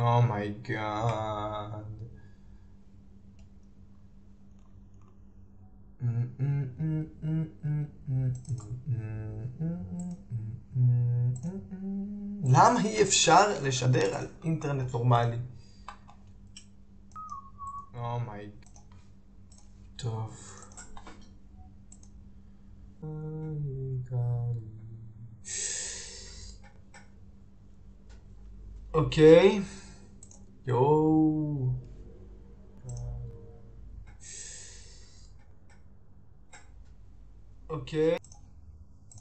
אומייגאד. למה אי אפשר לשדר על אינטרנט נורמלי? אומייגאד. טוב. אוקיי. יואו. אוקיי.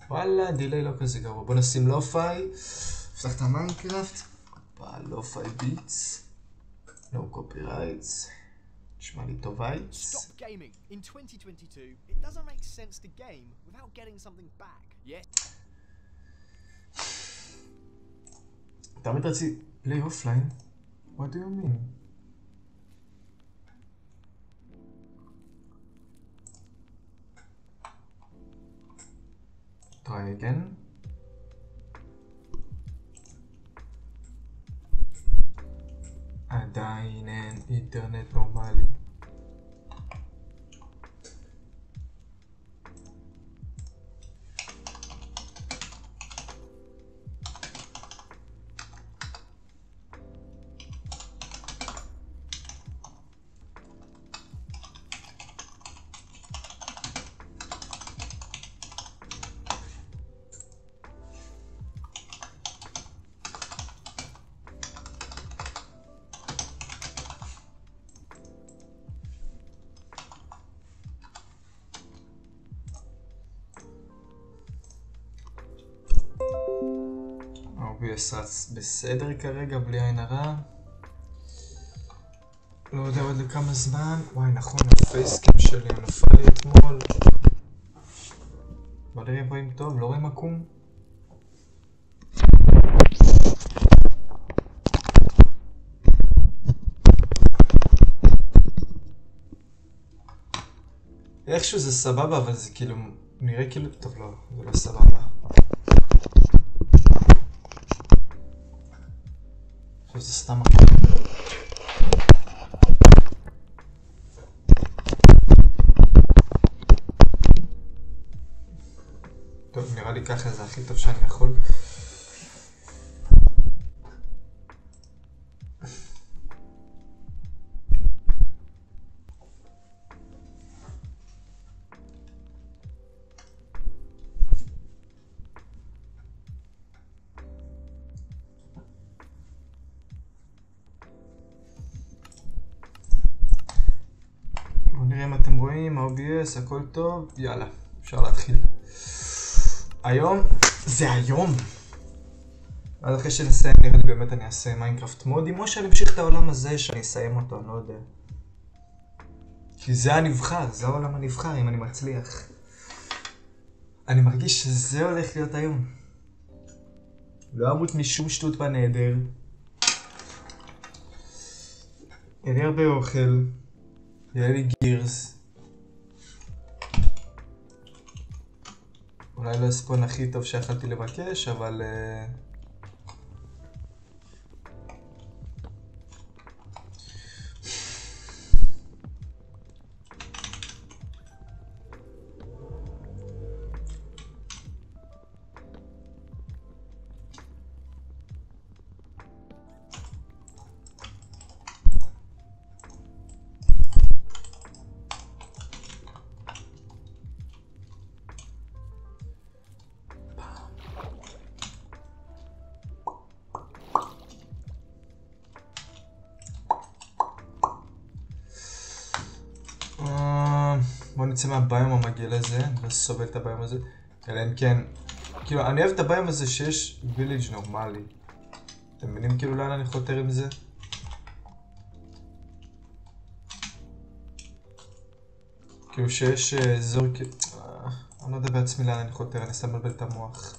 וואלה, דילי לא כזה גרוע. בוא נשים לופאי. נפתח את המיינקראפט. לופאי ביטס. No copyrights. נשמע לי טובייטס. Stop gaming. In 2022, it doesn't make sense to game without getting something back. Yes. תמיד רציתי play offline. What do you mean? Try again. עדיין אין אינטרנט נורמלי. רץ בסדר כרגע, בלי עין הרע. לא יודע עוד לכמה זמן. וואי, נכון, הפייסקים שלי נפל לי אתמול. בוא נראה אם רואים טוב, לא רואים עקום. איכשהו זה סבבה, אבל זה כאילו נראה כאילו... טוב, לא, זה לא סבבה. זה סתם אחר. טוב, נראה לי ככה זה הכי טוב שאני יכול. נראה אם אתם רואים, ה-OBS, הכל טוב, יאללה, אפשר להתחיל. היום, זה היום. אז אחרי שנסיים, נראה לי באמת אני אעשה מיינקראפט מודים, או שאני אמשיך את העולם הזה שאני אסיים אותו, אני לא יודע. כי זה הנבחר, זה העולם הנבחר אם אני מצליח. אני מרגיש שזה הולך להיות היום. לא אמות משום שטות בנהדר. יהיה לי הרבה אוכל. יהיה לי גירס. אולי לא הספון הכי טוב שיכלתי לבקש, אבל... בוא נצא מהביום המגעיל הזה, לא סובל את הביום הזה. אלא אם כן, כאילו אני אוהב את הביום הזה שיש וילג' נורמלי. אתם מבינים כאילו לאן אני חותר עם זה? כאילו שיש אזור כאילו... אני לא יודע בעצמי לאן אני חותר, אני סתם מבלבל את המוח.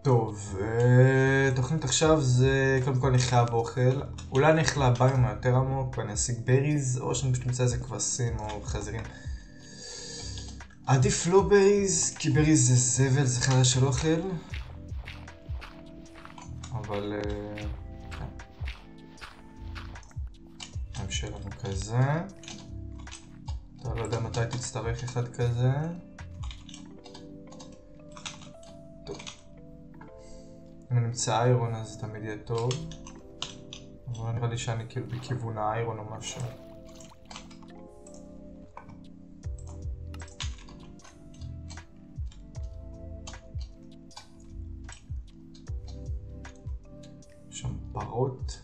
טוב, תוכנית עכשיו זה קודם כל אני חייב אוכל. אולי אני אלך לביום היותר עמוק ואני אשיג בריז, או שאני פשוט מצא איזה כבשים או חזירים. עדיף לא בריז, כי בריז זה זבל, זה חרא של אוכל. אבל... נמשיך לנו כזה. אתה לא יודע מתי תצטרך אחד כזה. טוב. אם אני נמצא איירון אז תמיד יהיה טוב. אבל נראה לי שאני כאילו בכיוון האיירון או משהו. שם פרות.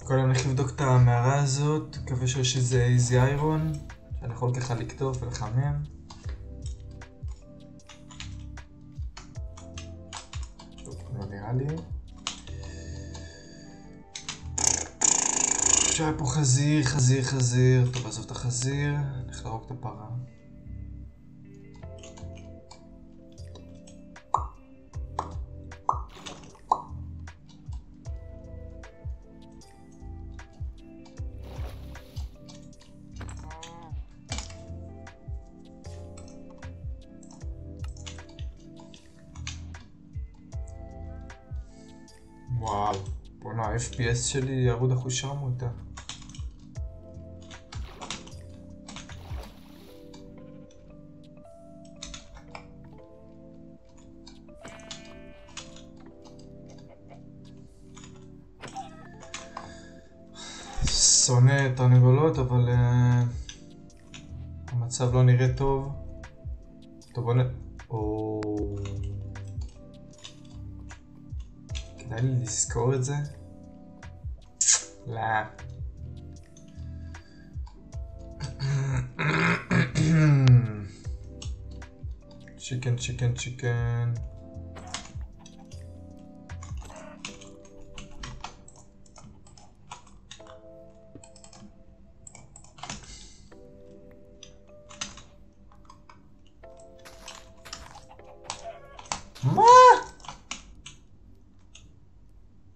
כל היום הולך לבדוק את המערה הזאת, מקווה שיש איזה איזי איירון שאני יכול ככה לקטוף ולחמם. טוב, לא נראה לי. שהיה פה חזיר. טוב, עזוב את החזיר, נלך להרוג את הפרה. וואו, בוא'נה, ה-FPS שלי ירוד אחושה מותה. שונא תרנגולות, אבל המצב לא נראה טוב. טוב, בוא כדאי לי לזכור את זה? לא. צ'יקן. מה?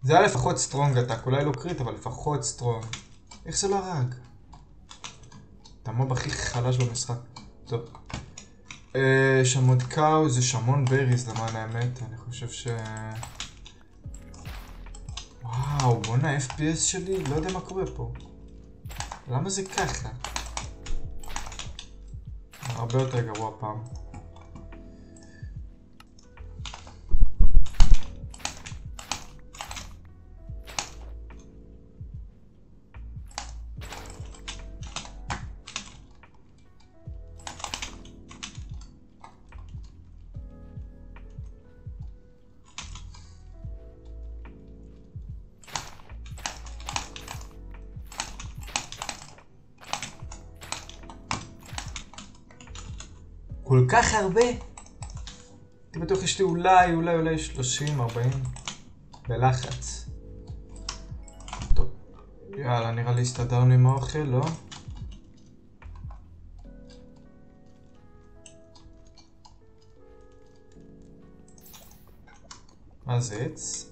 זה היה לפחות סטרונג אטאק, אולי לא קריט, אבל לפחות סטרונג. איך זה לא הרג? אתה המוב הכי חלש במשחק. טוב. שם עוד קאו, זה שמון בריז למען האמת, אני חושב ש... וואו, בוא'נה, ה-FPS שלי, לא יודע מה קורה פה. למה זה ככה? הרבה יותר גרוע פעם. כל כך הרבה? הייתי בטוח יש לי אולי 30, 40 בלחץ. טוב, יאללה, נראה לי הסתדרנו עם האוכל, לא? מה זה עץ?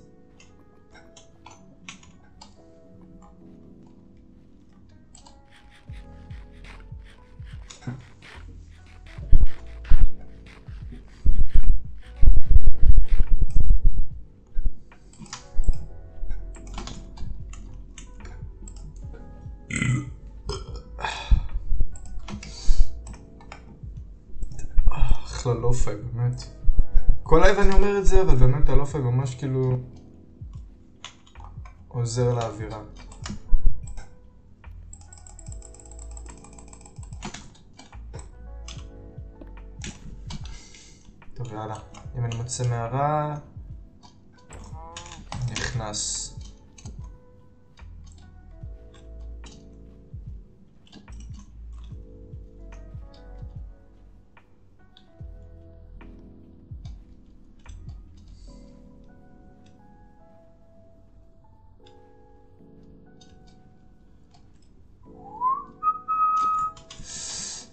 אחלה לופאי, באמת. כל לייב אני אומר את זה, אבל באמת הלופאי ממש כאילו עוזר לאווירה. טוב, יאללה. אם אני מוצא מערה, נכנס.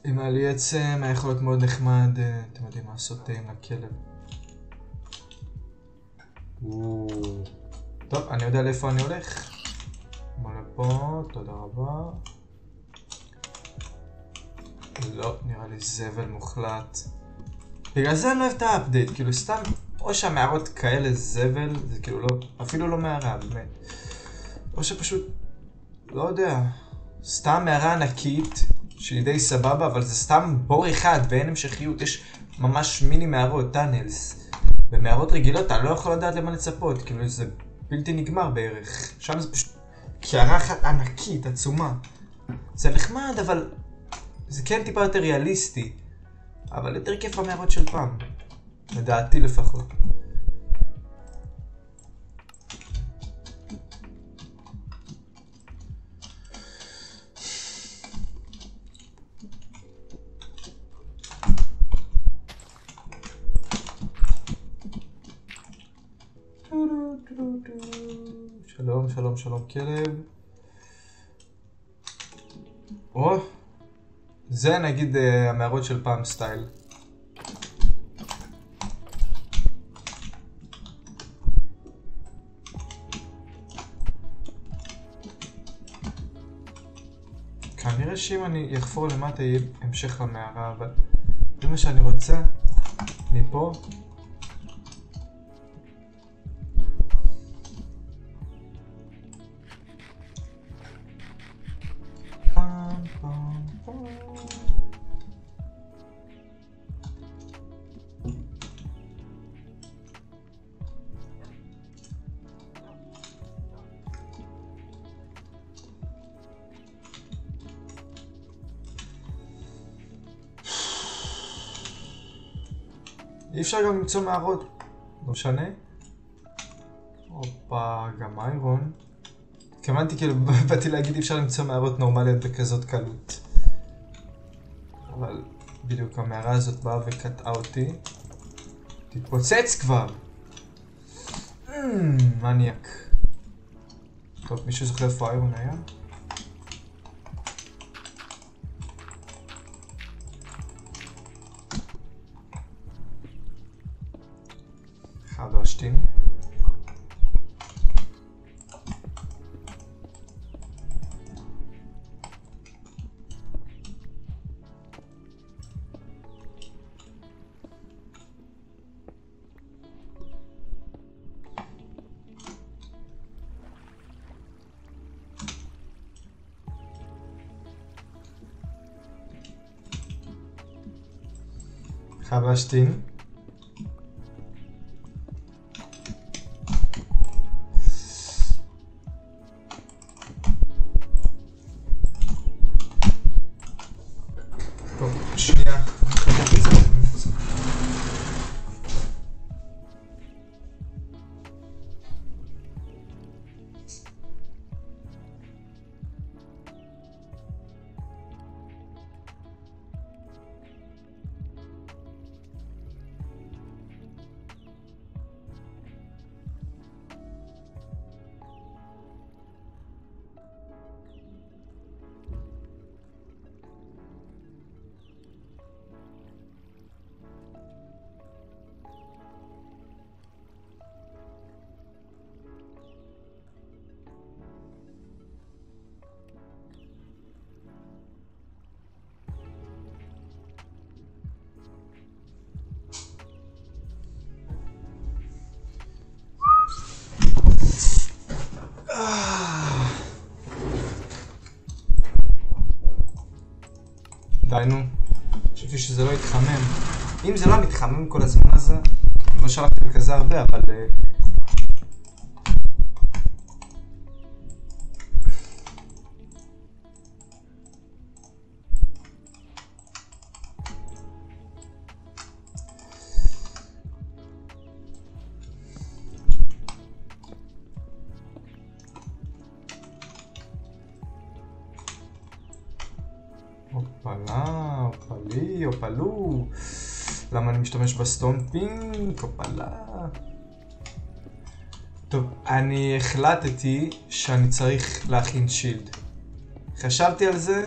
אם היה לי עצם, היה יכול להיות מאוד נחמד, אתם יודעים, לעשות טעים לכלב. טוב, אני יודע לאיפה אני הולך. בוא לפה, תודה רבה. לא, נראה לי זבל מוחלט. בגלל זה אני לא אוהב את האפדייט, כאילו סתם, או שהמערות כאלה זבל, זה כאילו לא, אפילו לא מערה, באמת. או שפשוט, לא יודע, סתם מערה ענקית, שהיא די סבבה, אבל זה סתם בור אחד ואין המשכיות, יש ממש מיני מערות, טאנלס. במערות רגילות אתה לא יכול לדעת למה לצפות, כאילו זה בלתי נגמר בערך. שם זה פשוט קערה אחת ענקית, עצומה. זה נחמד, אבל זה כן טיפה יותר ריאליסטי. אבל יותר כיף המערות של פעם. לדעתי לפחות. שלום, שלום, שלום כלב. או, זה נגיד המערות של פעם סטייל. כנראה שאם אני אחפור למטה יהיה המשך למערה, אבל זה מה שאני רוצה מפה. אי אפשר גם למצוא מערות, לא משנה. הופה, גם איירון. התכוונתי כאילו, באתי להגיד אי אפשר למצוא מערות נורמליות בכזאת קלות. אבל בדיוק המערה הזאת באה וקטעה אותי. תתפוצץ כבר! מניאק. טוב, מישהו זוכר איפה איירון היה? חדשתים. חבשתים. טוב, שנייה. די נו, חשבתי שזה לא יתחמם. אם זה לא מתחמם כל הזמן הזה, לא שלחתי בכזה הרבה, אבל... הופלה, הופלי, הופלו. למה אני משתמש בסטומפינג? הופלה. טוב, אני החלטתי שאני צריך להכין שילד. חשבתי על זה,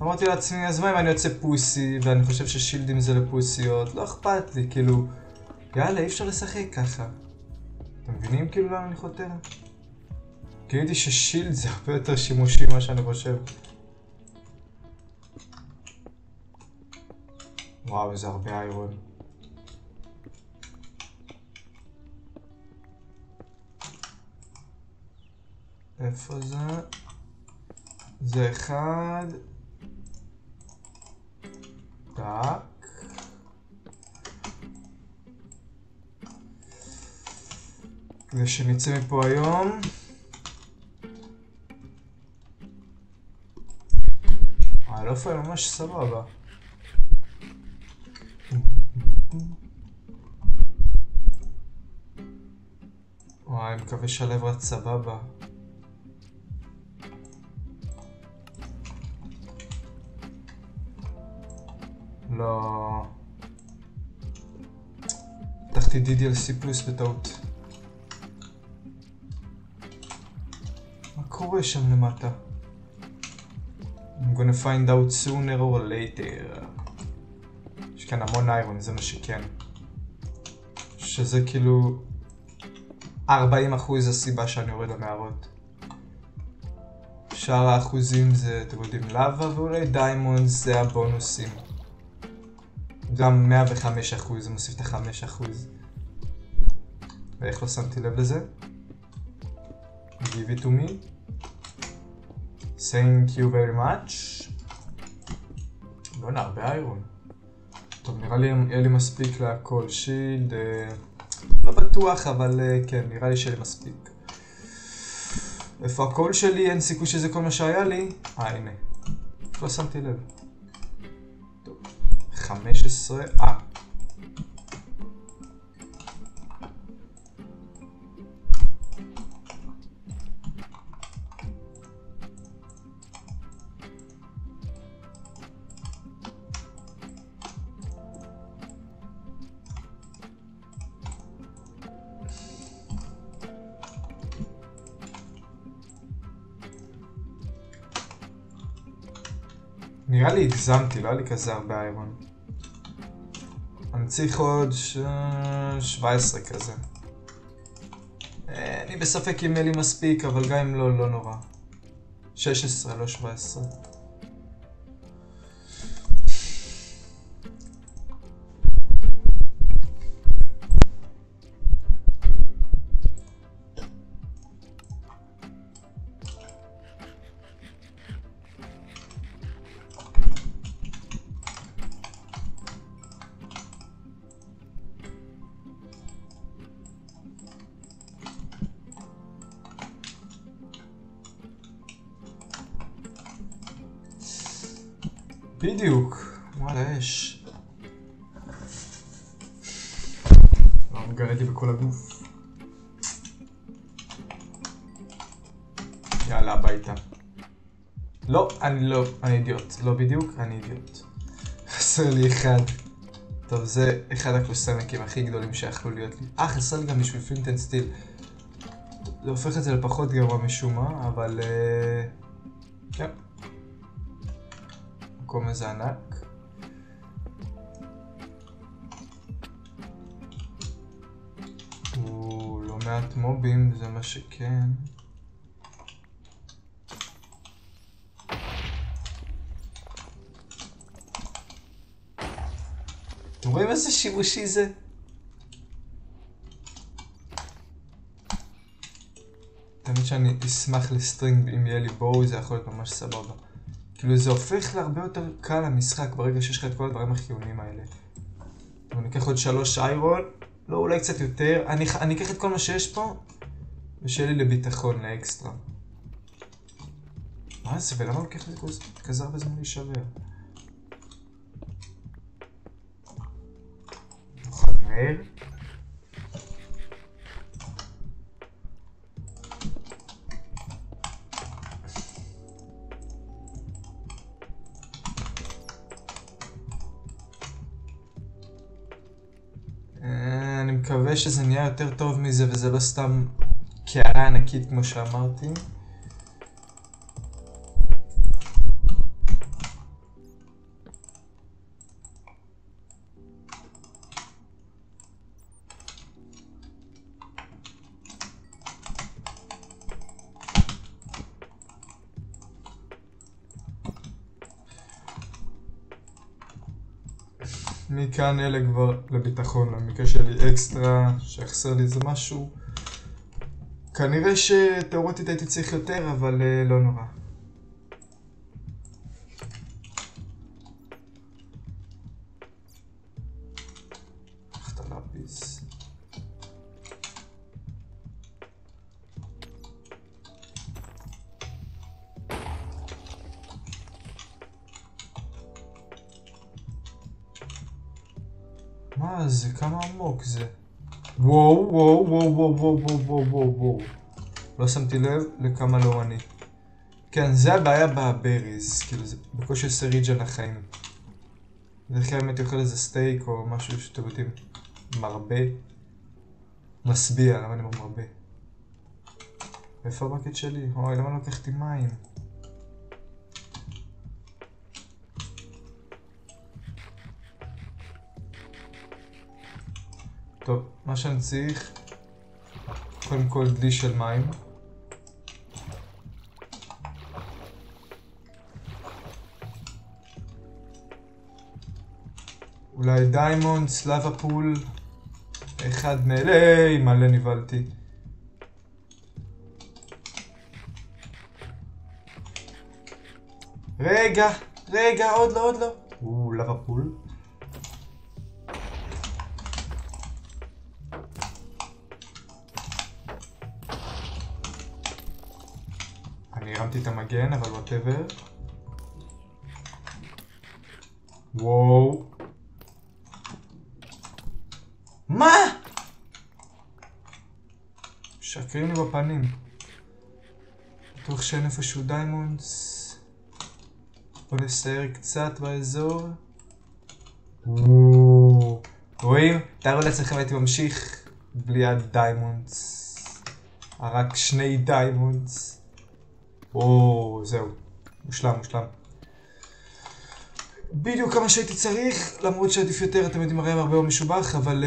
אמרתי לעצמי, אז מה אם אני יוצא פוסי, ואני חושב ששילדים זה לפוסיות, לא אכפת לי, כאילו, יאללה, אי אפשר לשחק ככה. אתם מבינים כאילו לאן אני חותר? גיליתי ששילד זה הרבה יותר שימושי ממה שאני חושב. וואו, זה הרבה איירון. איפה זה? זה אחד. טאק. כדי שנצא מפה היום. האלופה היא ממש סבבה. וואי, אני מקווה שהלב רץ סבבה. לא... פתחתי DDLC פלוס בטעות. מה קורה שם למטה? I'm gonna find out sooner or later. יש כאן המון איירון, זה מה שכן. שזה כאילו 40% הסיבה שאני יורד למערות. שאר האחוזים זה, אתם יודעים, לבה ואולי דיימונד זה הבונוסים. גם 105%, זה מוסיף את ה5%. ואיך לא שמתי לב לזה? Give it to me. Thank you very much. בוא'נה, הרבה איירון. טוב, נראה לי יהיה לי מספיק להכל. שילד, לא בטוח, אבל כן, נראה לי שיהיה לי מספיק. איפה הכל שלי? אין סיכוי שזה כל מה שהיה לי. הנה. לא שמתי לב. טוב, 15. נראה לי הגזמתי, לא היה לי כזה הרבה איירון. אני צריך עוד 17 כזה. אני בספק אם יהיה לי מספיק, אבל גם אם לא, לא נורא. 16, לא 17. בדיוק, וואלה אש. לא, מגרד לי בכל הגוף. יאללה, הביתה. לא, אני אידיוט. לא בדיוק, אני אידיוט. חסר לי אחד. טוב, זה אחד הקוסמקים הכי גדולים שיכלו להיות לי. חסר לי גם בשביל פלינט אנד סטיל. זה הופך את זה לפחות גרוע משום מה, אבל... כן. מקום איזה ענק. לא מעט מובים, זה מה שכן. אתם רואים איזה שימושי זה? תמיד שאני אשמח לסטרינג אם יהיה לי בואו, זה יכול להיות ממש סבבה. כאילו זה הופך להרבה יותר קל המשחק ברגע שיש לך את כל הדברים החיוניים האלה. אני אקח עוד 3 איירון, לא אולי קצת יותר, אני אקח את כל מה שיש פה ושיהיה לי לביטחון, לאקסטרה. מה זה? ולמה הוא לוקח לי כזה הרבה זמן להישבר? נוכל מהר. אני מקווה שזה נהיה יותר טוב מזה וזה לא סתם קערה ענקית כמו שאמרתי. מכאן אלה כבר לביטחון, למקרה שלי אקסטרה, שיחסר לי איזה משהו. כנראה שתאורטית הייתי צריך יותר, אבל לא נורא. איך אתה לפיס? מה זה? כמה עמוק זה? וואו וואו וואו וואו וואו וואו וואו וואו. לא שמתי לב לכמה לא אני. כן, זה הבעיה בבריז, כאילו זה בקושי עושה ריג'ן לחיים. בדרך כלל באמת אוכל איזה סטייק או משהו שאתם יודעים, מרבה. משביע, למה אני אומר מרבה? איפה הבקט שלי? אוי, למה לא לקחתי מים? טוב, מה שאני צריך, קודם כל דלי של מים. אולי דיימונד, סלאבה פול, אחד מאלה, מלא נבלתי. רגע, עוד לא. לבה פול. אני הרמתי את המגן, אבל whatever. וואו. מה? שקרים לי בפנים. בטוח שאין איפשהו דיימונדס. בוא נסייר קצת באזור. וואו. רואים? תארו לעצמכם הייתי ממשיך בלי הדיימונדס. רק 2 דיימונדס. זהו. מושלם. בדיוק כמה שהייתי צריך, למרות שעדיף יותר, אתם יודעים, הרי הרבה או משובח, אבל...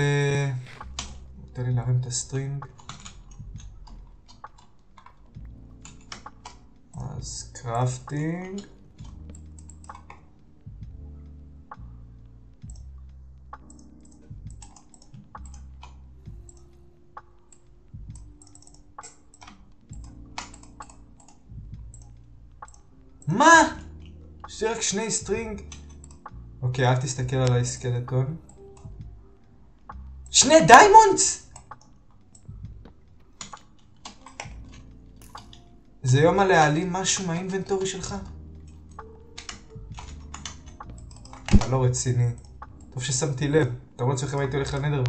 תן לי להרים את הסטרינג. אז קראפטינג. מה? יש לי רק 2 סטרינג. אוקיי, אל תסתכל עליי סקלטון. 2 דיימונדס? זה יום הלהעלים משהו מהאינבנטורי שלך? אתה לא רציני. טוב ששמתי לב. אתה רואה צריכים הייתי הולך לנדר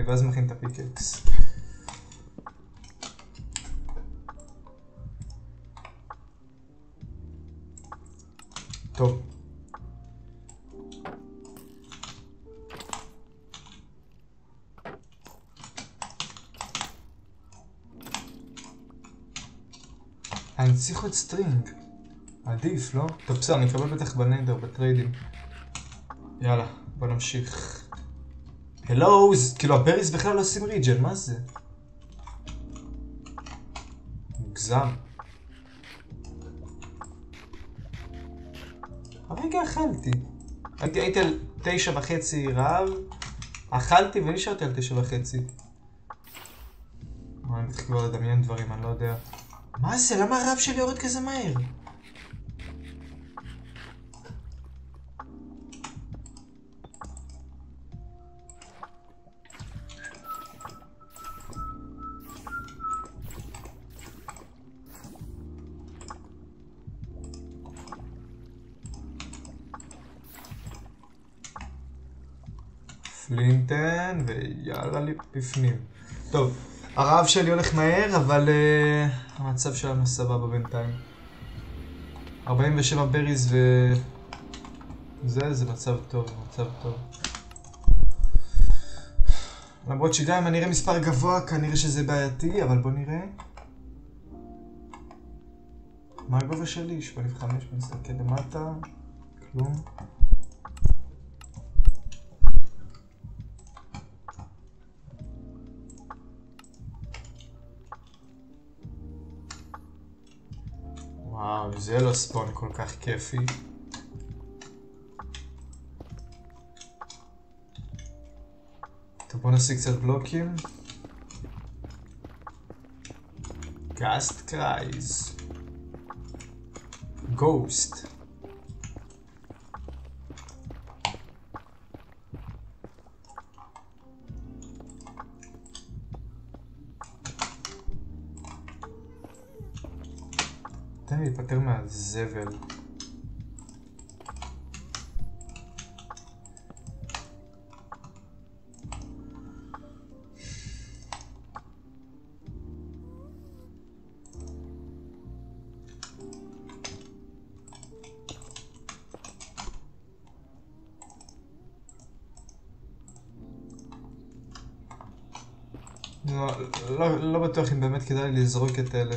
ואז מכין את הפיקקס. טוב. אני צריך עוד סטרינג. עדיף, לא? טוב, בסדר, אני אקבל בטח בנדר, בטריידים. יאללה, בוא נמשיך. הלו, כאילו הבריז בכלל לא עושים ריג'ן, מה זה? מוגזם. הרגע אכלתי. הייתי על 9:30 רעב. אכלתי ונשארתי על 9:30. אני מתחיל כבר לדמיין דברים, אני לא יודע. מה זה? למה הרעב שלי יורד כזה מהר? פלינטן ויאללה לי בפנים. טוב, הרעב שלי הולך מהר, אבל המצב שלנו סבבה בינתיים. 47 בריז זה מצב טוב, למרות שגם אם אני אראה מספר גבוה, כנראה שזה בעייתי, אבל בוא נראה. מה הגובה שלי? 85, בוא נסתכל למטה. כלום. וואו, זה לא ספון כל כך כיפי. טוב, בוא נשיג קצת בלוקים. גאסט קרייז. גוסט. תן לי להיפטר מהזבל. לא בטוח אם באמת כדאי לי לזרוק את אלה.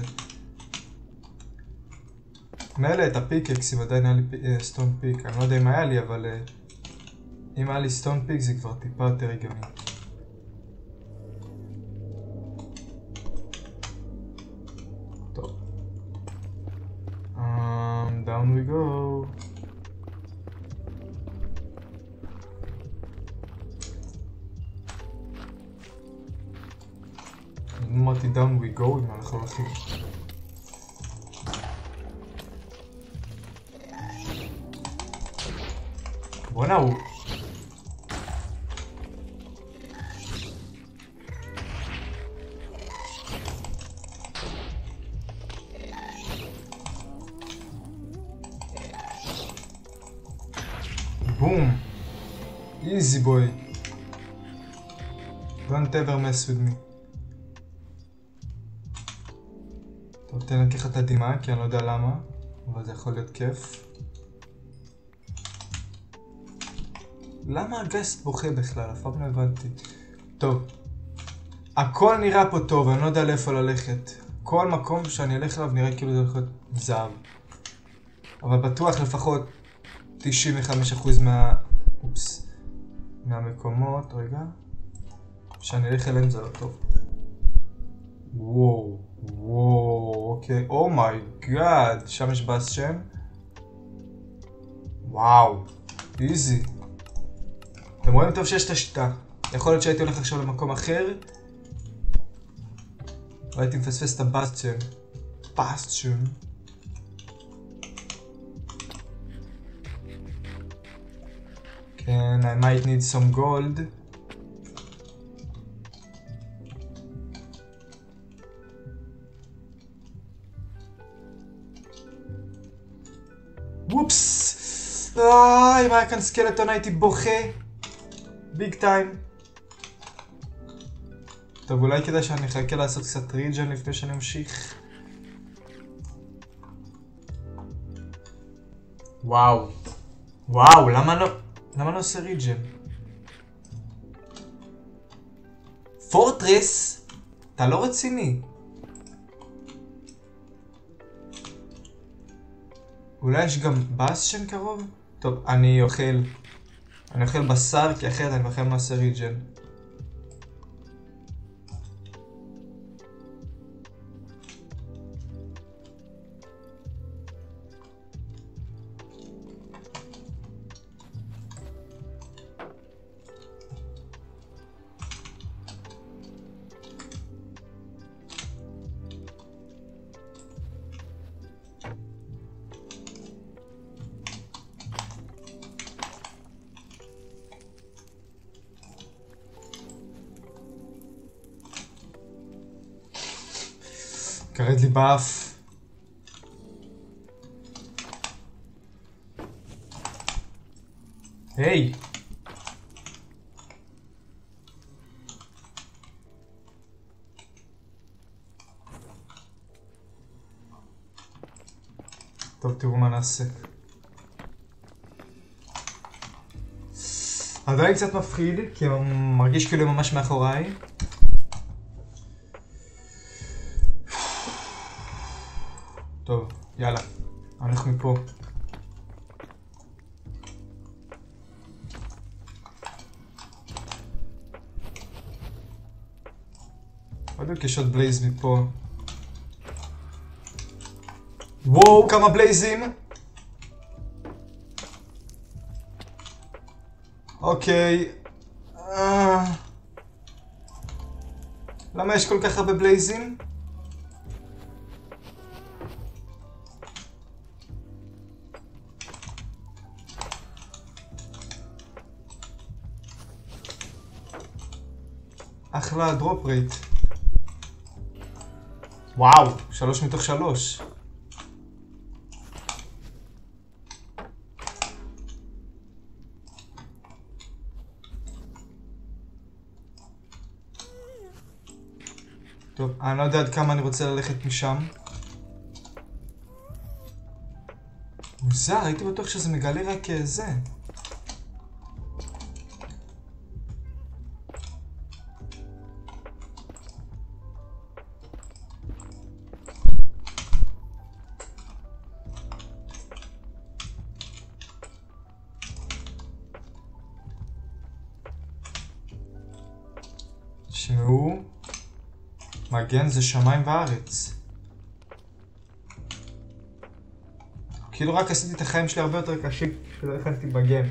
מאלה את הפיקקס, אם עדיין היה לי סטון פיק. אני לא יודע אם היה לי, אבל אם היה לי סטון פיק זה כבר טיפה יותר הגיוני. טוב. Down we go. אמרתי down we go, אם אנחנו הולכים. בוא'נה הוא... בום! Easy boy. Don't ever mess with me. טוב, תן לקח את הדמעה, כי אני לא יודע למה, אבל זה יכול להיות כיף. למה הגסט בוכה בכלל? אף פעם לא הבנתי. טוב. הכל נראה פה טוב, אני לא יודע לאיפה ללכת. כל מקום שאני אלך אליו נראה כאילו זה הולך להיות זהב. אבל בטוח לפחות 95% מהמקומות, רגע, שאני אלך אליהם זה לא טוב. וואו, וואו, אוקיי, אומייגאד, שם יש בס שם. וואו, איזי. אתם רואים טוב שיש את השיטה. יכול להיות שהייתי הולך עכשיו למקום אחר והייתי מפספס את הבאסטיון. באסטיון. כן, I might need some gold. וופס! אם היה כאן סקלטון הייתי בוכה. ביג טיים. טוב, אולי כדאי שאני אחכה לעשות קצת ריג'ן לפני שאני אמשיך. וואו. וואו, למה לא עושה ריג'ן? פורטרס? אתה לא רציני. אולי יש גם באסטיון קרוב? טוב, אני אוכל בשר, כי אחרת אני בכלל לא אעשה ריג'ן. קראת לי באף. היי! טוב, תראו מה נעשה. עדיין קצת מפחיד, כי מרגיש כאילו ממש מאחוריי. טוב, יאללה, אנחנו מפה. בדיוק יש עוד בלייז מפה. וואו, כמה בלייזים! אוקיי. למה יש כל כך הרבה בלייזים? אחלה דרופ רייט. וואו, 3 מתוך 3. טוב, אני לא יודע עד כמה אני רוצה ללכת משם. מוזר, הייתי בטוח שזה מגלה רק זה. תשמעו, מגן זה שמיים וארץ. כאילו רק עשיתי את החיים שלי הרבה יותר קשים כשלא הכנתי מגן.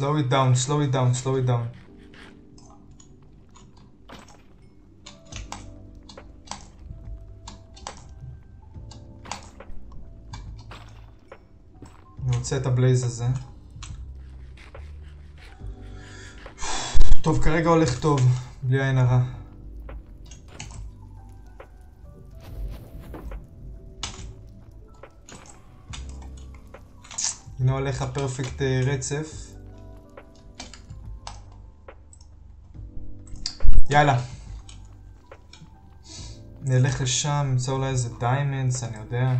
Slow it down, slow it down, slow it down. אני רוצה את הבלייז הזה. טוב, כרגע הולך טוב, בלי עין הרע. הנה הולך הפרפקט רצף. יאללה. נלך לשם, נמצא אולי איזה דיימנדס, אני יודע.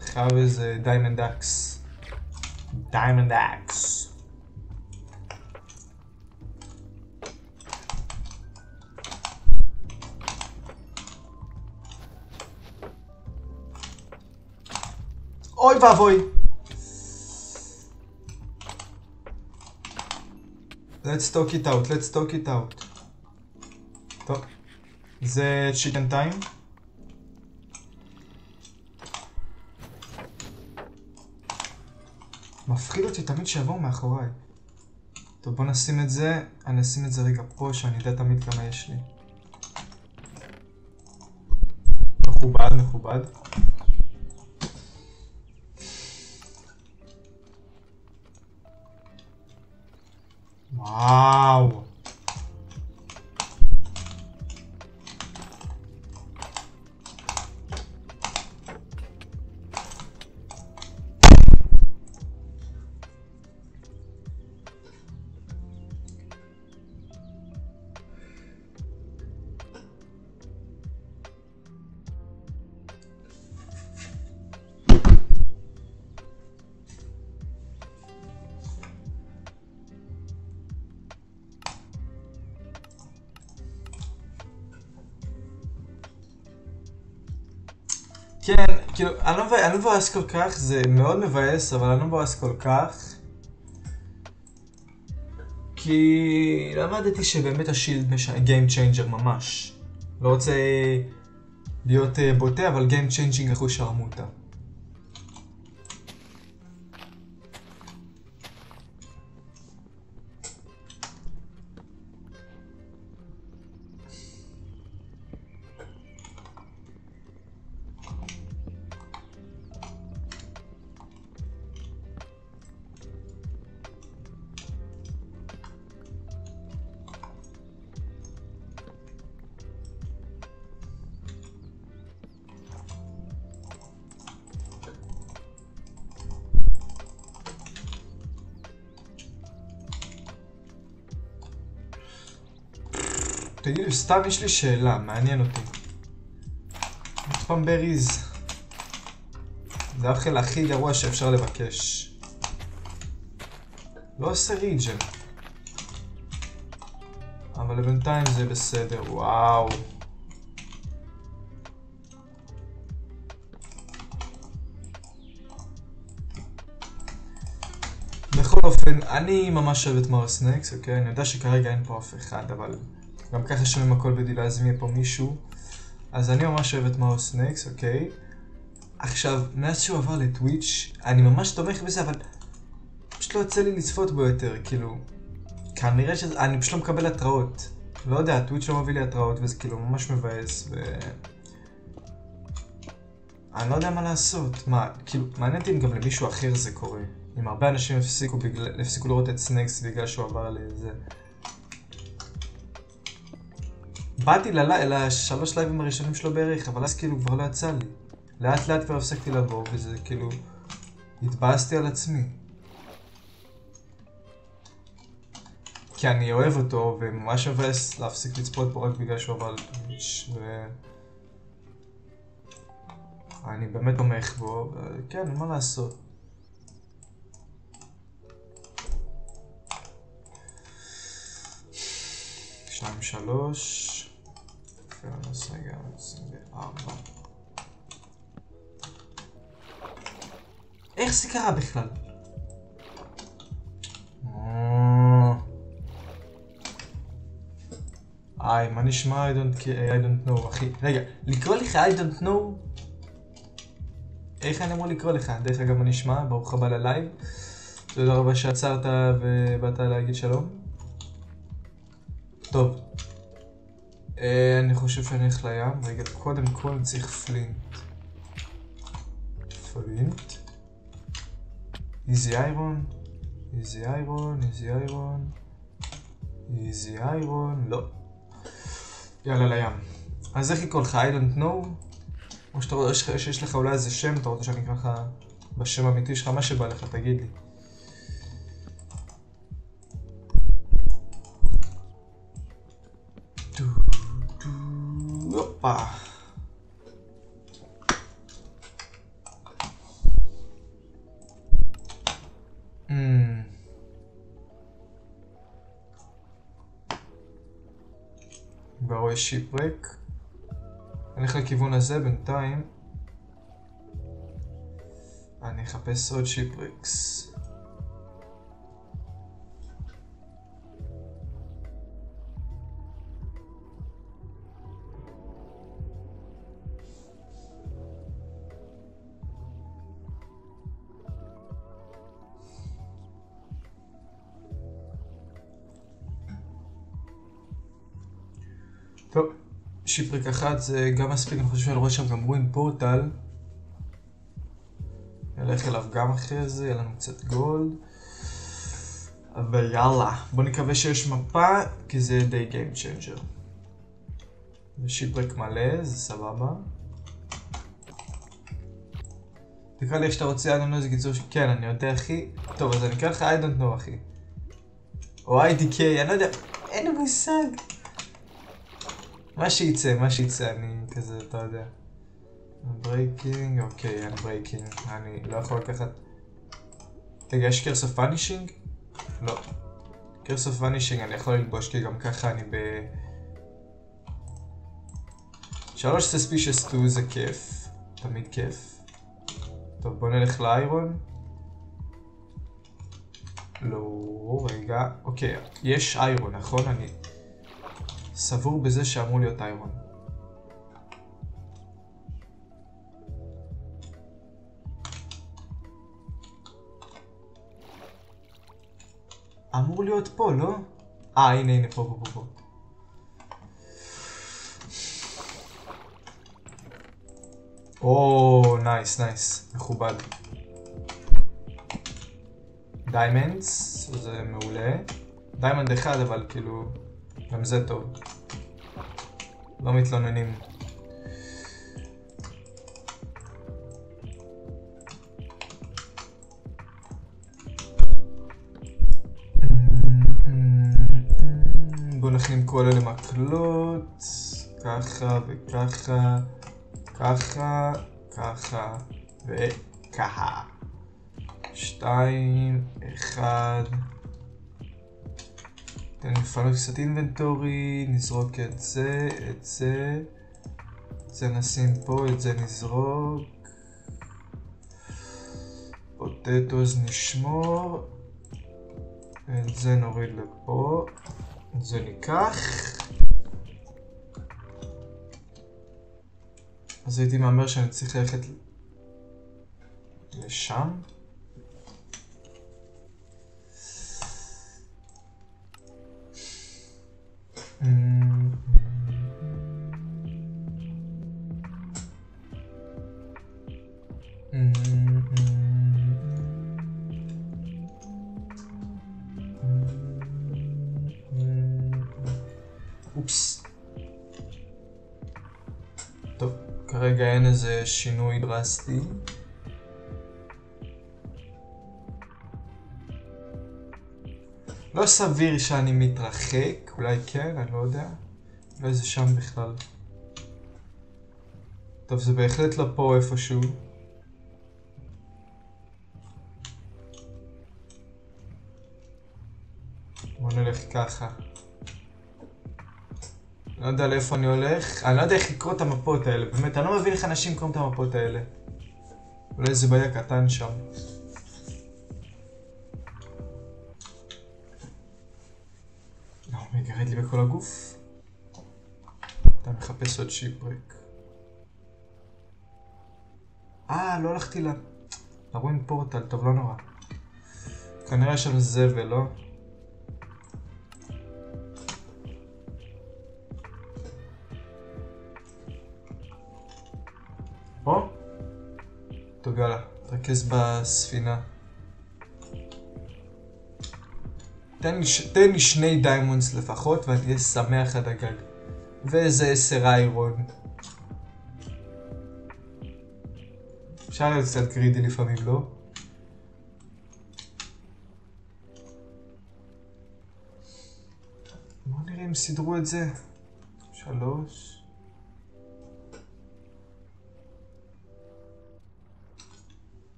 חייב איזה דיימנד אקס. דיימנד אקס. אוי ואבוי. Let's talk it out, let's talk it out. טוב, זה צ'יקן טיים. מפחיד אותי תמיד שיבואו מאחוריי. טוב, בוא נשים את זה, אני אשים את זה רגע פה שאני אדע תמיד כמה יש לי. מכובד, מכובד. וואו. כן, כאילו, אני לא מבואס כל כך, זה מאוד מבאס, אבל אני לא מבואס כל כך. כי למדתי שבאמת השילד Game Changer ממש. לא רוצה להיות בוטה, אבל Game Changing איך הוא שרמוטה. תגידו, סתם יש לי שאלה, מעניין אותי. פמבריז. זה האוכל הכי גרוע שאפשר לבקש. לא עושה ריג'ן. אבל בינתיים זה בסדר, וואו. אופן, אני ממש אוהב את מאשמח, אוקיי? אני יודע שכרגע אין פה אף אחד, אבל גם ככה שומעים הכל בדילה, אז אם יהיה פה מישהו. אז אני ממש אוהב את מאשמח, אוקיי? עכשיו, מאז שהוא עבר לטוויץ', אני ממש תומך בזה, אבל פשוט לא יוצא לי לצפות בו יותר, כאילו... כנראה שאני פשוט לא מקבל התראות. לא יודע, טוויץ' לא מביא לי התראות, וזה כאילו ממש מבאס, אני לא יודע מה לעשות. מה, כאילו, מעניין אותי אם גם למישהו אחר זה קורה. אם הרבה אנשים הפסיקו לראות את סנקס בגלל שהוא עבר לזה. באתי לשלוש לייבים הראשונים שלו בערך, אבל אז כאילו כבר לא יצא לי. לאט לאט כבר הפסקתי לבוא, וזה כאילו... התבאסתי על עצמי. כי אני אוהב אותו, וממש מבאס להפסיק לצפות פה רק בגלל שהוא עבר לטוויץ' אני באמת תומך בו, כן, מה לעשות. שתיים, שלוש... פרנס רגע, 24... איך זה קרה בכלל? מה נשמע? I don't know, אחי. רגע, לקרוא לך I don't know? איך אני אמור לקרוא לך? דרך אגב, מה נשמע? ברוך הבא ללייב. תודה רבה שעצרת ובאת להגיד שלום. טוב. אני חושב שאני הולך לים. רגע, קודם כל אני צריך פלינט. פלינט. איזי איירון. איזי איירון. איזי איירון. איזי איירון. לא. יאללה לים. אז איך יקרוא לך? I don't know? או שאתה רואה שיש לך אולי איזה שם, אתה רוצה שאני אקרא לך בשם האמיתי שלך, מה שבא לך, תגיד לי. הופה. כבר רואה שיפרק. אני הולך לכיוון הזה בינתיים. אני אחפש עוד שיפרקס. טוב. שיפרק אחד זה גם מספיק, אני חושב שאני רואה שם גם ווין פורטל. נלך אליו גם אחרי זה, יהיה לנו קצת גולד. אבל יאללה, בוא נקווה שיש מפה, כי זה די גיים צ'יינג'ר. שיפרק מלא, זה סבבה. תקרא לי איך שאתה רוצה, I don't know, זה קיצור כן, אני יודע אחי. טוב, אז אני אקרא לך I don't know אחי. או IDK, אני לא יודע, אין לי מושג. מה שיצא, אני כזה, אתה יודע. ברייקינג, אוקיי, אין ברייקינג. אני לא יכול לקחת... רגע, יש קרס אוף ונישינג? לא. קרס אוף ונישינג אני יכול ללבוש, כי גם ככה אני ב... 3 סספישס 2 זה כיף. תמיד כיף. טוב, בוא נלך לאיירון. לא, רגע. אוקיי, יש איירון, נכון? אני... סבור בזה שאמור להיות איירון. אמור להיות פה, לא? הנה, פה. או, נייס, מכובד. דיימנדס, זה מעולה. דיימנד אחד, אבל כאילו... גם זה טוב. לא מתלוננים. בואו נכנים כל אלה מקלות. ככה וככה. ככה וככה. 2, 1. נפעל קצת אינבנטורי, נזרוק את זה נשים פה, את זה נזרוק. פוטטוס נשמור. את זה נוריד לפה. את זה ניקח. אז הייתי מאמר שאני צריך ללכת לשם. אופס. טוב, כרגע אין איזה שינוי דרסטי. לא סביר שאני מתרחק, אולי כן, אני לא יודע. אולי זה שם בכלל. טוב, זה בהחלט לא פה איפשהו. בוא נלך ככה. לא יודע לאיפה אני הולך. אני לא יודע איך לקרוא את המפות האלה. באמת, אני לא מבין איך אנשים קוראים את המפות האלה. אולי זה בעיה קטן שם. לא, הוא מגרד לי בכל הגוף. אתה מחפש עוד שיפרק. לא הלכתי לרואים פורטל, טוב, לא נורא. כנראה שם זבל, לא? פה? טוב, יאללה, תרכז בספינה. תן לי 2 דיימונדס לפחות ואני אהיה שמח עד הגג. ואיזה 10 איירון. אפשר להיות קצת גרידי לפעמים, לא? בואו נראה אם סידרו את זה. 3.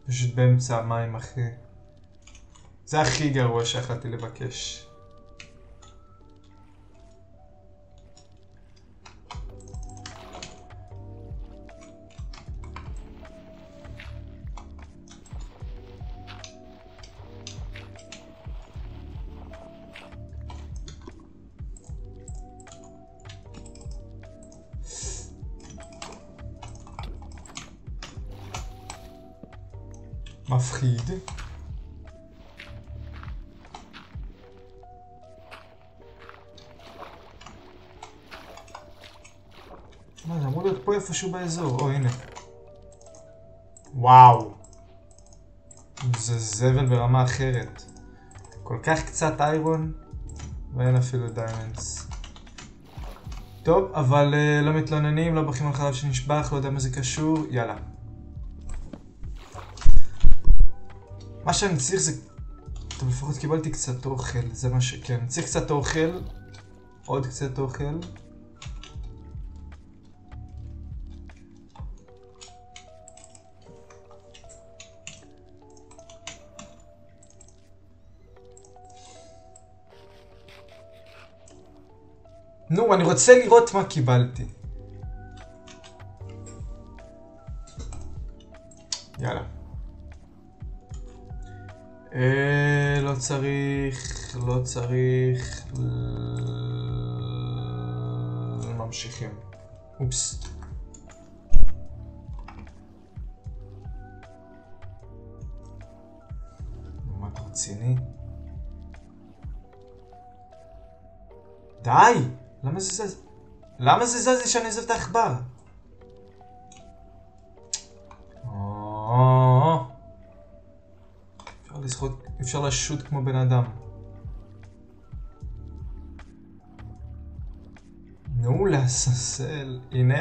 פשוט באמצע המים, אחי. זה הכי גרוע שיכלתי לבקש. מפחיד. מה, זה אמור להיות פה איפשהו באזור. או, הנה. וואו. זה זבל ברמה אחרת. כל כך קצת איירון, ואין אפילו דיימנדס. טוב, אבל לא מתלוננים, לא בוכים על חלב שנשבח, לא יודע מה זה קשור. יאללה. מה שאני צריך זה... טוב, לפחות קיבלתי קצת אוכל, זה מה שכן. צריך קצת אוכל. עוד קצת אוכל. נו, אני רוצה לראות מה קיבלתי. יאללה. לא צריך, לא צריך. ממשיכים. אופס. מה אתה רציני? די! למה זה זז? למה זה זז לי שאני עזב את העכבר? אפשר לשחות, אפשר לשוט כמו בן אדם. נו, להססל. הנה,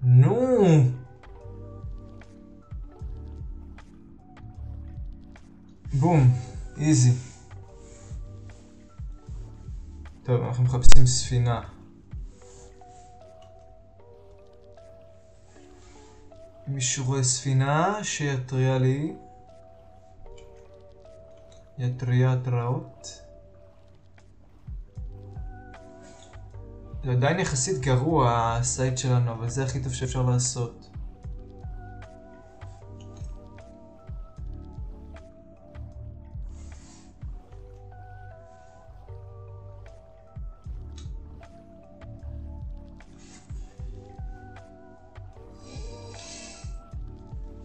נו! בום, איזי. טוב, אנחנו מחפשים ספינה. מישהו רואה ספינה שיתריע לי. יתריע התראות. זה עדיין יחסית גרוע הסייט שלנו, אבל זה הכי טוב שאפשר לעשות.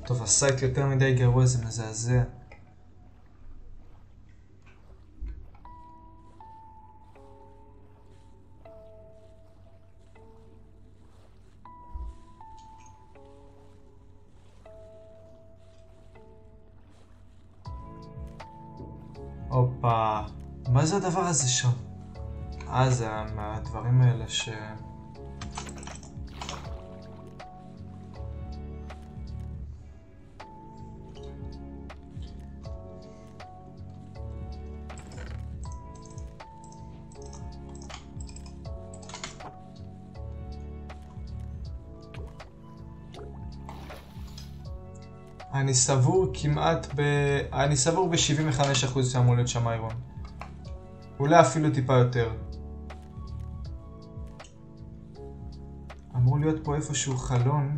טוב, הסייט יותר מדי גרוע, זה מזעזע. הופה, מה זה הדבר הזה שם? זה מהדברים האלה ש... אני סבור כמעט אני סבור ב-75% שאמור להיות שם איירון. אולי אפילו טיפה יותר. אמור להיות פה איפשהו חלון.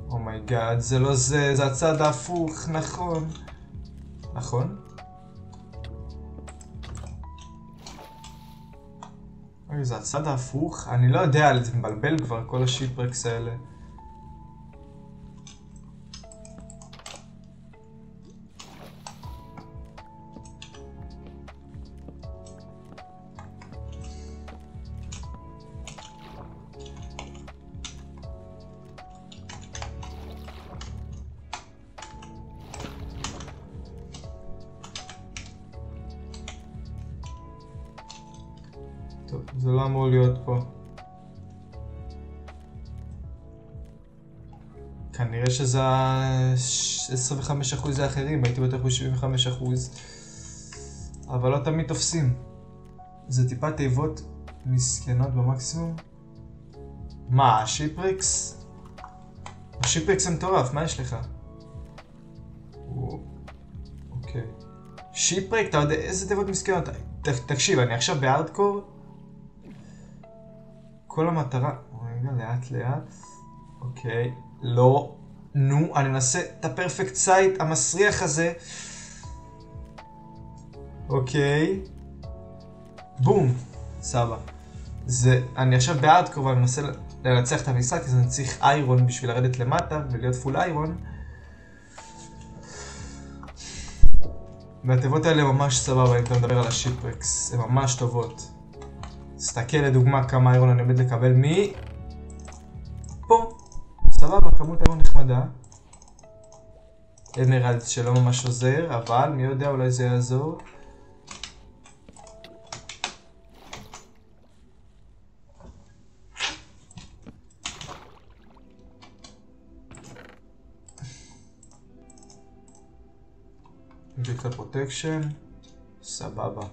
אומייגאד, זה לא זה, זה הצד ההפוך, נכון. נכון? זה הצד ההפוך? אני לא יודע, זה מבלבל כבר כל השיטברקס האלה. טוב, זה לא אמור להיות פה. כנראה שזה 25% האחרים, הייתי בטוח ב-75%. אבל לא תמיד תופסים. זה טיפה תיבות מסכנות במקסימום. מה, השיפריקס? השיפריקס הם מטורף, מה יש לך? אוקיי. שיפריק, אתה יודע איזה תיבות מסכנות? תקשיב, אני עכשיו בהארדקור. כל המטרה... רגע, לאט לאט. אוקיי. לא. נו, אני מנסה את הפרפקט סייט המסריח הזה. אוקיי. בום. סבא. זה... אני עכשיו בהארדקור ואני מנסה לנצח את המשחק, אז אני צריך איירון בשביל לרדת למטה ולהיות פול איירון. והטבעות האלה ממש סבבה, אם אתה מדבר על השיפרקס, הן ממש טובות. תסתכל לדוגמה כמה איירון אני עומד לקבל פה. סבבה, כמות איירון נחמדה. אמרלד שלא ממש עוזר, אבל מי יודע, אולי זה יעזור. בקר פרוטקשן, סבבה.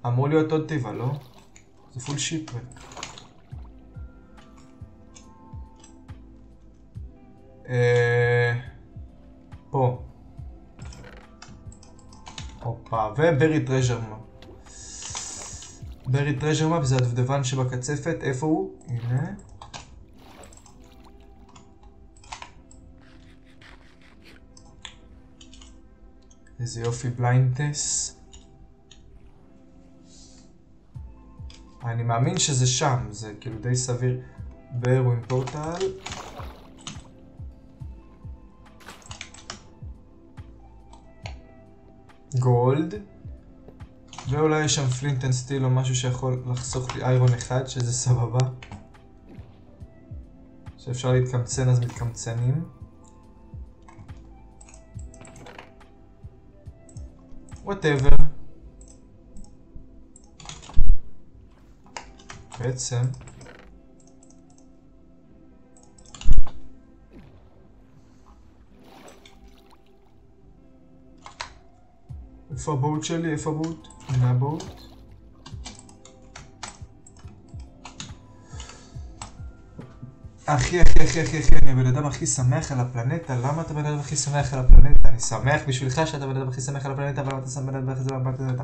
אמור להיות עוד טבע, לא? זה פול שיפרק. פה. הופה, וברי טרז'ר מאפ. ברי טרז'ר מאפ זה הדובדבן שבקצפת, איפה הוא? הנה. איזה יופי, בליינד טס. אני מאמין שזה שם, זה כאילו די סביר. ברווין פורטל. גולד. ואולי יש שם פלינט אנד סטיל או משהו שיכול לחסוך לי איירון אחד, שזה סבבה. שאפשר להתקמצן אז מתקמצנים. whatever. בעצם איפה הבוט שלי? איפה הבוט? הנה הבוט. אחי, אני הבן אדם הכי שמח על הפלנטה. למה אתה בן אדם הכי שמח על הפלנטה? אני שמח בשבילך שאתה בן אדם הכי שמח על הפלנטה, אבל אתה שם בן אדם הכי שמח על הפלנטה.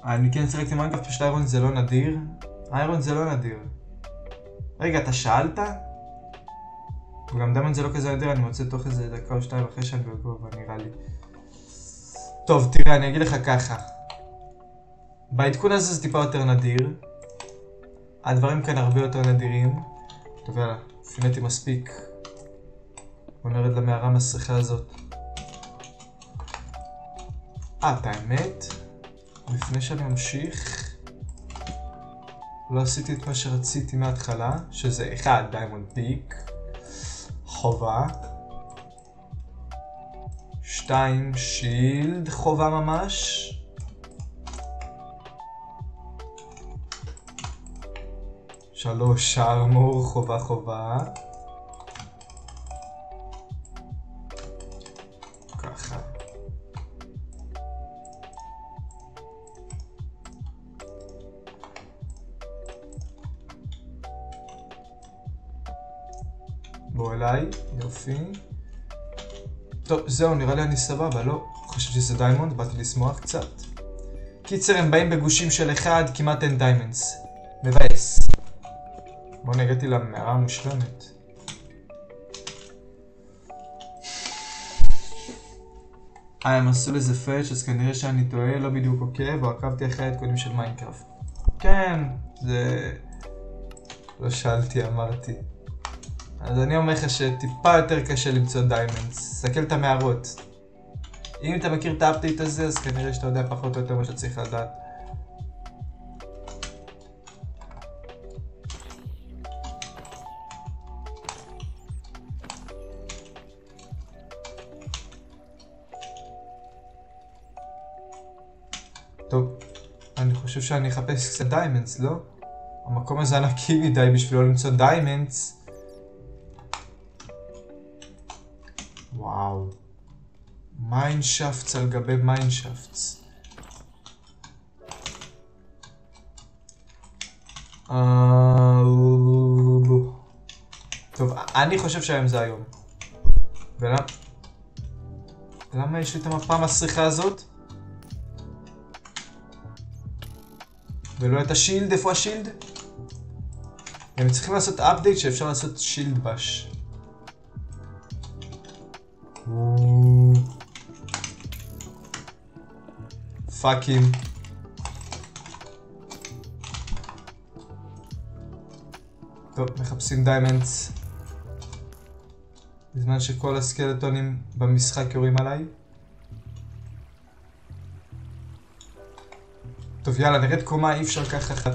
אני כן שיחקתי מיינקראפט, פשוט איירון זה לא נדיר. איירון זה לא נדיר. רגע, אתה שאלת? וגם דיימונד זה לא כזה נדיר, אני מוצא תוך איזה דקה או שתיים אחרי שאני בגובה, נראה לי. טוב, תראה, אני אגיד לך ככה. בעדכון הזה זה טיפה יותר נדיר. הדברים כאן הרבה יותר נדירים. טוב, יאללה, פיניתי מספיק. בוא נרד למערה המסריחה הזאת. את האמת, לפני שאני ממשיך, לא עשיתי את מה שרציתי מההתחלה, שזה 1, דיימונד פיק, חובה, 2, שילד, חובה ממש, 3, ארמור, חובה, ככה. בוא אליי, יופי. טוב, זהו, נראה לי אני סבבה, לא? חשבתי שזה דיימונד, באתי לשמוח קצת. קיצר, הם באים בגושים של 1, כמעט אין דיימנדס. מבאס. בוא נגעתי למערה המושלמת. הם עשו לזה פאץ', אז כנראה שאני טועה, לא בדיוק עוקב, או עקבתי אחרי העדכונים של מיינקראפט. כן, זה... לא שאלתי, אמרתי. אז אני אומר לך שטיפה יותר קשה למצוא דיימנדס. סתכל את המערות. אם אתה מכיר את האפדייט הזה, אז כנראה שאתה יודע פחות או יותר מה שצריך לדעת. טוב, אני חושב שאני אחפש קצת דיימנדס, לא? המקום הזה ענקי מדי בשביל לא למצוא דיימנדס. וואו. מיינשאפטס על גבי מיינשאפטס. טוב, אני חושב שהיום זה היום. ולמה יש לי את המפה המסריחה הזאת? ולא את השילד, איפה השילד? הם צריכים לעשות אפדייט שאפשר לעשות שילד בש. פאקים. טוב, מחפשים דיימנדס. בזמן שכל הסקלטונים במשחק יורים עליי. טוב, יאללה, נרד קומה, אי אפשר ככה.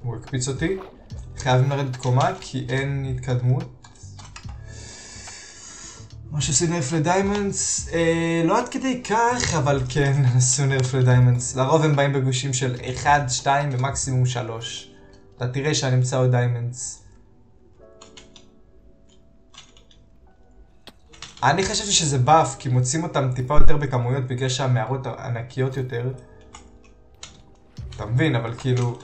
הוא הקפיץ אותי. חייבים לרדת קומה כי אין התקדמות. מה שעשו נרף לדיימנדס, לא עד כדי כך, אבל כן, עשו נרף לדיימנדס. לרוב הם באים בגושים של 1, 2 ומקסימום 3. אתה תראה שאני אמצא עוד דיימנדס. אני חשבתי שזה באף, כי מוצאים אותם טיפה יותר בכמויות בגלל שהמערות ענקיות יותר. אתה מבין, אבל כאילו...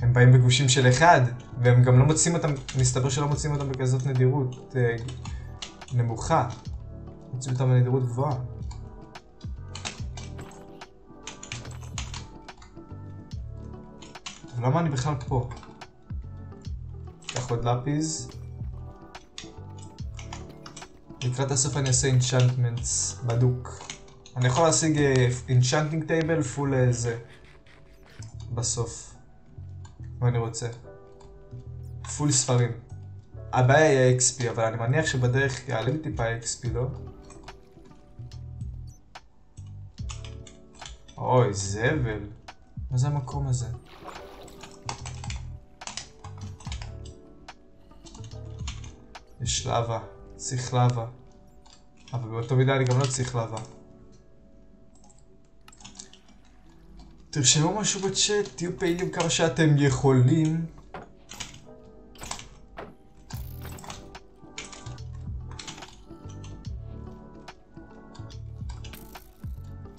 הם באים בגושים של 1, והם גם לא מוצאים אותם, מסתבר שלא מוצאים אותם בכזאת נדירות נמוכה. מוצאים אותם בנדירות גבוהה. למה אני בכלל פה? קח עוד לפיז. לקראת הסוף אני אעשה אינצ'נטמנטס בדוק. אני יכול להשיג אינצ'נטינג טייבל פול זה. בסוף. מה אני רוצה? פול ספרים. הבעיה יהיה XP, אבל אני מניח שבדרך יעלה לי טיפה XP, לא? אוי, זבל. מה זה המקום הזה? יש לבה. צריך לבה. אבל באותו מידה אני גם לא צריך לבה. תרשמו משהו בצ'אט, תהיו פעילים כמה שאתם יכולים.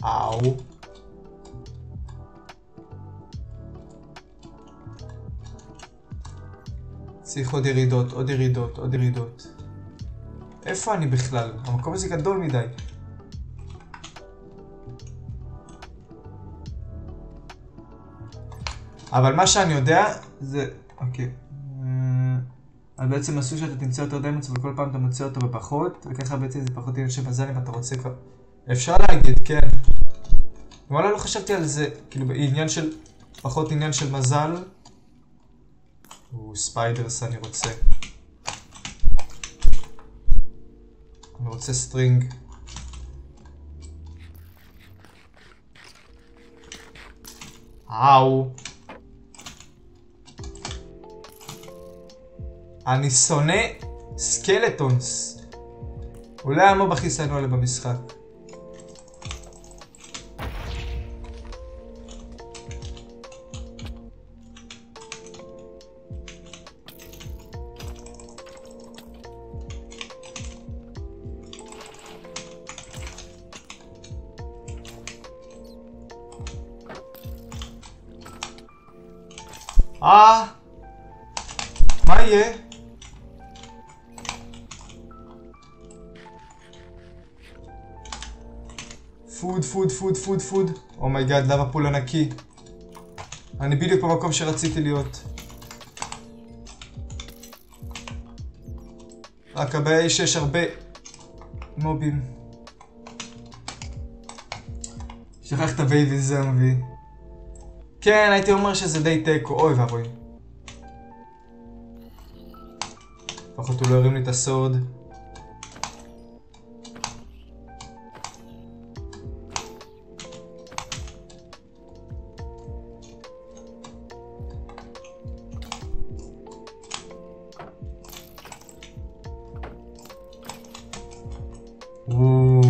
אאו. צריך עוד ירידות, עוד ירידות, עוד ירידות. איפה אני בכלל? המקום הזה גדול מדי. אבל מה שאני יודע זה... אוקיי. אז בעצם עשו שאתה תמצא יותר דיימונדס וכל פעם אתה מוצא אותו בפחות, וככה בעצם זה פחות עניין של מזל אם אתה רוצה כבר... אפשר להגיד, כן. וואלה לא חשבתי על זה, כאילו בעניין של... פחות עניין של מזל. ספיידרס אני רוצה. אני רוצה סטרינג. אאו. אני שונא סקלטונס. אולי המוב הכי שנוא עליהם במשחק. מה יהיה? פוד. אומייגאד, למה פול ענקי? אני בדיוק במקום שרציתי להיות. רק הבעיה היא שיש הרבה מובים. שכח את הבייבי זומבי. כן, הייתי אומר שזה די טקו. אוי ואבוי. לפחות הוא לא הרים לי את הסוד.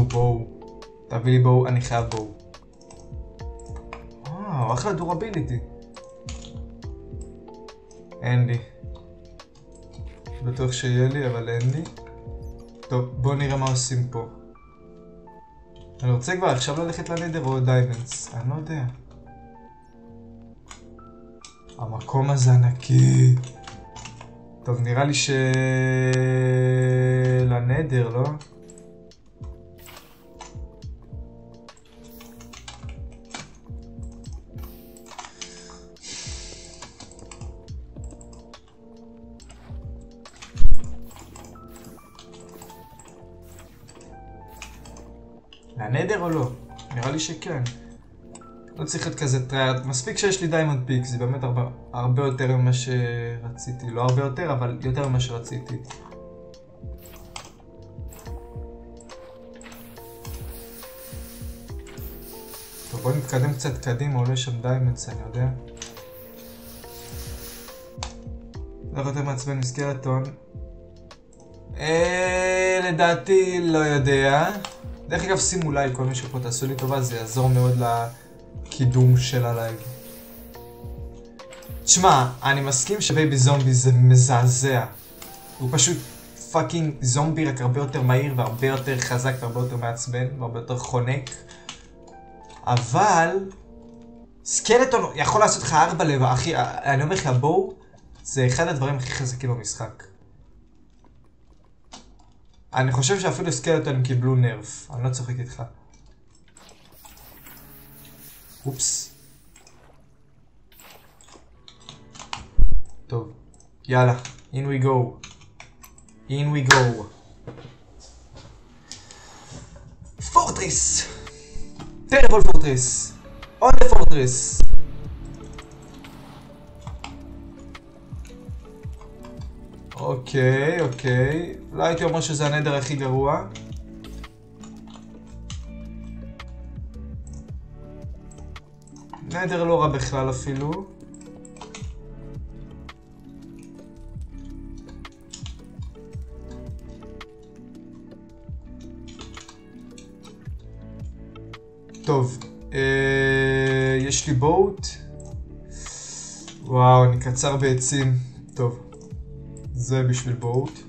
בואו. תביא לי בואו, אני חייב בואו. אחלה דורביליטי. אין לי. בטוח שיהיה לי, אבל אין לי. טוב, בואו נראה מה עושים פה. אני רוצה כבר עכשיו ללכת לנדר או דיימנדס. אני לא יודע. המקום הזה ענקי. טוב, נראה לי לנדר, לא? הנדר או לא? נראה לי שכן. לא צריך להיות כזה טריירד. מספיק שיש לי דיימונד פיק, זה באמת הרבה יותר ממה שרציתי. לא הרבה יותר, אבל יותר ממה שרציתי. טוב, בואו נתקדם קצת קדימה, עולה שם דיימונדס, אני יודע. לא יותר מעצבן מסקלטון. לדעתי לא יודע. דרך אגב, שימו לייב, כל מישהו פה תעשו לי טובה, זה יעזור מאוד לקידום של הלייב. תשמע, אני מסכים שבייבי זומבי זה מזעזע. הוא פשוט פאקינג זומבי, רק הרבה יותר מהיר והרבה יותר חזק והרבה יותר מעצבן והרבה יותר חונק. אבל סקלטון יכול לעשות לך 4 לב, אחי, אני אומר לך, בואו, זה אחד הדברים הכי חזקים במשחק. אני חושב שאפילו סקלטון קיבלו נרף, אני לא צוחק איתך. אופס. טוב, יאללה, in we go. In we go. Fortress! Terrible fortress! On the fortress! אוקיי. לא הייתי אומר שזה הנדר הכי גרוע. נדר לא רע בכלל אפילו. טוב, יש לי בוט. וואו, אני קצר בעצים. טוב. זה בשביל בוט.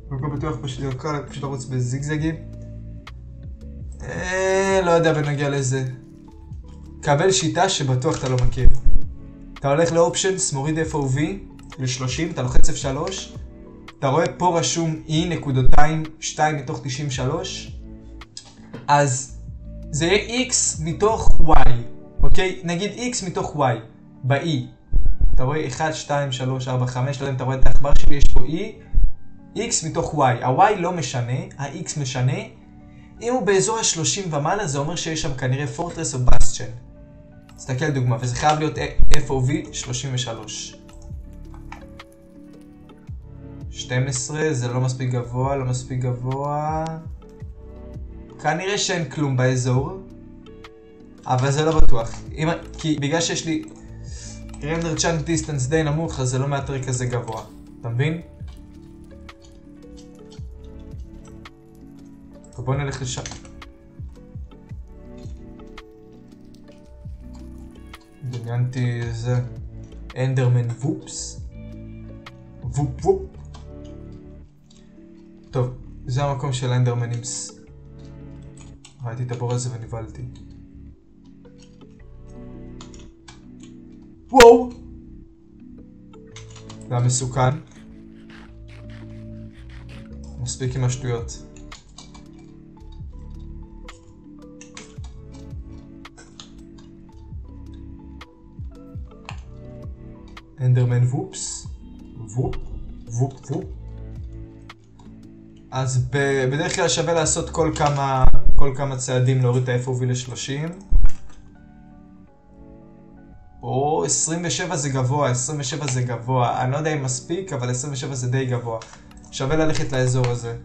במקום בטוח פשוט לרוץ בזיגזגים. לא יודע בנגיע לזה. קבל שיטה שבטוח אתה לא מכיר. אתה הולך לאופשנס, מוריד FOV ל-30, אתה לוחץ F3. אתה רואה פה רשום E.2 מתוך 93. אז זה יהיה x מתוך y, אוקיי? נגיד x מתוך y, ב-e. אתה רואה 1, 2, 3, 4, 5, לא יודע אם אתה רואה את העכבר שלי, יש פה e, x מתוך y. ה-y לא משנה, ה-x משנה. אם הוא באזור ה-30 ומעלה, זה אומר שיש שם כנראה פורטרס או בסטיון. תסתכל דוגמה, וזה חייב להיות FOV 33. 12, זה לא מספיק גבוה, לא מספיק גבוה. כנראה שאין כלום באזור. אבל זה לא בטוח. כי בגלל שיש לי render chunk distance די נמוך, אז זה לא מאתר כזה גבוה. אתה מבין? בוא נלך לשם. דמיינתי איזה אנדרמן וופס. וופ וופ. טוב, זה המקום של אנדרמנים. ראיתי את הבור הזה ונבלתי. וואו! זה היה מסוכן. מספיק עם השטויות. אנדרמן וופס. וופ, וופ, וופ. אז בדרך כלל שווה לעשות כל כמה צעדים להוריד את ה-FOV ל-30. או 27 זה גבוה, 27 זה גבוה. אני לא יודע אם מספיק, אבל 27 זה די גבוה. שווה ללכת לאזור הזה.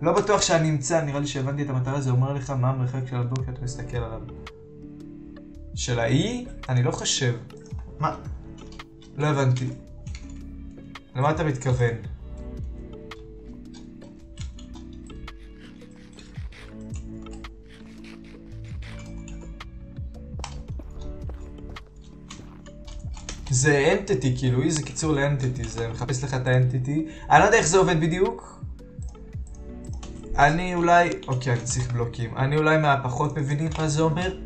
לא בטוח שאני אמצא, נראה לי שהבנתי את המטרה, זה אומר לך מה המרחק של הבור שאתה מסתכל עליו. של ה-E? אני לא חושב. מה? לא הבנתי. למה אתה מתכוון? זה אנטיטי, כאילו, E זה קיצור לאנטיטי, זה מחפש לך את האנטיטי. אני לא יודע איך זה עובד בדיוק. אני אולי... אוקיי, אני צריך בלוקים. אני אולי מהפחות מבינים מה זה אומר.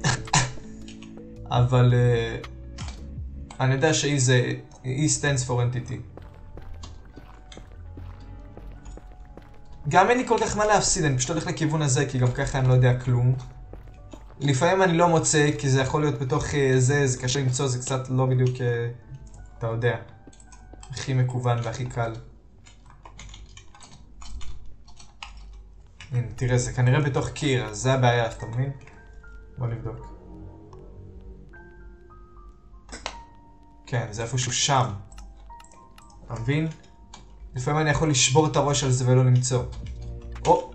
אבל... אני יודע ש-E זה... E stands for entity. גם אין לי כל כך מה להפסיד, אני פשוט הולך לכיוון הזה, כי גם ככה אני לא יודע כלום. לפעמים אני לא מוצא, כי זה יכול להיות בתוך זה קשה למצוא, זה קצת לא בדיוק, אתה יודע, הכי מקוון והכי קל. הנה, תראה, זה כנראה בתוך קיר, אז זה הבעיה, אתה מבין? בוא נבדוק. כן, זה איפשהו שם. אתה מבין? לפעמים אני יכול לשבור את הראש על זה ולא למצוא. או,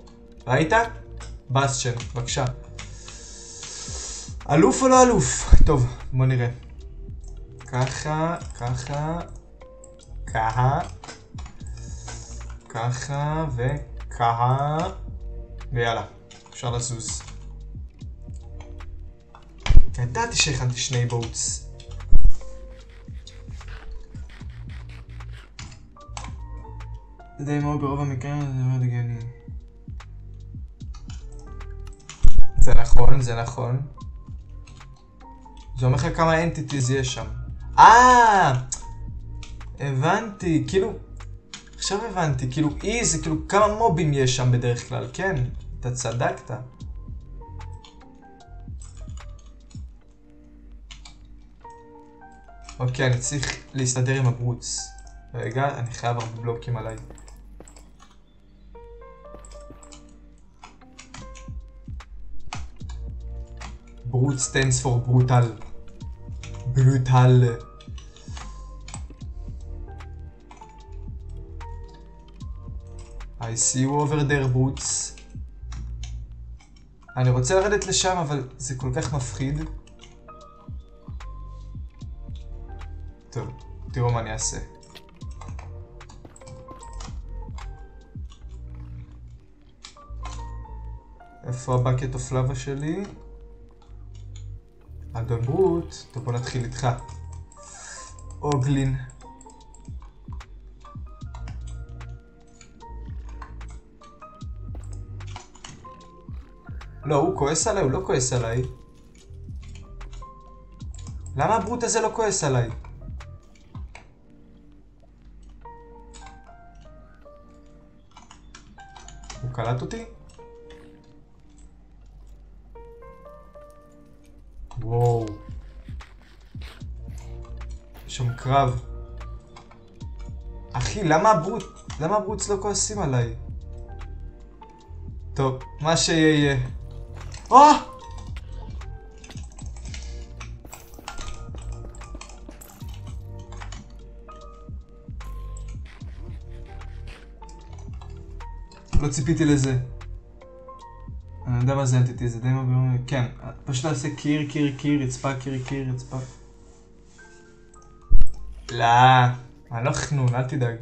ראית? בסטיון, בבקשה. אלוף או לא אלוף? טוב, בוא נראה. ככה, ככה, ככה, ככה וככה, ויאללה, אפשר לזוז. ידעתי שהכנתי 2 בוטס. זה די מאוד ברוב המקרים, זה מאוד הגיוני. זה נכון, זה נכון. זה אומר לך כמה אנטיטיז יש שם. הבנתי, כאילו... עכשיו הבנתי, כאילו E זה כאילו כמה מובים יש שם בדרך כלל, כן? אתה צדקת. אוקיי, אני צריך להסתדר עם הברוץ. רגע, אני חייב הרבה בלוקים עליי. Brute stands for brutal. Brutal. I see you over there, brutes. אני רוצה לרדת לשם, אבל זה כל כך מפחיד. טוב, תראו מה אני אעשה. איפה הבקט אוף לבה שלי? אדון ברוט, טוב בוא נתחיל איתך. אוגלין. לא, הוא כועס עליי, הוא לא כועס עליי. למה הברוט הזה לא כועס עליי? הוא קלט אותי? וואו. יש שם קרב. אחי, למה הברוץ לא כועסים עליי? טוב, מה שיהיה. לא ציפיתי לזה. אני יודע מה זה אנטיטי, זה די מביאים... כן, פשוט נעשה קיר, רצפה, קיר, רצפה. לא, אני לא חנון, אל תדאג.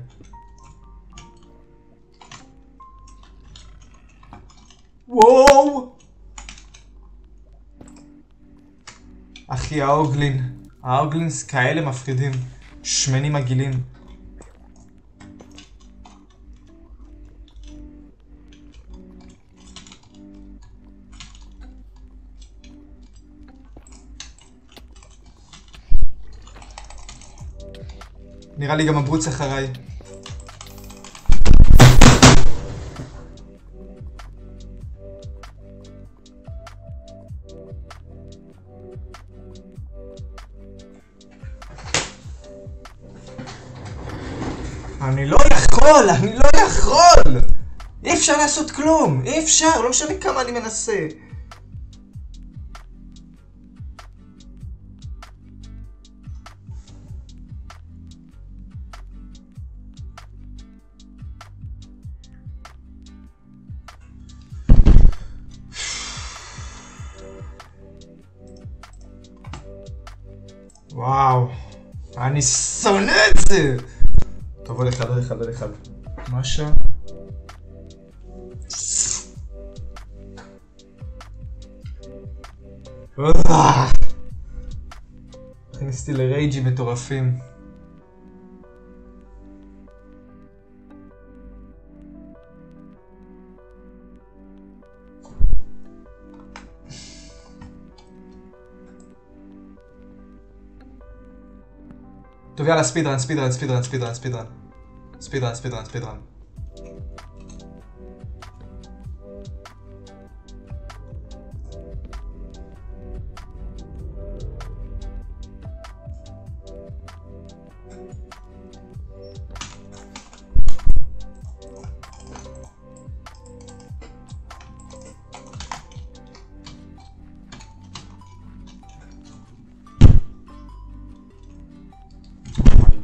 וואו! אחי, האוגלינס כאלה מפחידים. שמנים מגעילים. נראה לי גם הברוץ אחריי. אני לא יכול! אי אפשר לעשות כלום! אי אפשר! לא משנה כמה אני מנסה. וואו, אני שונא את זה! טוב, עוד אחד. משהו? הכניסתי לרייג'ים מטורפים. טוב, יאללה, ספידרן.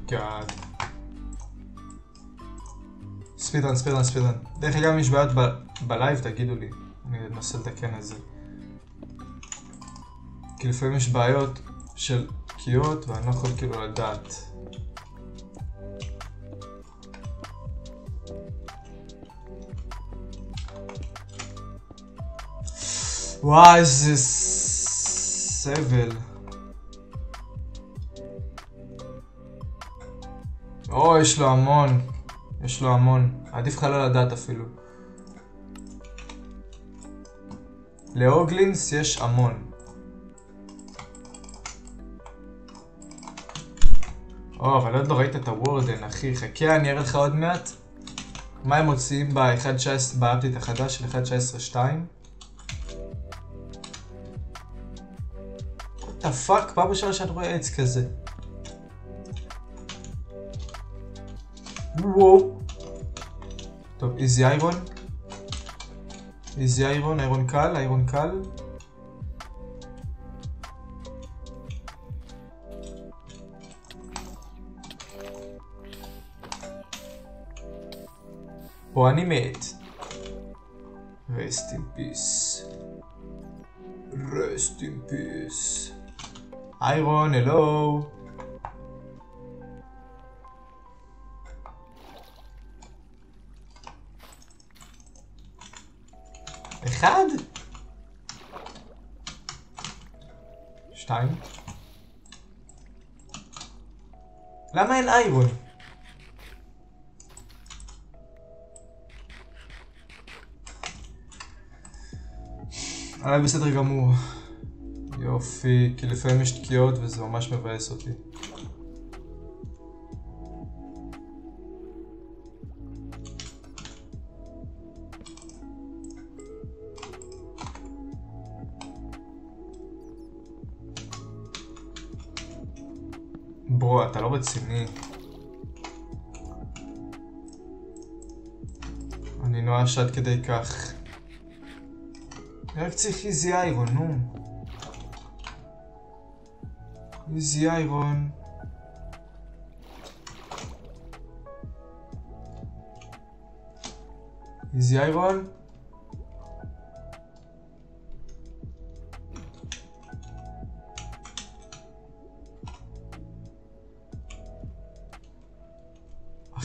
גאד. ספידרן. דרך אגב, אם יש בעיות בלייב, תגידו לי. אני אנסה לתקן את זה. כי לפעמים יש בעיות של תקיעות ואני לא יכול כאילו לדעת. וואי, איזה סבל. יש לו המון. עדיף לך לא לדעת אפילו. לאוגלינס יש המון. אבל עוד לא ראית את הוורדן, אחי. חכה, אני אראה לך עוד מעט. מה הם מוציאים באפדייט החדש של 1.19.2? What the fuck? פעם ראשונה שאני רואה עץ כזה. וואו. טוב, איזי איירון, איירון קל. פה אני מת. rest in peace. איירון, הלו. אחד? 2? למה אין איירון? עליי בסדר גמור. יופי, כי לפעמים יש תקיעות וזה ממש מבאס אותי. ברו, אתה לא רציני. אני נואש עד כדי כך. אני רק צריך איזי איירון, נו. איזי איירון. איזי איירון.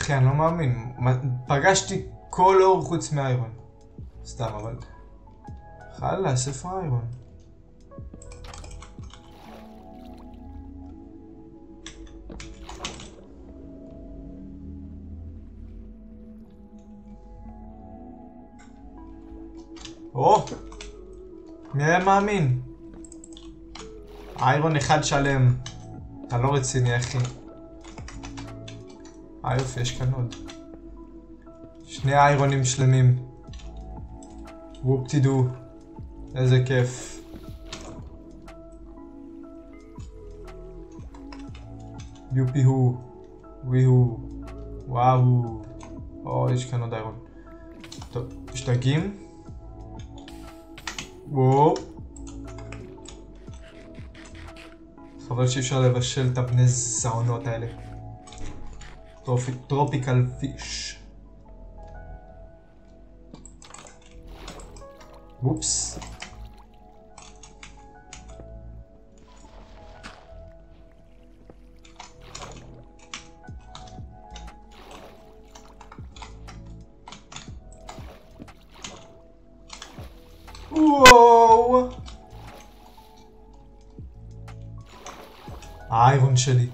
אחי, אני לא מאמין. פגשתי כל אור חוץ מאיירון. סתם, אבל... חלאס, איפה איירון? או! מי היה מאמין? איירון אחד שלם. אתה לא רציני, אחי. יופי, יש כאן עוד. שני איירונים שלמים. וופ תדעו. איזה כיף. יופי הוא. ווי הוא. וואו. או, יש כאן עוד איירון. טוב, יש דגים. וואו. חבל שאי אפשר לבשל את הבני זעונות האלה. טרופיקל פיש. אופס. וואו. האיירון שלי.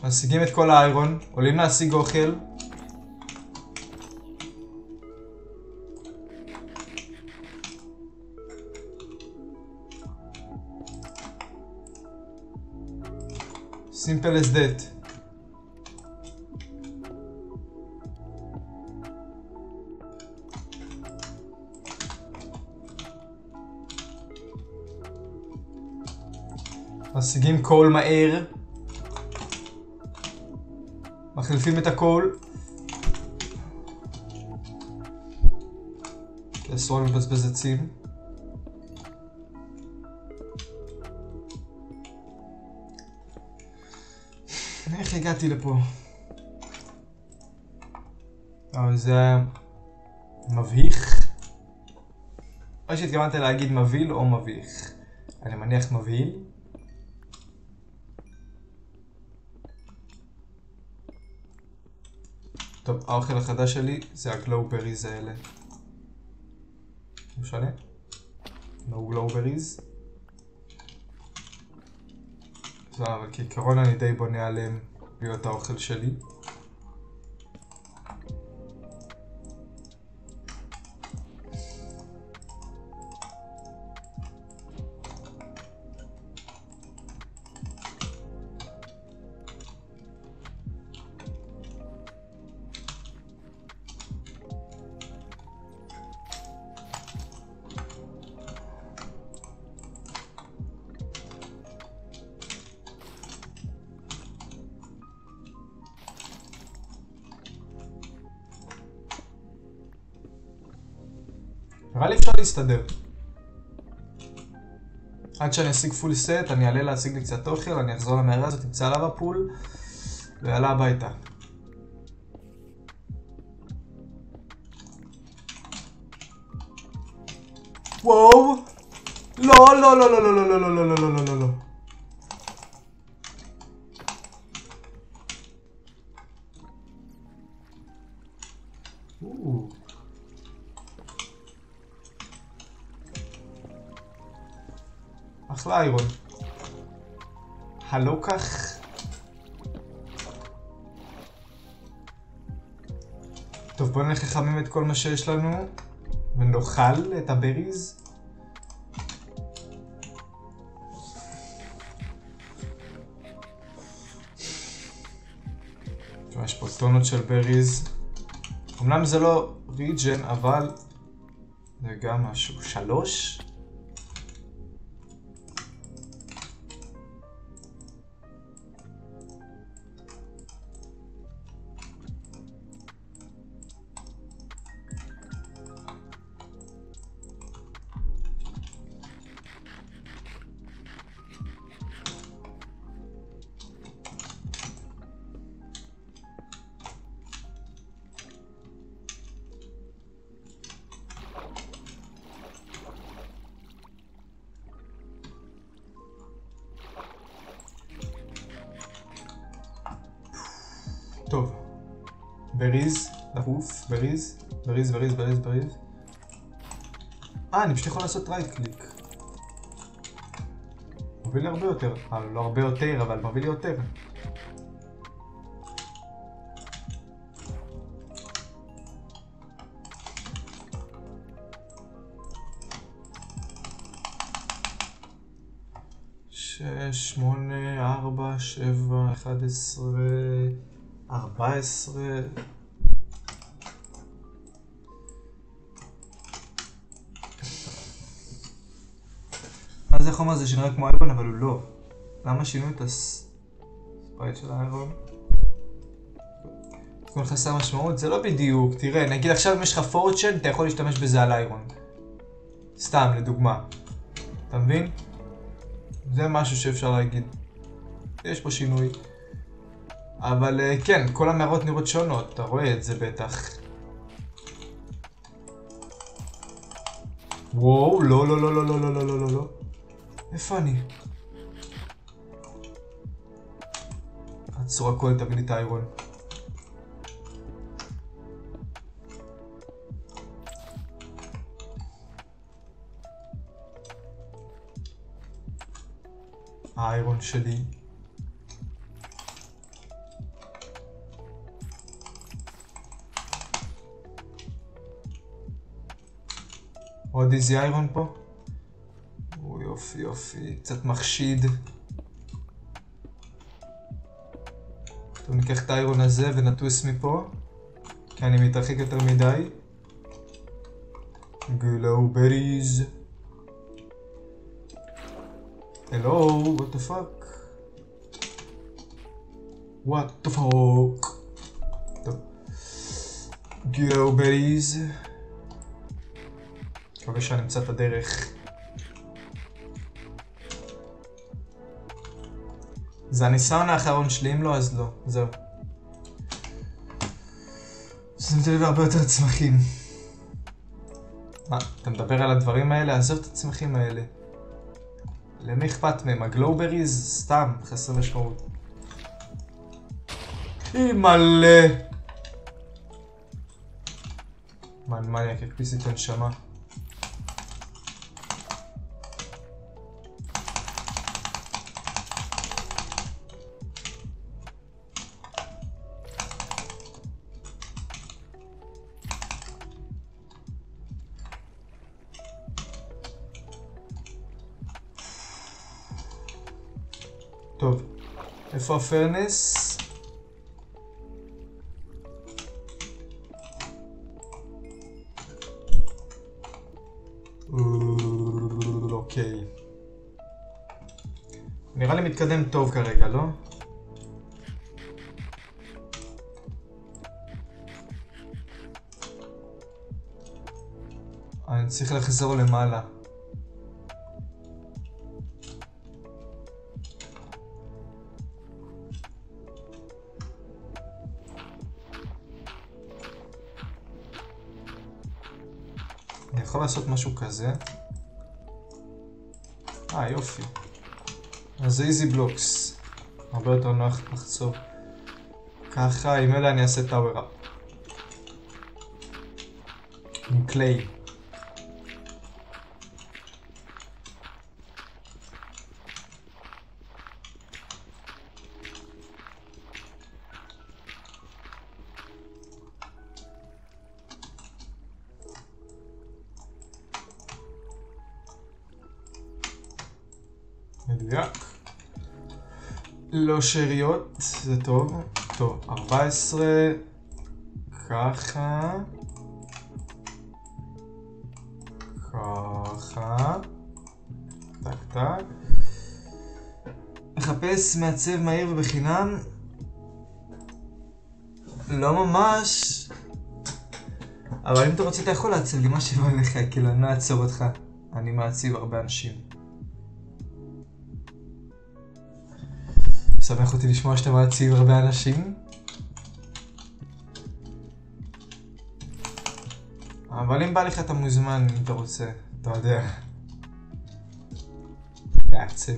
משיגים את כל האיירון, עולים להשיג אוכל. simple as that. משיגים קול מהר. מחליפים את הכל. כי אסור לבזבז עצים. איך הגעתי לפה? אבל זה היה מבהיך. או שהתכוונתי להגיד מבהיל או מביך. אני מניח מבהיל. טוב, האוכל החדש שלי זה הגלובריז האלה. משנה? לא גלובריז. אבל כעיקרון אני די בונה עליהם להיות האוכל שלי. נראה לי אפשר להסתדר. עד שאני אשיג פול סט, אני אעלה להשיג לי קצת אוכל, אני אחזור למערה הזאת, תמצא עליו הפול, ויאללה הביתה. וואו! לא, לא, לא, לא, לא, לא, לא, לא, לא, לא, לא, לא, לא. אחלה איירון. הלא כך. טוב, בואו נלך לחמם את כל מה שיש לנו ונאכל את הבריז. יש פה טונות של בריז. אמנם זה לא ריג'ן, אבל זה גם משהו. 3? טוב, בריז, דחוף, בריז. אני פשוט יכול לעשות רייט קליק. מוביל לי הרבה יותר, לא הרבה יותר, אבל מוביל לי יותר. שש, 8, 4, 7, 11, 14. מה זה החומר הזה שנראה כמו איירון אבל הוא לא? למה שינו את הספרייט של האיירון? תיקון חסר משמעות? זה לא בדיוק, תראה, נגיד עכשיו אם יש לך פורצ'ן אתה יכול להשתמש בזה על איירון. סתם, לדוגמה. אתה מבין? זה משהו שאפשר להגיד. יש פה שינוי. אבל כן, כל המערות נראות שונות, אתה רואה את זה בטח. וואו, לא. איפה אני? עצור הכל, תביא לי את האיירון. האיירון שלי. עוד איזי איירון פה? יופי, קצת מחשיד. טוב, ניקח את האיירון הזה ונטוס מפה, כי אני מתרחק יותר מדי. גלובריז. הלו, what the fuck? what the fuck? טוב. גלובריז. מקווה שאני אמצא את הדרך. זה הניסיון האחרון שלי, אם לא אז לא, זהו. שמתי לב הרבה יותר צמחים. מה, אתה מדבר על הדברים האלה? עזוב את הצמחים האלה. למי אכפת מהם? הגלובריז? סתם, חסר משמעות. היא מלא. מניאק, יקפיס את הנשמה. טוב, איפה הפרנס? אוקיי. נראה לי מתקדם טוב כרגע, לא? אני צריך לחזור למעלה. אני יכול לעשות משהו כזה. יופי. אז זה איזי בלוקס. הרבה יותר נוח לחצוב. ככה, עם אלה אני אעשה טאוור אפ. עם קליי. מדויק. לא שאריות, זה טוב. טוב, 14. ככה. ככה. טק טק. מחפש מעצב מהיר ובחינם. לא ממש. אבל אם אתה רוצה אתה יכול לעצב לי מה שבא לך, כאילו אני לא אעצור אותך. אני מעציב הרבה אנשים. שמח אותי לשמוע שאתה מעציב הרבה אנשים. אבל אם בא לך אתה מוזמן אם אתה רוצה, אתה יודע. לעצב.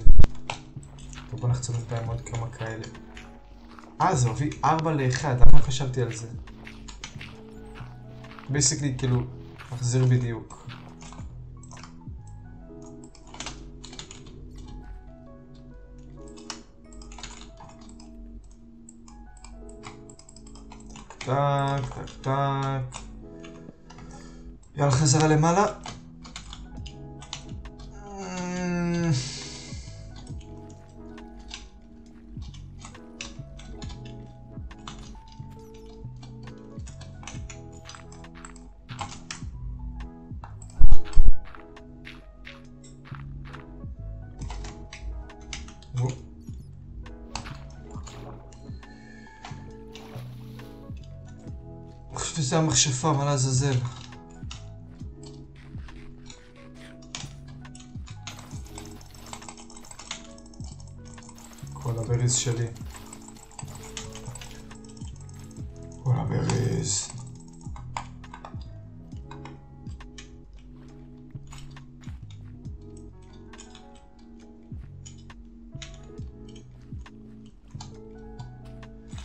טוב בוא נחצוב בינתיים עוד כמה כאלה. זה מביא 4-1, למה חשבתי על זה? בייסיקלי כאילו, מחזיר בדיוק. טק, טק, טק. יאללה חזרה למעלה. זה המכשפה, מה לעזאזל? כל הבריז שלי. כל הבריז.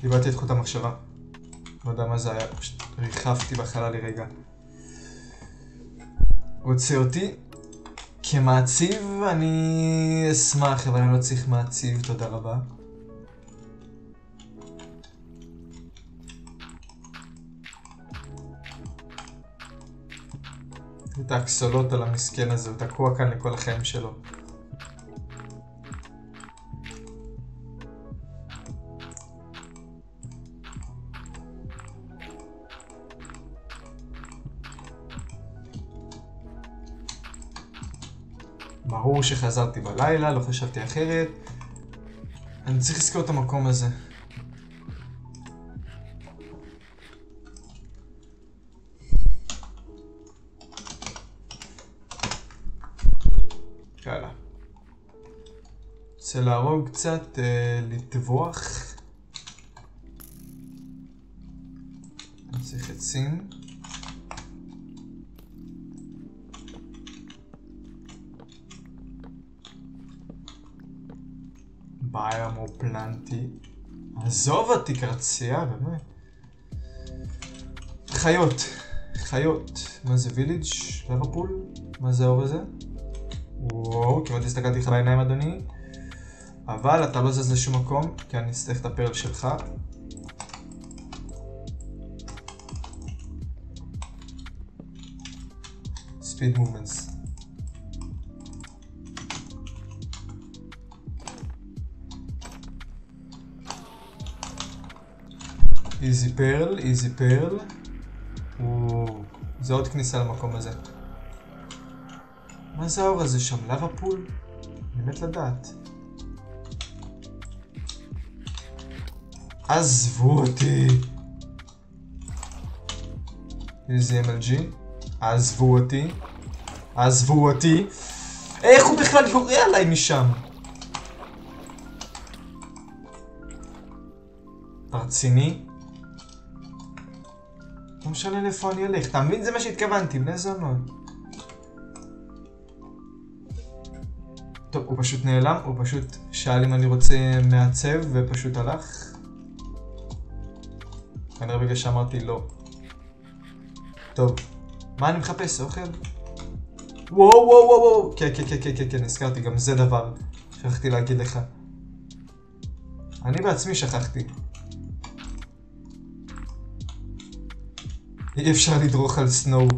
איבדתי את חוט המחשבה. לא יודע מה זה היה, פשוט ריחפתי בחלל לרגע. רוצה אותי? כמעציב אני אשמח, אבל אני לא צריך מעציב, תודה רבה. את האקסולות על המסכן הזה, הוא תקוע כאן לכל החיים שלו. ברור שחזרתי בלילה, לא חשבתי אחרת. אני צריך לזכור את המקום הזה. יאללה. רוצה להרוג קצת, לטבוח. אני צריך עצים. בעיה מו פלנטי. עזוב אותי קרצייה, באמת. חיות. חיות. מה זה ויליג' ליברפול? מה זה האור הזה? וואו, כמעט הסתכלתי לך בעיניים אדוני. אבל אתה לא זז לשום מקום, כי אני אצטרך את הפרל שלך. ספיד מובמנטס. איזי פרל, איזי פרל. זה עוד כניסה למקום הזה. מה זה האור הזה שם? ליברפול? אני מת לדעת. עזבו אותי. איזה MLG. עזבו אותי. עזבו אותי. איך הוא בכלל יורה עליי משם? רציני? לא משנה לאיפה אני אלך. אתה מבין? זה מה שהתכוונתי. בני זונות. טוב, הוא פשוט נעלם. הוא פשוט שאל אם אני רוצה מעצב ופשוט הלך. כנראה בגלל שאמרתי לא. טוב. מה אני מחפש? אוכל? וואו וואו וואו וואו. כן, כן, כן, כן, כן, נזכרתי. גם זה דבר. שכחתי להגיד לך. אני בעצמי שכחתי. אי אפשר לדרוך על סנואו.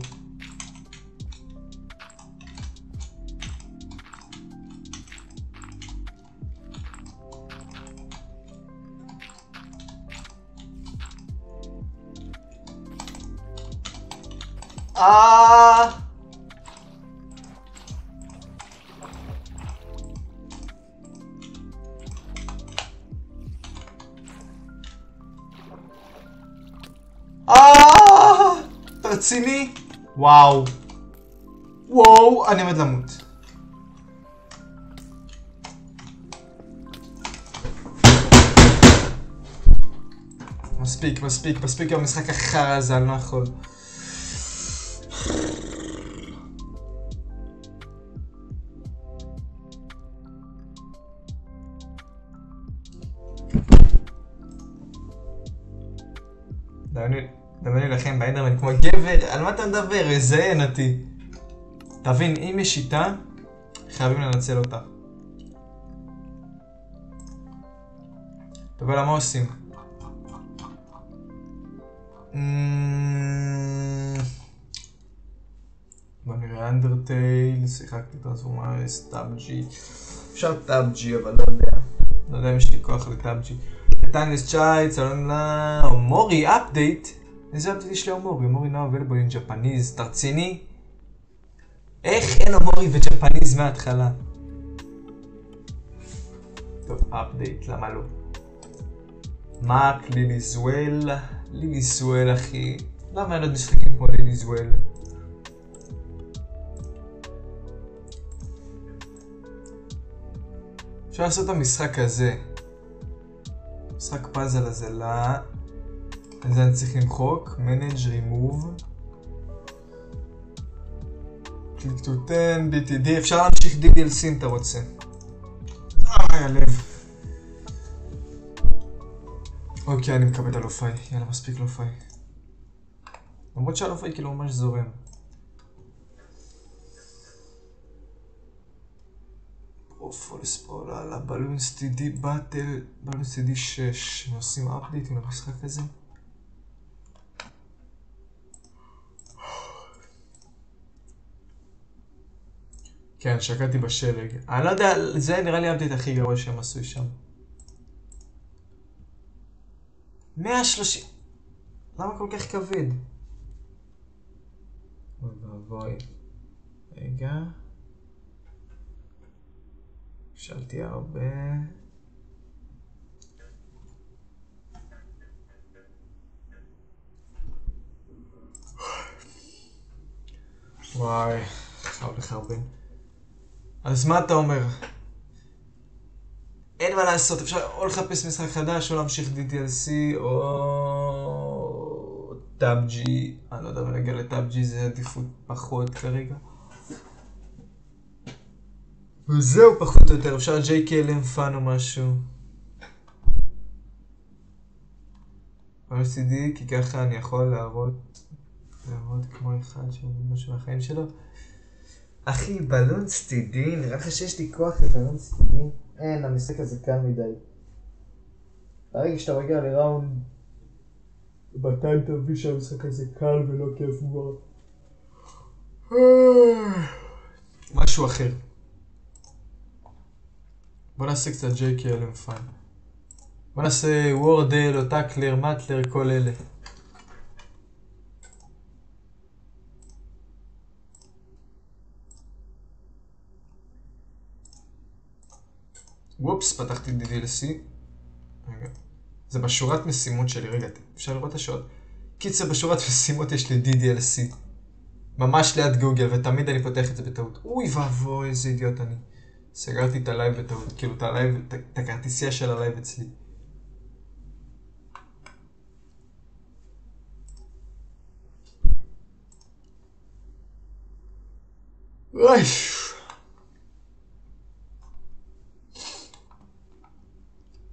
אתה רציני? וואו. וואו, אני עומד למות. מספיק עם המשחק החרא הזה, אני לא יכול. דמיין לי לכם באינטרנט כמו גבר, על מה אתה מדבר? איזיין אותי. תבין, אם יש שיטה, חייבים לנצל אותה. אבל מה עושים? בוא נראה אנדרטייל, שיחקתי טרנספורמריס, טאב-ג'י. אפשר טאב-ג'י, אבל לא יודע. לא יודע אם יש לי כוח לטאב-ג'י. טנגס צ'ייט, סלונה, מורי, אפדייט. איזה אפדייט יש לי מורי? מורי now available in Japanese. תרציני? איך אין מורי וג'פניז מההתחלה? טוב, אפדייט, למה לא? מאק, ליליזואל. ליליזואל, אחי. למה אין עוד משחקים כמו ליליזואל? אפשר לעשות את המשחק הזה. משחק פאזל הזה, לא. את זה אני צריך למחוק. Manage, Remove. Click to 10, BTD. אפשר להמשיך DDLC אם אתה רוצה. הלב. אוקיי, אני מקבל את הלופאי. יאללה, מספיק לופאי. למרות שהלופאי כאילו ממש זורם. פולספול על הבלונס TD באטל, בלונס TD 6. הם עושים אפדייט עם המשחק הזה. כן, שקעתי בשלג. אני לא יודע, זה נראה לי האפדייט הכי גרוע שהם עשו שם. 130. למה כל כך כבד? אוי ואבוי. רגע. שאלתי הרבה. וואי, חייב לחרבן. אז מה אתה אומר? אין מה לעשות, אפשר או לחפש משחק חדש או להמשיך DDLC או טאב-ג'י. אני לא יודע מה להגיע לטאב-ג'י, זה עדיפות פחות כרגע. וזהו פחות או יותר, אפשר JKLM פאן או משהו. LCD, כי ככה אני יכול להראות כמו אחד שמבין משהו מהחיים שלו. אחי, בלונס TD, נראה לך שיש לי כוח לבלונס TD? אין, המשחק הזה קל מדי. הרגע שאתה מגיע לראונד, בינתיים תבין שהמשחק הזה קל ולא כיף כבר. משהו אחר. בוא נעשה קצת JKLM פאן. בוא נעשה וורדל או טאקלר, מאטלר, כל אלה. וופס, פתחתי DDLC. רגע. זה בשורת משימות שלי, רגע, אפשר לראות את השורת? קיצר, בשורת משימות יש לי DDLC. ממש ליד גוגל, ותמיד אני פותח את זה בטעות. אוי ואבוי, איזה אידיוט אני. סגרתי את הלייב בטעות, כאילו את הלייב, את הכרטיסיה של הלייב אצלי. אוי.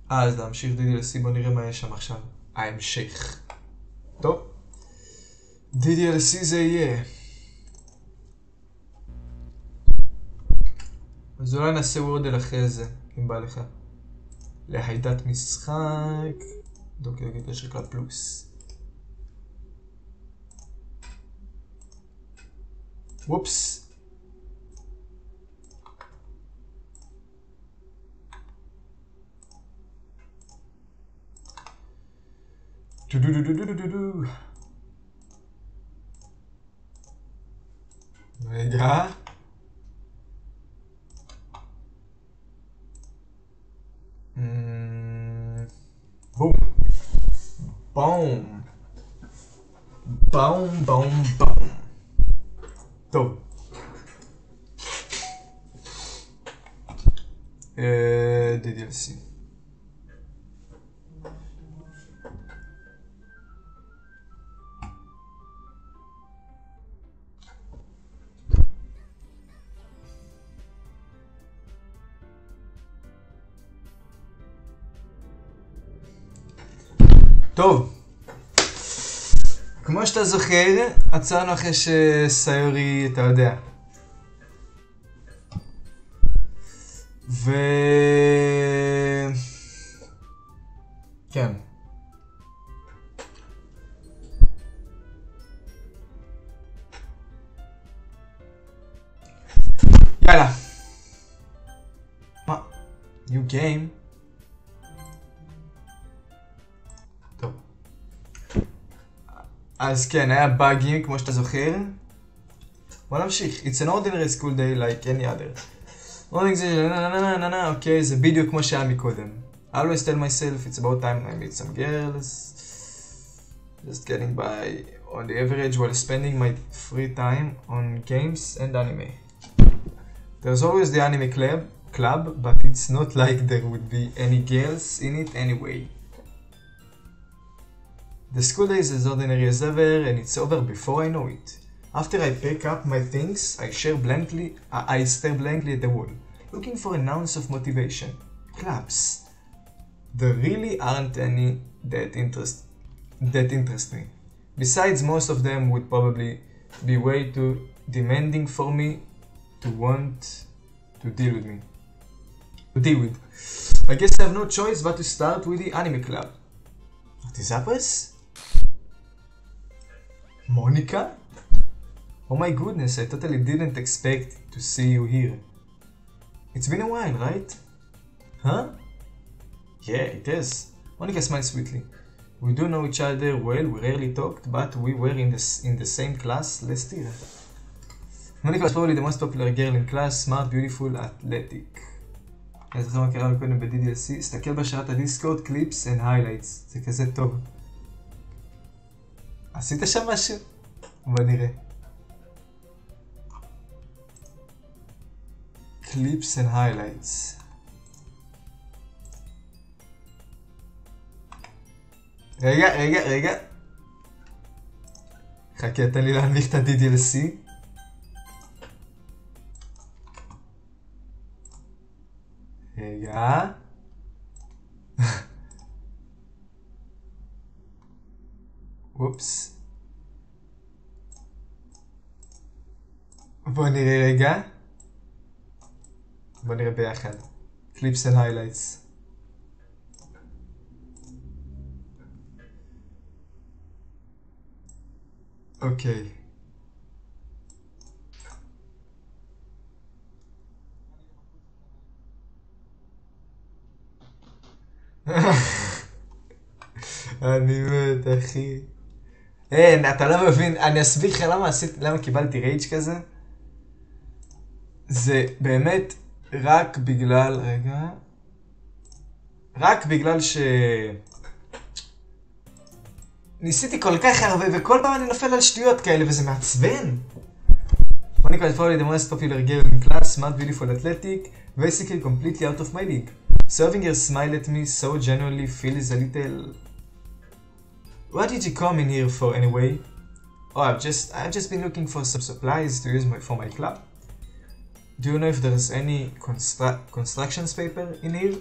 אז להמשיך DDLC, בוא נראה מה יש שם עכשיו. ההמשך. טוב. DDLC זה יהיה. אז אולי נעשה וורדל אחרי זה, אם בא לך. להידת משחק. דוקטור יש רק לפלוס. וופס. רגע. בום. בום. באום באום באום. טוב. DDLC. טוב, כמו שאתה זוכר, עצרנו אחרי שסייורי, אתה יודע. כן. יאללה. מה? New game? טוב. אז כן, היה באגים כמו שאתה זוכר. בוא נמשיך. It's an ordinary school day like any other. אוקיי, זה בדיוק כמו שהיה מקודם. I always tell myself it's about time I meet some girls. Just getting by on the average while spending my free time on games and anime. There's always the anime club, but it's not like there would be any girls in it anyway. The school day is as ordinary as ever and it's over before I know it. After I pick up my things, I stare blankly at the wall, looking for an ounce of motivation. Clubs. There really aren't any that interest me. Besides, most of them would probably be way too demanding for me to want to deal with. I guess I have no choice but to start with the anime club. What is up, Monica? Oh my goodness, I totally didn't expect to see you here. It's been a while, right? Huh? Yeah, it is. Monica smiles sweetly. We do know each other well, we rarely talked, but we were in the same class last year. Monica was probably the most popular girl in class, smart, beautiful, athletic. אני זוכר מה קרה קודם ב-DDLC, הסתכל בשרת הדיסקורד, קליפס and highlights. זה כזה טוב. עשית שם משהו? בוא נראה. Clips and highlights. רגע. חכה, תן לי להנמיך את ה-DDLC. רגע. אופס. בוא נראה רגע. בוא נראה ביחד. Clips and highlights. אוקיי. אני מת, אחי. אין, אתה לא מבין. אני אסביר לך למה קיבלתי רייג' כזה. זה באמת רק בגלל, רק בגלל ניסיתי כל כך הרבה וכל פעם אני נופל על שטויות כאלה וזה מעצבן. Monica is probably the most popular girl in class, smart, beautiful, athletic, basically completely out of my league. So having her smile at me so genuinely feels a little... What did you come in here for anyway? Oh, I've just been looking for some supplies to use for my club. Do you know if there's any constructions paper in here?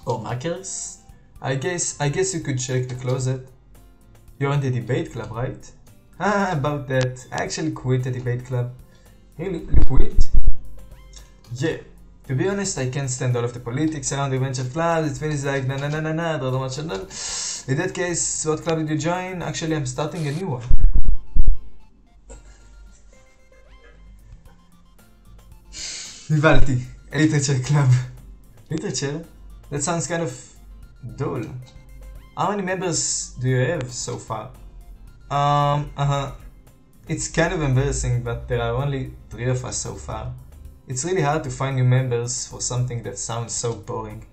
Or markers? I guess you could check the closet. You're in the debate club, right? About that, I actually quit the debate club. Really? You quit? Yeah. To be honest, I can't stand all of the politics around the venture clubs. It feels like na. In that case, what club did you join? Actually, I'm starting a new one. נבלתי. Literature club. Literature? That sounds kind of dull. How many members do you have so far? It's kind of embarrassing, but there are only 3 of us so far. It's really hard to find new members for something that sounds so boring.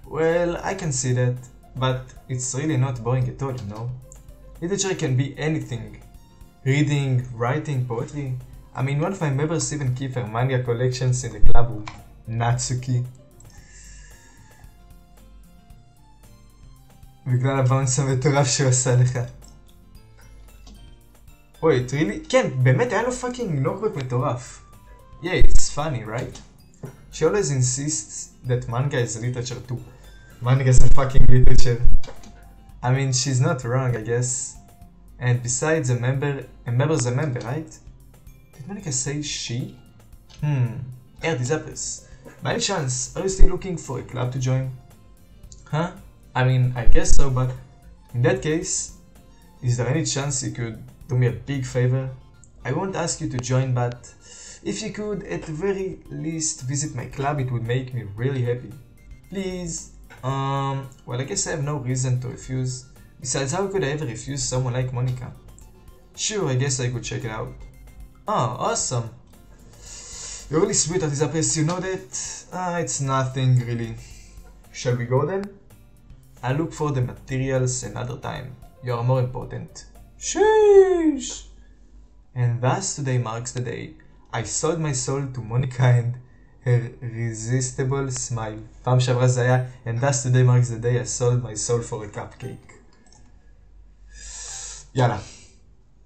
Well, I can see that, but it's really not boring at all, you know? Literature can be anything. Reading, writing, poetry. I mean, one of my members even keep her manga collections in the club. Natsuki. בגלל הבאונס המטורף שהוא עשה לך. אוי, טרילי? כן, באמת היה לו פאקינג נוקבק מטורף. Yeah, it's funny, right? She always insists that manga is literature too. Manga is a fucking literature. I mean, she's not wrong, I guess. And besides, a member's a member, right? Did Monica say she? Zappers. By any chance, are you still looking for a club to join? Huh? I mean, I guess so, but in that case, is there any chance you could do me a big favor? I won't ask you to join, but if you could at the very least visit my club, it would make me really happy. Please. Well, I guess I have no reason to refuse. Besides, how could I ever refuse someone like Monica? Sure, I guess I could check it out. Oh, awesome. You're really sweet, Zappers, you know that? It's nothing really. Shall we go then? I'll look for the materials another time. You are more important. Sheesh! And thus today marks the day I sold my soul to Monica and her irresistible smile. פעם שעברה זה היה and thus today marks the day I sold my soul for a cupcake. יאללה.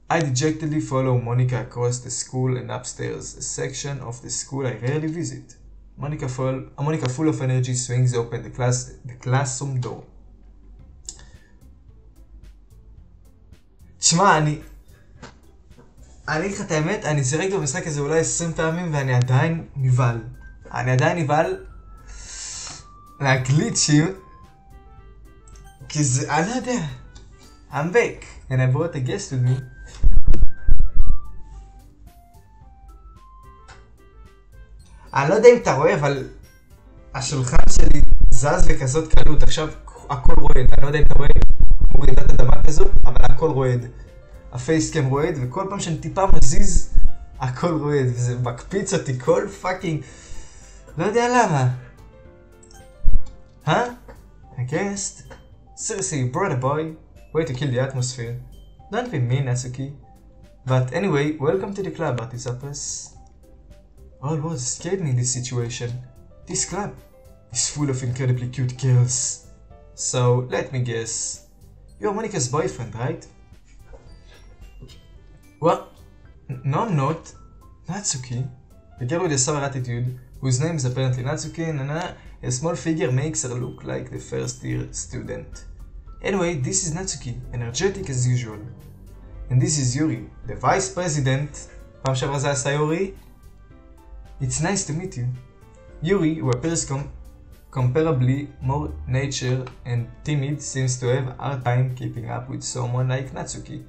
I dejectedly follow Monica across the school and upstairs, a section of the school I rarely visit. Monica full of energy swings open the classroom door. תשמע, אני אגיד לך את האמת, אני שיחקתי במשחק הזה אולי 20 פעמים ואני עדיין נבהל. מהגליצ'ים, כי זה, אני לא יודע. I'm back, and I brought a guest with me. אני לא יודע אם אתה רואה, אבל השולחן שלי זז בכזאת קלות. עכשיו הכל רועד, אני לא יודע אם אתה רואה מורידת אדמה כזו, אבל הכל רועד. הפייסקאם רועד, וכל פעם שאני טיפה מזיז, הכל רועד, וזה מקפיץ אותי כל פאקינג... לא יודע למה. I guessed. Seriously, you brought a boy. Way to kill the atmosphere. Don't be mean, Natsuki. But anyway, welcome to the club, Zappers. All was scared me in this situation. This club is full of incredibly cute girls. So, let me guess. You're Monica's boyfriend, right? What? No, I'm not. Natsuki. The girl with the sour attitude, whose name is apparently Natsuki, a small figure makes her look like the first year student. Anyway, this is Natsuki, energetic as usual. And this is Yuri, the vice president. פעם שעברה זה עשה יורי. It's nice to meet you. Yuri, who appears comparably more nature and timid, seems to have a hard time keeping up with someone like Natsuki.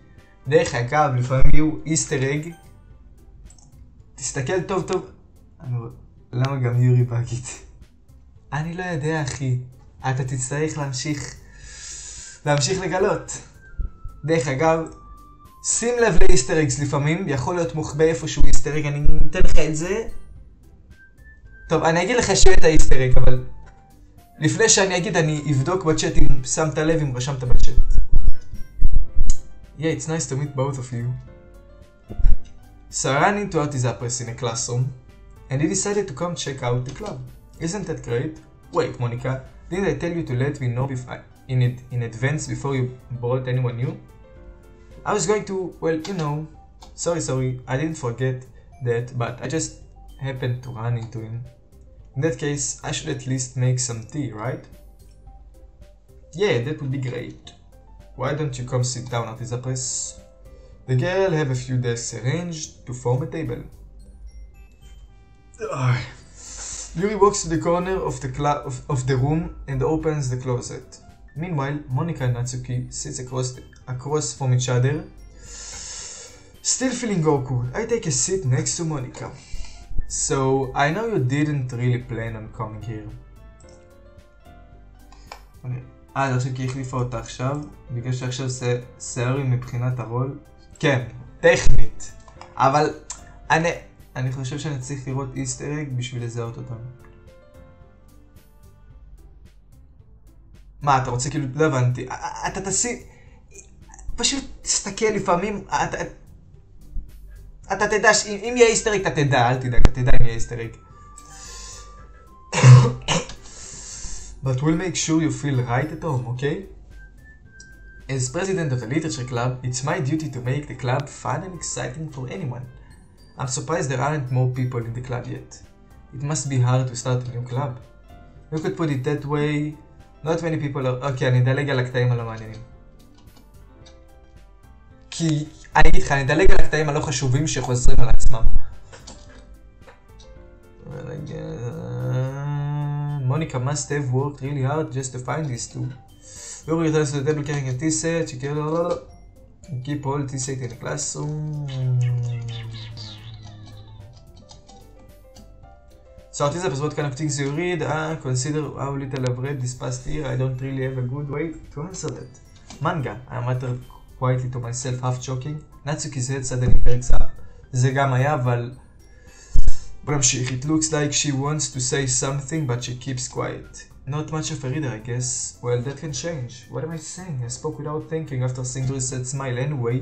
דרך אגב, לפעמים יהיו איסטר אג. תסתכל טוב טוב. למה גם יורי באגית? אני לא יודע, אחי. אתה תצטרך להמשיך לגלות. דרך אגב, שים לב לאיסטר אגס לפעמים, יכול להיות מוחבא איפשהו איסטר אג, אני אתן לך את זה. טוב, אני אגיד לך שיהיה את האיסטר אג, אבל לפני שאני אגיד, אני אבדוק בצ'אט אם שמת לב, אם רשמת בצ'אט. Yeah, it's nice to meet both of you. So I ran into Zappers in a classroom, and he decided to come check out the club. Isn't that great? Wait, Monica, didn't I tell you to let me know in advance before you brought anyone new? I was going to, well, you know, sorry, I didn't forget that, but I just happened to run into him. In that case, I should at least make some tea, right? Yeah, that would be great. Why don't you come sit down at Zappers? The girl have a few desks arranged to form a table. Yuri walks to the corner of the room and opens the closet. Meanwhile, Monica and Natsuki sits across from each other. Still feeling awkward, I take a seat next to Monica. So, I know you didn't really plan on coming here. Natsuki החליפה אותה עכשיו, בגלל שעכשיו זה שערי מבחינת הרול. כן, טכנית. אבל אני חושב שאני צריך לראות איסטר אג בשביל לזהות אותם. מה, אתה רוצה כאילו... לא הבנתי. אתה תשים... פשוט תסתכל לפעמים, אתה תדע, אם יהיה איסטריק אתה תדע, אל תדאג, אתה תדע אם יהיה איסטריק. But we'll make sure you feel right at home, okay? As president of a literature club, it's my duty to make the club fun and exciting for anyone. I'm surprised there aren't more people in the club yet. It must be hard to start a new club. You could put it that way. Not many people are... אוקיי, אני אדלג על הקטעים הלא מעניינים. כי אני אגיד לך, אני אדלג על הקטעים הלא חשובים שחוזרים על עצמם. Monica must have worked really hard just to find these two. You're returns to the table carrying a tea set. She keep all tea set in the classroom. So autism is what kind of things you read. Consider how little I've read this past year. I don't really have a good way to answer that. Manga. I muttered quietly to myself, half joking. Natsuki's head suddenly perks up. זה גם היה, אבל... בוא נמשיך. It looks like she wants to say something, but she keeps quiet. Not much of a reader, I guess. Well, that can change. What am I saying? I spoke without thinking after seeing Yuri's sad smile. Anyway,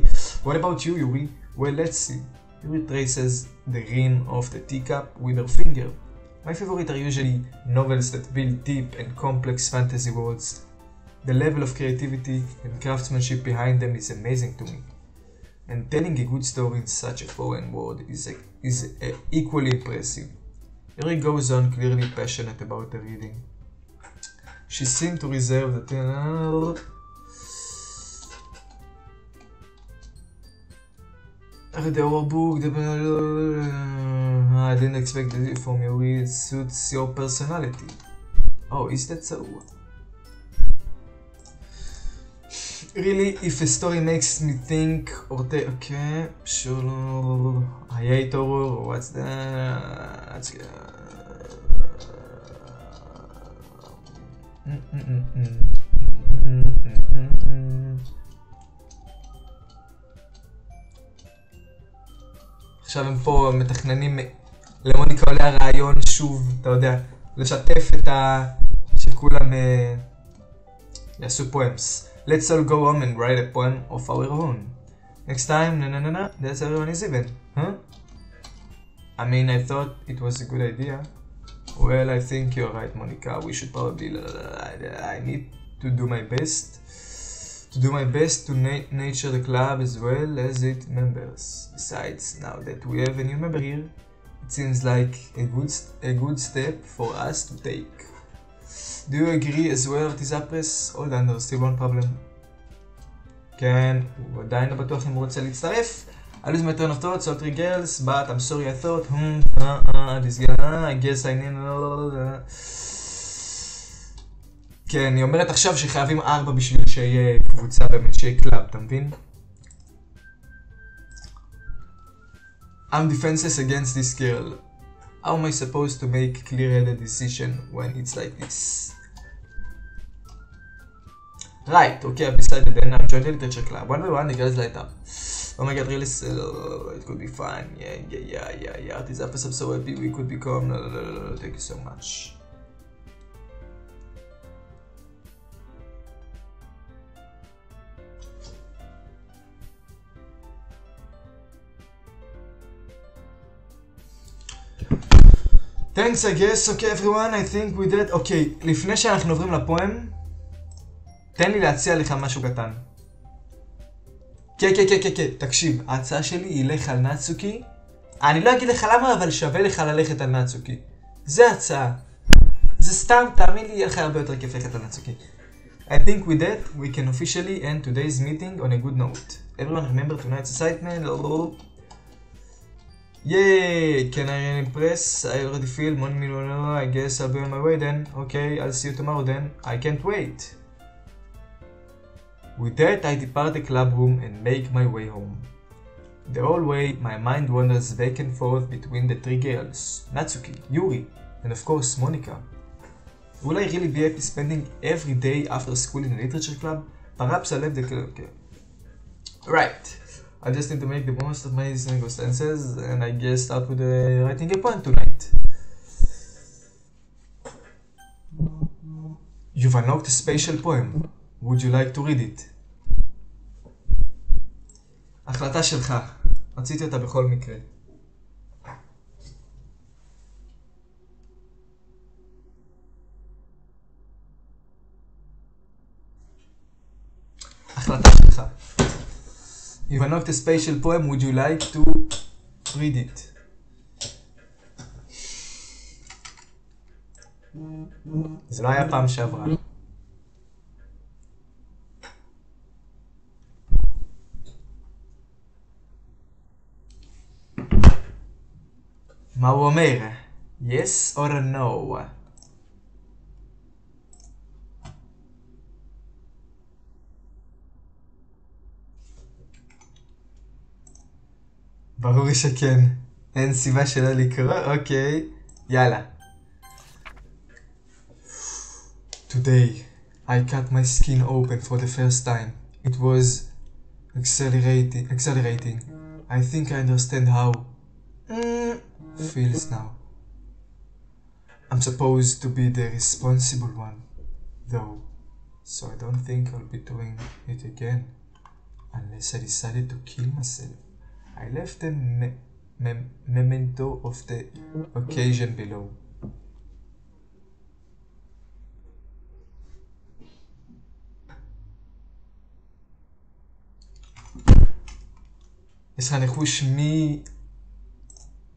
what about you, Yuri? Well, let's see. Yuri traces the rim of the teacup with her finger. My favorite are usually novels that build deep and complex fantasy worlds. The level of creativity and craftsmanship behind them is amazing to me. And telling a good story in such a foreign world is equally impressive. Yuri goes on, clearly passionate about the reading. She seemed to reserve the the whole book. I didn't expect it from Yuri. It suits your personality. Oh, is that so? Really, if a story makes me think or take, okay, sure. I hate horror. What's that? עכשיו הם פה מתכננים, למוניקה עולה הרעיון שוב, אתה יודע, לשתף את שכולם יעשו poems. Let's all go home and write a poem of our own. Next time, no, that's everyone is even, huh? I mean, I thought it was a good idea. Well, I think you're right, Monica. We should probably... I need to do my best. To nurture the club as well as its members. Besides, now that we have a new member here, it seems like a good step for us to take. Do you agree as well, Tizapres? Hold on, there's still one problem. כן, הוא עדיין לא בטוח אם הוא רוצה להצטרף. I lose my train of thought, so 3 girls, but I'm sorry I thought, this guy, I guess I need... כן, היא אומרת עכשיו שחייבים 4 בשביל שיהיה קבוצה באמת, שיהיה קלאב, אתה מבין? I'm defenseless against this girl. How am I supposed to make clear-headed decision when it's like this? Right, okay, I've decided then I'm joining the literature club. One by one, the girls light up. Oh my god, really? It could be fun. Yeah. This episode, I'm so happy we could become. Thank you so much. Thanks, I guess. Okay, everyone, I think we did. Okay, לפני שאנחנו עוברים לפואם, תן לי להציע לך משהו קטן. כן, תקשיב, ההצעה שלי היא לך על נאצוקי. אני לא אגיד לך למה, אבל שווה לך ללכת על נאצוקי. זה הצעה. זה סתם, תאמין לי, יהיה לך הרבה יותר כיף ללכת על נאצוקי. I think with that, we can officially end today's meeting on a good note. Everyone remember tonight's excitement. Yay! Can I impress? I already feel $1 million. I guess I'll be on my way then. Okay, I'll see you tomorrow then. I can't wait. With that, I depart the club room and make my way home. The whole way, my mind wanders back and forth between the 3 girls, Natsuki, Yuri, and of course Monica. Will I really be happy spending every day after school in a literature club? Perhaps I'll leave the club. Okay. Right. I just need to make the most of my circumstances, and I guess start with writing a poem tonight. You've unlocked a special poem. Would you like to read it? החלטה שלך. רציתי אותה בכל מקרה. החלטה שלך. If I knocked a special poem, would you like to read it? זה לא היה פעם שעברה. מה הוא אומר? Yes or no? ברור שכן. אין סיבה שלא לקרוא? אוקיי. יאללה. Today, I cut my skin open for the first time. It was exhilarating. I think I understand how feels now. I'm supposed to be the responsible one, though, so I don't think I'll be doing it again, unless I decided to kill myself. I left a memento of the occasion below. יש לך ניחוש מי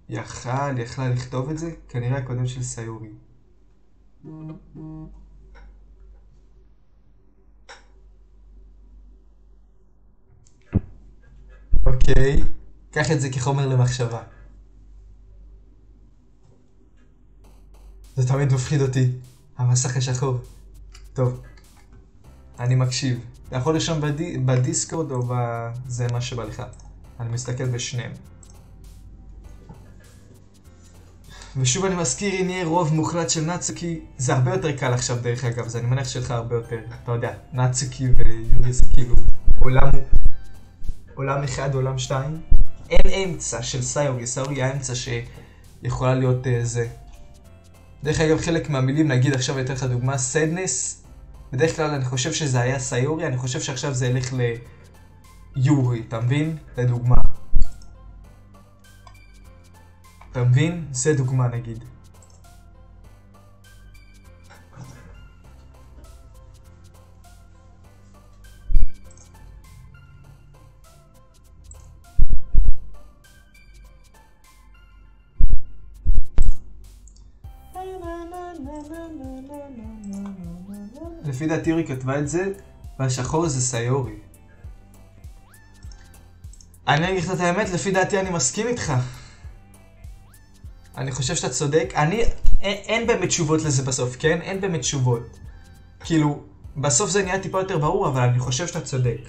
יכלה לכתוב את זה? כנראה הקודם של סיורי. אוקיי, קח את זה כחומר למחשבה. זה תמיד מפחיד אותי, המסך השחור. טוב, אני מקשיב. אתה יכול לרשום בדיסקורד או בזה מה שבא לך. אני מסתכל בשניהם. ושוב אני מזכיר, אם יהיה רוב מוחלט של נאצוקי, זה הרבה יותר קל עכשיו דרך אגב, זה אני מניח שלך הרבה יותר, אתה יודע, נאצוקי ויורי זה כאילו עולם אחד, עולם שתיים. אין אמצע של סיורי, סיורי האמצע שיכולה להיות זה. דרך אגב חלק מהמילים, נגיד עכשיו יותר לך דוגמה, sadness, בדרך כלל אני חושב שזה היה סיורי, אני חושב שעכשיו זה ילך ליורי, אתה מבין? לדוגמה. אתה מבין? זה דוגמה נגיד. לפי דעתי היא כתבה את זה, והשחור זה סיורי. אני אגיד לך את האמת, לפי דעתי אני מסכים איתך. אני חושב שאתה צודק. אין באמת תשובות לזה בסוף, כן? אין באמת תשובות. כאילו, בסוף זה נהיה טיפה יותר ברור, אבל אני חושב שאתה צודק.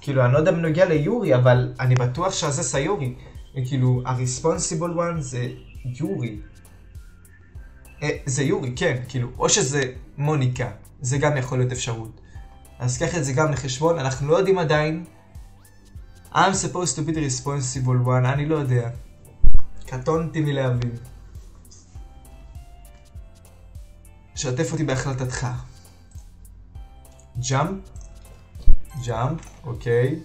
כאילו, אני לא יודע בנוגע ליורי, אבל אני בטוח שזה סיורי. כאילו, ה-responsible one זה יורי. זה יורי, כן, כאילו, או שזה מוניקה. זה גם יכול להיות אפשרות. אז קח את זה גם לחשבון, אנחנו לא יודעים עדיין. I'm supposed to be the responsible one, אני לא יודע. קטונתי מלהבין. שתף אותי בהחלטתך. ג'אמפ. ג'אמפ, אוקיי.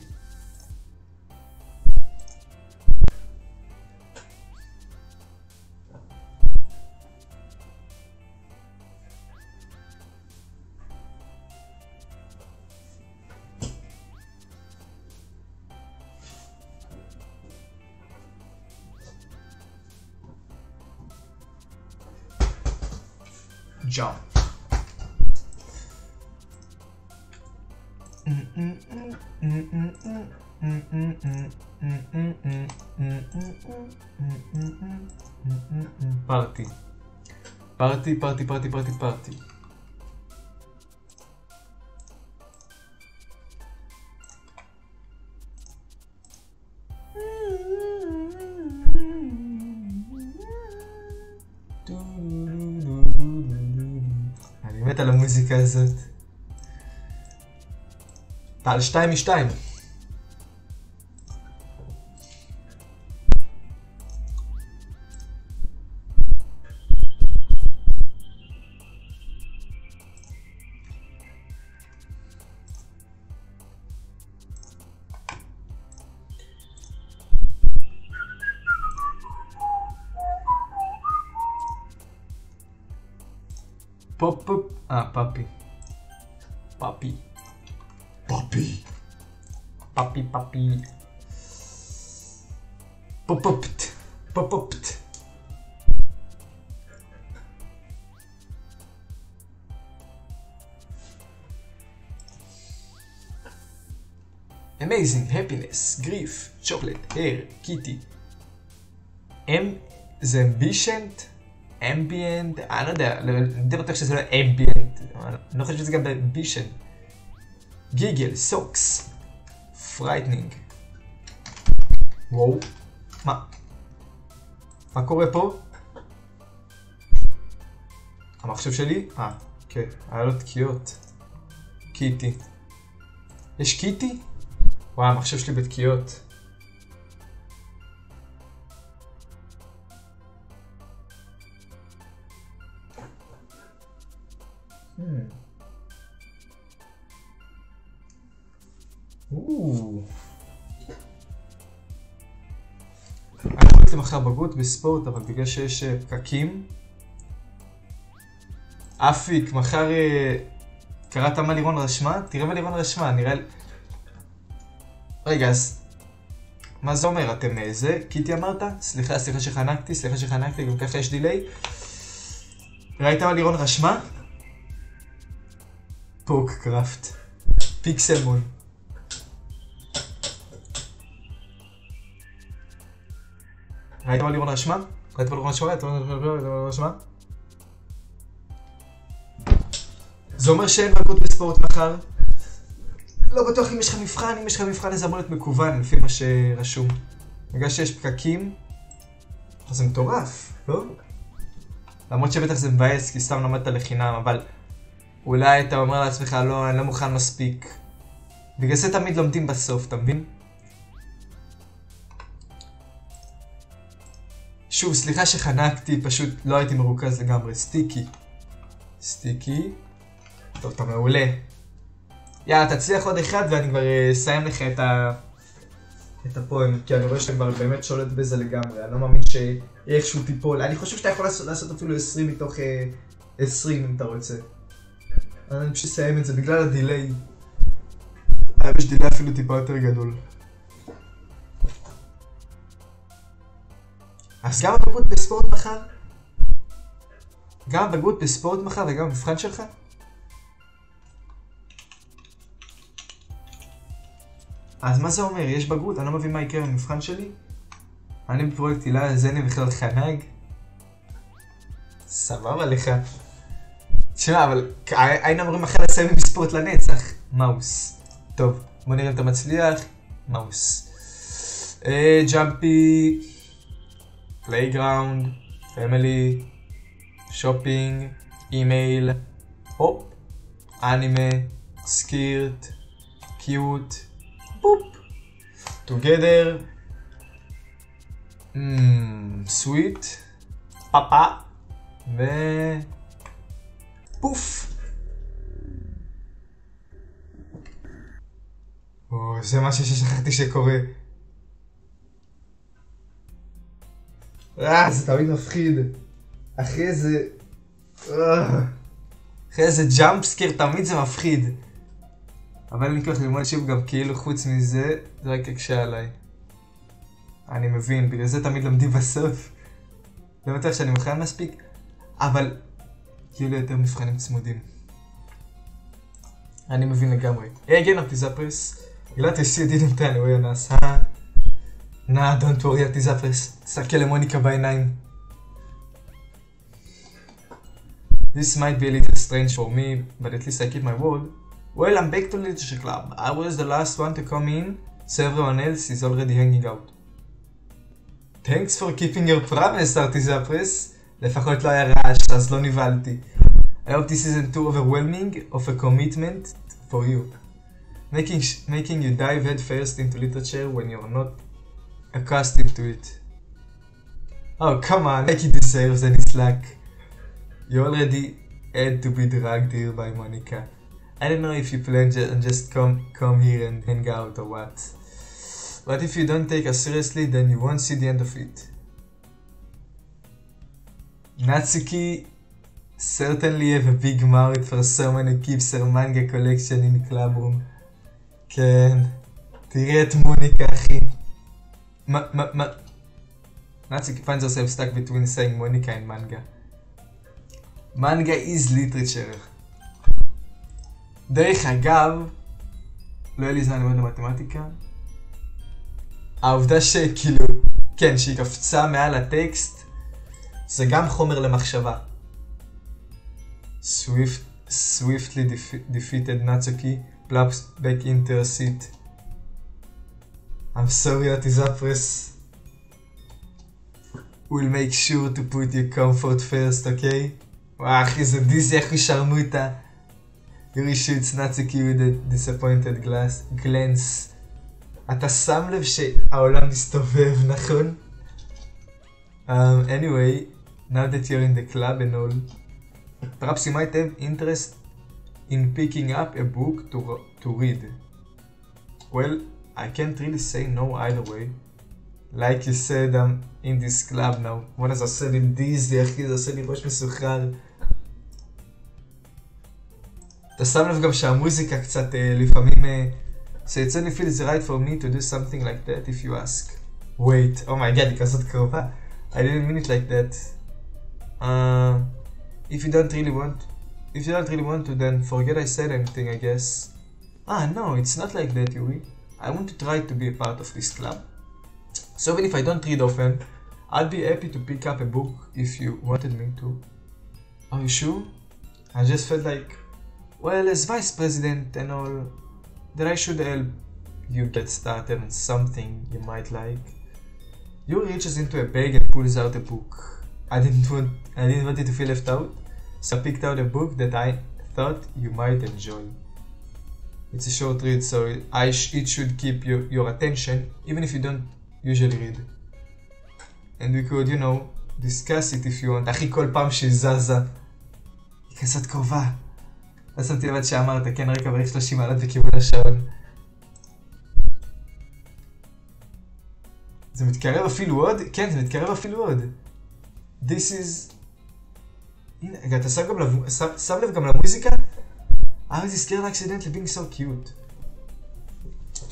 jump. Party. Party, party, party, party, party. אני מת על המוזיקה הזאת. על 2 מ-2. פופ. פאפי. פאפי. פאפי. פאפי פאפי. פופופט. פופופט. Amazing, happiness, grief, chocolate, hair, kitty. זה אמבישנט? אמביאנט? אני לא יודע, אני די בטוח שזה לא אמביאנט. אני לא חושב שזה גם באמבישנט. גיגל, סוקס. פרייטנינג. וואו. מה? מה קורה פה? המחשב שלי? כן, היה לו תקיעות. קיטי. יש קיטי? וואו, המחשב שלי בתקיעות. אני הולכתי מחר בגרות בספורט, אבל בגלל שיש פקקים. אפיק, מחר קראת מה לירון רשמה? תראה מה לירון רשמה, נראה לי... רגע, אז... מה זה אומר? אתם זה? קיטי אמרת? סליחה שחנקתי, גם ככה יש דיליי. ראית מה לירון רשמה? פוק קראפט. פיקסלמון. ראית מה לירון רשמה? זה אומר שאין בגרות בספורט מחר. לא בטוח אם יש לך מבחן, אם יש לך מבחן זה אמור להיות מקוון לפי מה שרשום. בגלל שיש פקקים, אז זה מטורף, לא? למרות שבטח זה מבאס כי סתם למדת לחינם, אבל אולי אתה אומר לעצמך, לא, אני לא מוכן מספיק. בגלל זה תמיד לומדים בסוף, אתה מבין? שוב, סליחה שחנקתי, פשוט לא הייתי מרוכז לגמרי. סטיקי. טוב, אתה מעולה. יאללה, תצליח עוד אחד ואני כבר אסיים לך את הפואם, כי אני רואה שאתה כבר באמת שולט בזה לגמרי. אני לא מאמין שיהיה איכשהו טיפול. אני חושב שאתה יכול לעשות אפילו 20 מתוך 20 אם אתה רוצה. אני פשוט אסיים את זה בגלל הדיליי. יש דיליי אפילו טיפה יותר גדול. אז גם הבגרות בספורט מחר? גם הבגרות בספורט מחר וגם המבחן שלך? אז מה זה אומר? יש בגרות? אני לא מבין מה יקרה במבחן שלי? אני בפרויקט הילה, אז אין לי בכלל חנג. סבבה לך. תשמע, אבל היינו אמורים מחר לסיים בספורט לנצח. מאוס. טוב, בוא נראה אם אתה מצליח. מאוס. ג'אמפי. פלייגראונד. פמילי. שופינג. אימייל. הופ. אנימה. סקירט. קיוט. בופ. together. sweet. פאפה. ו... פוף. זה משהו ששכחתי שקורה. זה תמיד מפחיד. אחרי איזה ג'אמפ סקיר תמיד זה מפחיד. אבל אני כוח ללמוד שוב גם כאילו חוץ מזה, זה רק יקשה עליי. אני מבין, בגלל זה תמיד לומדים בסוף. לא בטוח שאני מוכן מספיק, אבל יהיו לי יותר מבחנים צמודים. אני מבין לגמרי. again, אל תזפרס. glad to see you didn't tell me us, huh? Nah, don't worry, אל תזפרס. תסתכל למוניקה בעיניים. This might be a little strange for me, but at least I keep my word. Well, I'm back to literature club. I was the last one to come in, so everyone else is already hanging out. Thanks for keeping your promise, אל תזפרס. לפחות לא היה רעש, אז לא נבלתי. I hope this isn't too overwhelming of a commitment for you. Making you dive head first into literature when you're not accustomed to it. Oh, come on, like it deserves any slack. You already had to be dragged here by Monica. I don't know if you plan and just come here and hang out or what. But if you don't take us seriously, then you won't see the end of it. Natsuki certainly have a big mouth for someone who keeps her manga collection in club room. כן, תראה את מוניקה אחי. מה? Natsuki finds herself stuck between saying Monica and manga. Manga is literature. דרך אגב, לא היה לי זמן ללמוד למתמטיקה. העובדה שכאילו, כן, שהיא קפצה מעל הטקסט, זה גם חומר למחשבה. Swiftly defeated Natsuki, plops back into her seat. I'm sorry, Atizapres. We'll make sure to put your comfort first, okay? וואו, אחי, זה דיזי, איך הוא שרמוטה. יורי shoots Natsuki with a disappointed glance. אתה שם לב שהעולם מסתובב, נכון? Anyway, now that you're in the club and all, perhaps you might have interest in picking up a book to read. Well, I can't really say no either way. Like you said, I'm in this club now. וואלה, זה עושה לי דיזי, אחי, זה עושה לי ראש מסוחר. אתה שם לב גם שהמוזיקה קצת לפעמים... So it certainly feels right for me to do something like that if you ask. Wait, oh my god, היא כזאת קרובה. I didn't mean it like that. If you don't really want to, then forget I said anything, I guess. No, it's not like that, Yuri. I want to try to be a part of this club. So even if I don't read often, I'd be happy to pick up a book if you wanted me to. Are you sure? I just felt like, well, as vice president and all, that I should help you get started on something you might like. Yuri reaches into a bag and pulls out a book. I didn't want you to feel left out, so I picked out a book that I thought you might enjoy. It's a short read, so it should keep your attention, even if you don't usually read. And we could, you know, discuss it if you want. אחי, כל פעם שהיא זזה, היא כזאת קרובה. לא שמתי לבד שאמרת, כן, רקע בערך 30 מעלות וכיוון השעון. זה מתקרב אפילו עוד? כן, זה מתקרב אפילו עוד. This is... הנה, רגע, אתה שם לב גם למוזיקה? I was scared accidentally being so cute.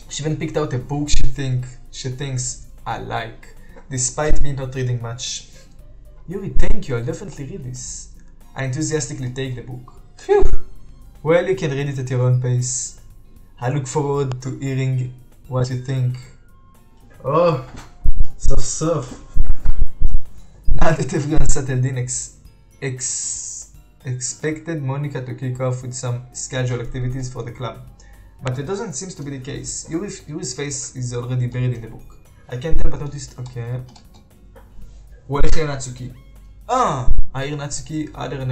She even picked out a book she thinks I like, despite me not reading much. Yuri, thank you, I'll definitely read this. I enthusiastically take the book. Phew! Well, you can read it at your own pace. I look forward to hearing what you think. Oh, סוף. Now that everyone settled in, expected Monica to kick off with some scheduled activities for the club. But it doesn't seem to be the case. Yuri's face is already buried in the book. I can't tell but noticed... Okay. הוא הולך לנאצוקי. I hear Natsuki utter an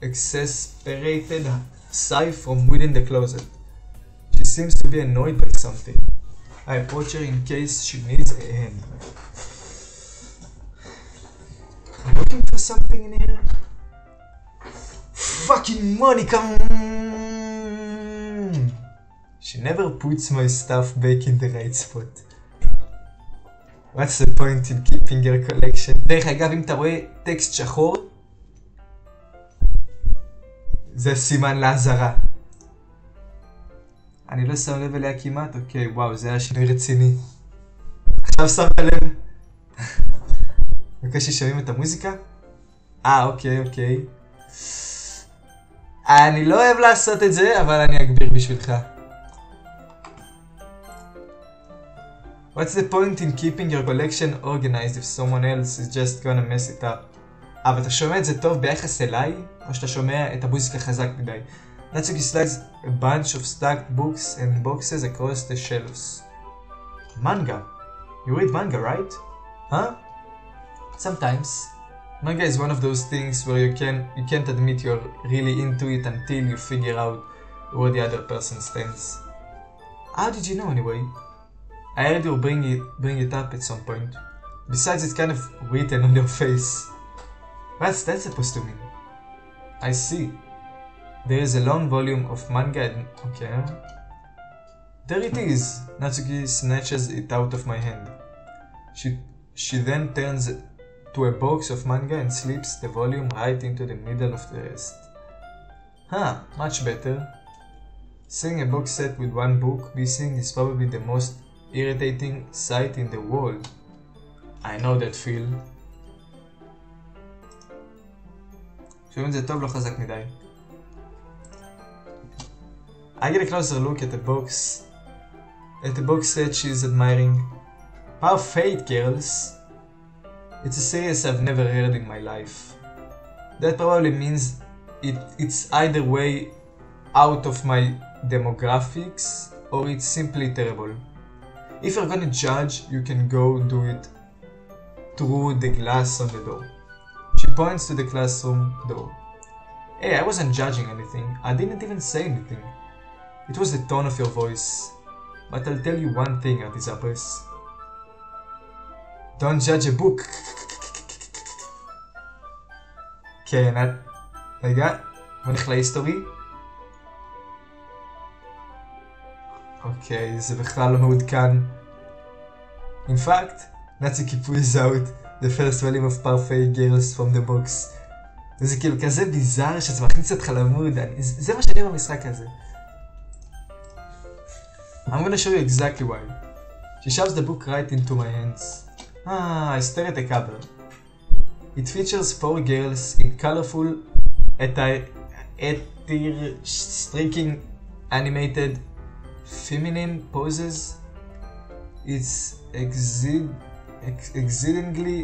exasperated sigh from within the closet. She seems to be annoyed by something. I approach her in case she needs a hand. I'm looking for something in here. Fucking Monica! She never puts my stuff back in the right spot. What's the point in keeping your collection? דרך אגב, אם אתה רואה טקסט שחור, זה סימן להזרה. אני לא שם לב אליה כמעט, אוקיי, וואו, זה היה שינוי רציני. עכשיו שמת לב. בקושי שומעים את המוזיקה? אוקיי. אני לא אוהב לעשות את זה, אבל אני אגביר בשבילך. What's the point in keeping your collection organized if someone else is just gonna mess it up? אבל אתה שומע את זה טוב ביחס אליי, או שאתה שומע את המוזיקה חזק מדי? Natsuki slides a bunch of stacked books and boxes across the shelves. Manga? You read manga, right? Huh? Sometimes. Manga is one of those things where you can't admit you're really into it until you figure out where the other person stands. How did you know anyway? I heard you bring it up at some point. Besides, it's kind of written on your face. What's that supposed to mean? I see. There is a long volume of manga and... Okay. There it is. Natsuki snatches it out of my hand. She then turns to a box of manga and slips the volume right into the middle of the rest. Much better. Seeing a box set with one book missing is probably the most irritating sight in the world. I know that feel. שומעים את זה טוב, לא חזק מדי. I get a closer look at the box set she's admiring. Parfait, girls! It's a series I've never heard in my life. That probably means it's either way out of my demographics or it's simply terrible. If you're gonna judge, you can go do it through the glass on the door. She points to the classroom door. Hey, I wasn't judging anything. I didn't even say anything. It was the tone of your voice. But I'll tell you one thing, Artisapres. Don't judge a book. כן, רגע, בוא נלך להיסטורי. אוקיי, זה בכלל לא מעודכן. In fact, Natsuki pulls out the first volume of Parfait Girls from the box. וזה כאילו כזה ביזר שזה מכניס אותך למוד, זה מה שאני במשחק הזה. I'm gonna show you exactly why. She shoves the book right into my hands. I stare at the cover. It features 4 girls in colorful, striking, animated, feminine poses. It's exceedingly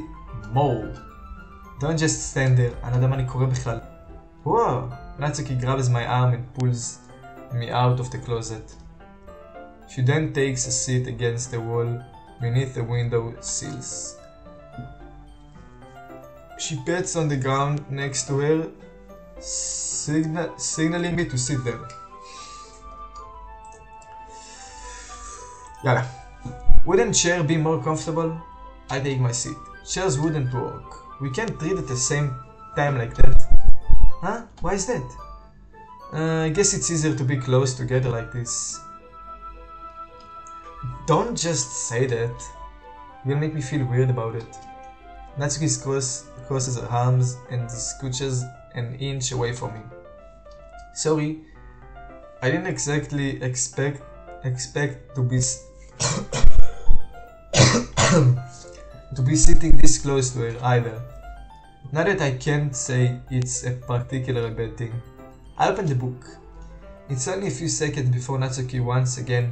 mold. Don't just stand there. אני לא יודע מה אני קורא בכלל. Whoa! Natsuki grabs my arm and pulls me out of the closet. She then takes a seat against the wall beneath the window sills. She pats on the ground next to her, signaling me to sit there. Yalla. Wouldn't chair be more comfortable? I take my seat. Chairs wouldn't work. We can't read at the same time like that. Huh? Why is that? I guess it's easier to be close together like this. Don't just say that. You'll make me feel weird about it. Natsuki crosses her arms and scooches an inch away from me. Sorry, I didn't exactly expect to be to be sitting this close to her either. Not that I can't say it's a particularly bad thing. I open the book. It's only a few seconds before Natsuki once again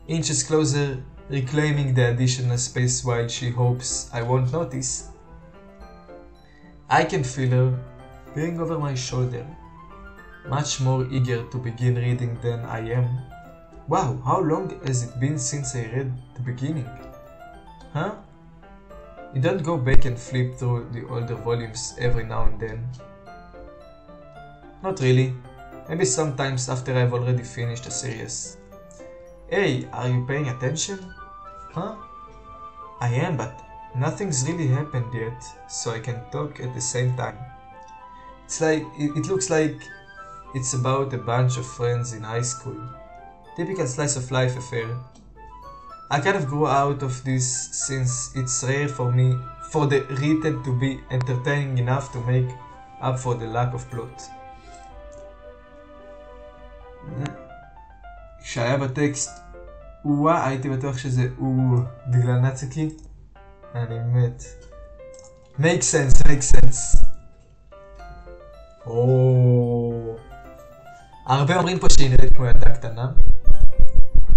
inches closer, reclaiming the additional space while she hopes I won't notice. I can feel her peering over my shoulder, much more eager to begin reading than I am. Wow, how long has it been since I read the beginning? Huh? You don't go back and flip through the older volumes every now and then. Not really. Maybe sometimes after I've already finished a series. Hey, are you paying attention? Huh? I am, but nothing's really happened yet, so I can talk at the same time. It looks like it's about a bunch of friends in high school. Typical slice of life affair. I kind of grew out of this since it's rare for the written to be entertaining enough to make up for the lack of plot. כשהיה בטקסט הייתי בטוח שזה בגלל נאצוקי. אני מת. make sense. הרבה אומרים פה שהיא נראית כמו ילדה קטנה.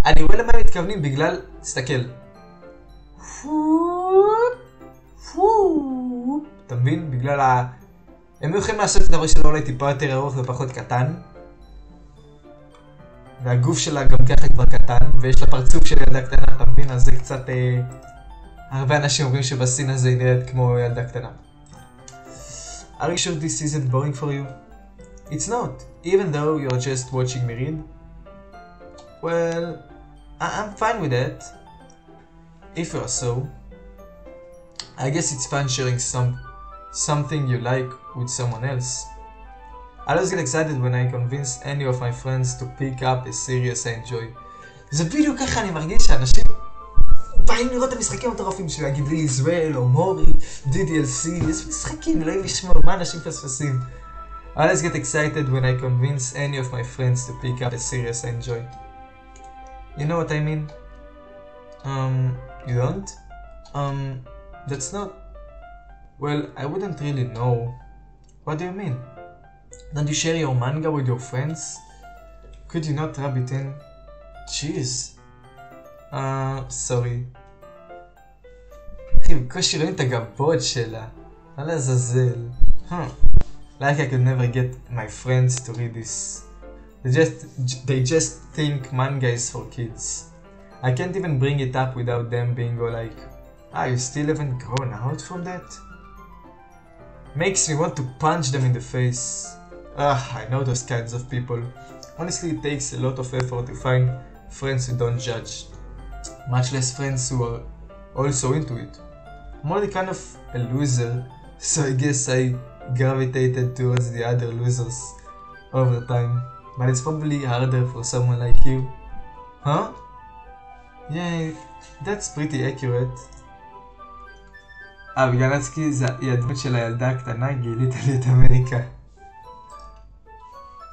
אני רואה למה הם מתכוונים בגלל, תסתכל. אתה מבין? בגלל הם יכולים לעשות את הראש שלו אולי טיפה יותר ארוך ופחות קטן. והגוף שלה גם ככה כבר קטן, ויש לה פרצוף של ילדה קטנה, אתה מבין? אז זה קצת... הרבה אנשים אומרים שבסין הזה היא נראית כמו ילדה קטנה. Are you sure this isn't boring for you? It's not, even though you're just watching me read. Well, I'm fine with that. If you are so. I guess it's fun sharing something you like with someone else. I always get excited when I convince any of my friends to pick up a series I enjoy. זה בדיוק ככה אני מרגיש שאנשים באים לראות את המשחקים המטורפים שלי, להגיד לי ישראל או מורי, DDLC, איזה משחקים, אלוהים לשמור, מה אנשים פספסים? I always get excited when I convince any of my friends to pick up a series I enjoy. You know what I mean? You don't? That's not... Well, I wouldn't really know. What do you mean? Don't you share your manga with your friends? Could you not rub it in? Jeez. Sorry. אחי, בקושי רואים את הגבות שלה. מה לעזאזל? Like I could never get my friends to read this. They just think manga is for kids. I can't even bring it up without them being all like, you still haven't grown out from that? Makes me want to punch them in the face. I know those kinds of people. Honestly, it takes a lot of effort to find friends who don't judge. Much less friends who are also into it. I'm already kind of a loser, so I guess I gravitated towards the other losers over time. But it's probably harder for someone like you. Huh? Yeah, that's pretty accurate. בגלל נצקי היא הדמות של הילדה הקטנה, גילית לי את אמריקה.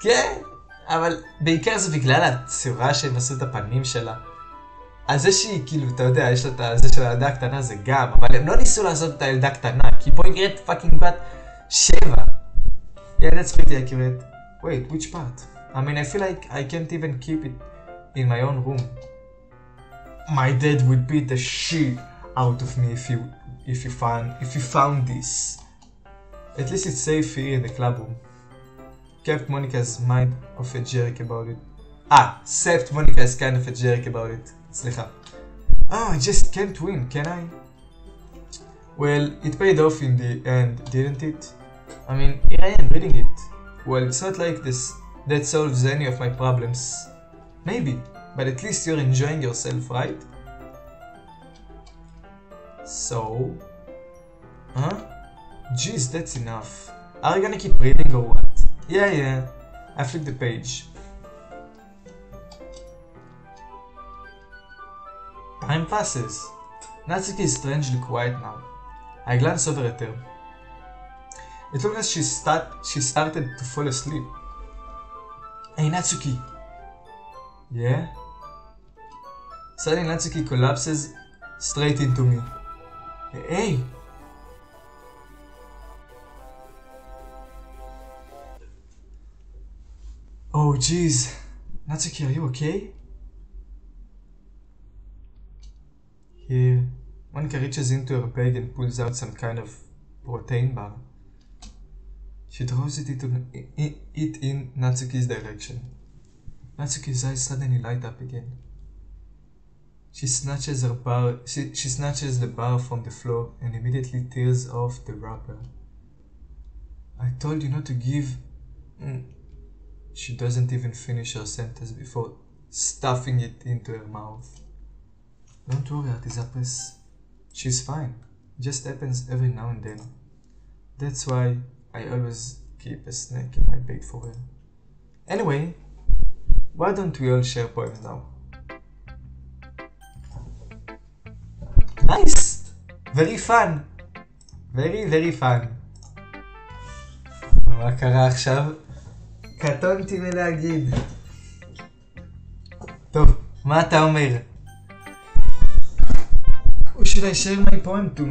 כן, אבל בעיקר זה בגלל הצורה שהם עשו את הפנים שלה. אז זה שהיא, כאילו, אתה יודע, יש לה את זה של הילדה הקטנה, זה גם, אבל הם לא ניסו לעשות את הילדה הקטנה, כי פה היא נראית פאקינג בת 7. Yeah, that's pretty accurate. Wait, which part? I mean, I feel like I can't even keep it in my own room. My dad would beat the shit out of me if you found this. At least it's safe here in the club room. Kept Monica's mind of a jerk about it. Except Monica is kind of a jerk about it. סליחה. I just can't win, can I? Well, it paid off in the end, didn't it? I mean, here I am reading it. Well, it's not like that solves any of my problems. Maybe, but at least you're enjoying yourself, right? So... Jeez, that's enough. Are you gonna keep reading or what? Yeah. I flipped the page. Time passes. Natsuki is strangely quiet now. I glance over at her. It looks like she started to fall asleep. Hey Natsuki! Yeah? Suddenly Natsuki collapses straight into me. Hey! Oh jeez. Natsuki, are you okay? Here, Monica reaches into her bag and pulls out some kind of protein bar. She throws it in Natsuki's direction. Natsuki's eyes suddenly light up again. She snatches the bar from the floor and immediately tears off the wrapper. I told you not to give... She doesn't even finish her sentence before stuffing it into her mouth. Don't worry, Artisapes. She's fine. It just happens every now and then. That's why I always keep a snack in my bag for her. Anyway, why don't we all share poems now? Nice! Very fun! Very fun. מה קרה עכשיו? קטונתי מלהגיד. טוב, מה אתה אומר? Who should I share my poem to?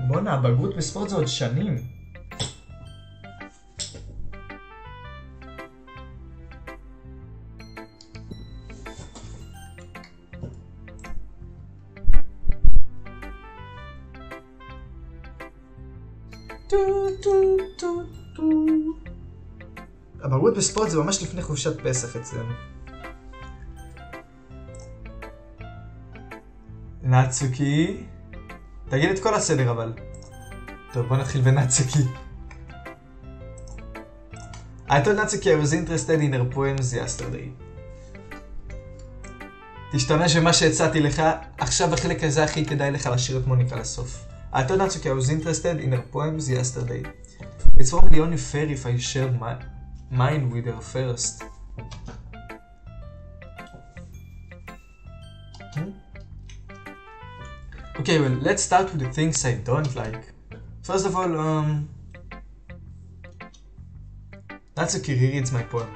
בונה, הבגרות בספורט זה עוד שנים. הבגרות בספורט זה ממש לפני חופשת פסח אצלנו. נאצוקי, תגיד את כל הסדר אבל. טוב, בוא נתחיל בנאצוקי. I told Natsuki I was interested in her poems yesterday. תשתמש במה שהצעתי לך, עכשיו בחלק הזה הכי כדאי לך להשאיר את מוניקה לסוף. I told Natsuki I was interested in her poems yesterday. It's probably only fair if I share mine with her first. Okay, well, let's start with the things I don't like. First of all, Natsuki rereads my poem.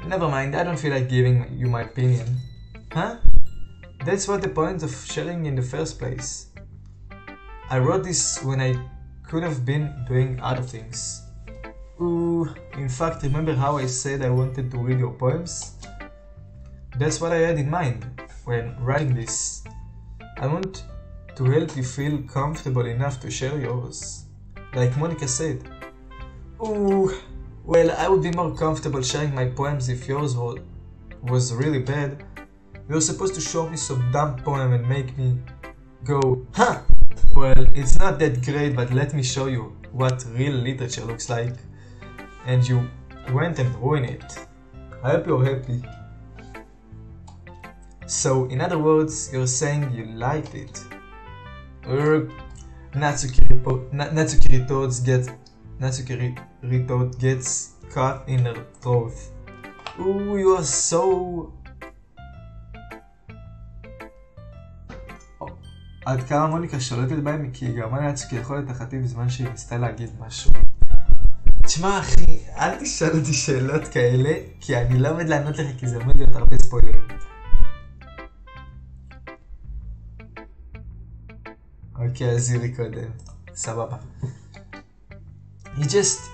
Never mind, I don't feel like giving you my opinion. Huh? That's what the point of sharing in the first place. I wrote this when I could have been doing other things. Ooh, in fact, remember how I said I wanted to read your poems? That's what I had in mind when writing this. I want to help you feel comfortable enough to share yours. Like Monica said. Ooh, well, I would be more comfortable sharing my poems if yours was really bad. You're supposed to show me some dumb poem and make me go, huh? Well, it's not that great, but let me show you what real literature looks like. And you went and ruined it. I hope you're happy. So, in other words, you're saying you liked it. Natsuki retort gets caught in her throat. Ooh, you are so... עד כמה מוניקה שולטת בהם כי היא גרמה לנצוקי לאכול את החטיף בזמן שהיא ניסתה להגיד משהו. תשמע אחי, אל תשאל אותי שאלות כאלה כי אני לא עומד לענות לך כי זה עומד להיות הרבה ספוילרים. אוקיי, אז יורי קודם. סבבה.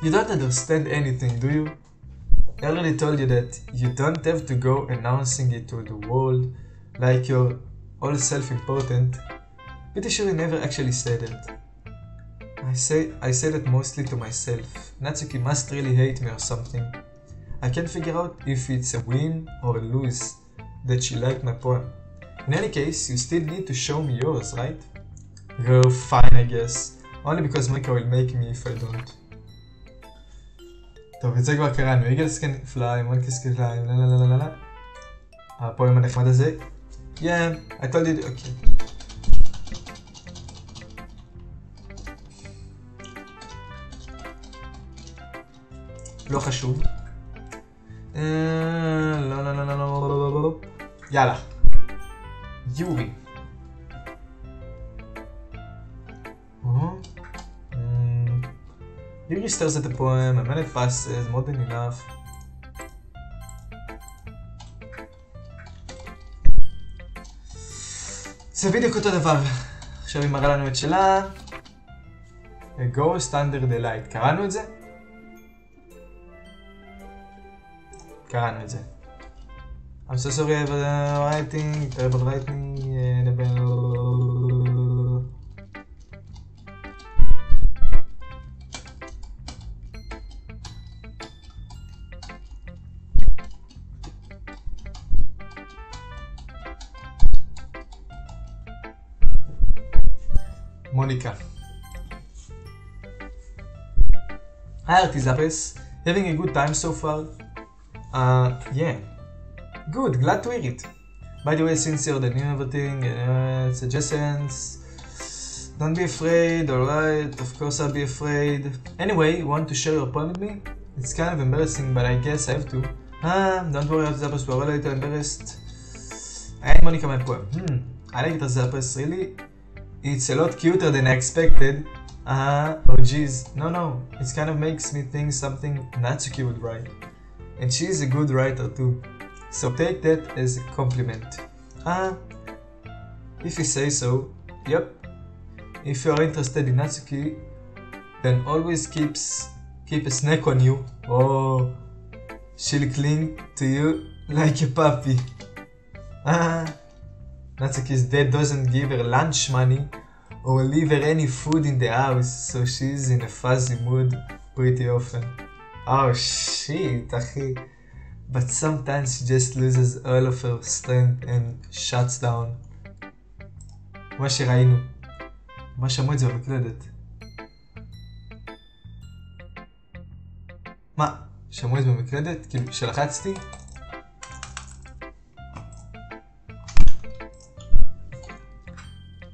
You don't understand anything, do you? I already told you that you don't have to go announcing it to the world like you're all self-important. Pretty sure you never actually said that. I say that mostly to myself. Natsuki must really hate me or something. I can't figure out if it's a win or a lose that she liked my poem. In any case, you still need to show me yours, right? Girl, fine I guess. Only because Monica will make me if I don't. טוב, את זה כבר קראנו. איגלס כן פליי, מונקס כן פליי, לא לא לא לא לא. הפואם הנחמד הזה. Yeah, I told you, okay. לא חשוב. לא לא לא לא לא לא לא. יאללה. יורי. Yuri stares at the poem, a minute passes, more than enough. זה בדיוק אותו דבר. עכשיו היא מראה לנו את שלה. A Ghost Under the Light. קראנו את זה? קראנו את זה. I'm so sorry for the writing, terrible writing, Monica. Hi Artizapes, having a good time so far? Yeah. Good, glad to hear it. By the way, since you're the new everything, suggestions, don't be afraid, alright, of course I'll be afraid. Anyway, want to share your poem with me? It's kind of embarrassing, but I guess I have to. Don't worry Artizapes, we're all a little embarrassed. Hey Monica, my poem. I like it Artizapes, really? It's a lot cuter than I expected. Oh geez. No. It kind of makes me think something Natsuki would write. And she's a good writer too. So take that as a compliment. If you say so. Yep. If you're interested in Natsuki, then always keep a snack on you. Oh, she'll cling to you like a puppy. Natsuki's dad doesn't give her lunch money or leave her any food in the house, so she's in a fuzzy mood pretty often. Oh shit, אחי. But sometimes she just loses all of her strength and shuts down. מה שראינו. מה שמעו את זה במקלדת? מה? שמעו את זה במקלדת? כאילו, שלחצתי?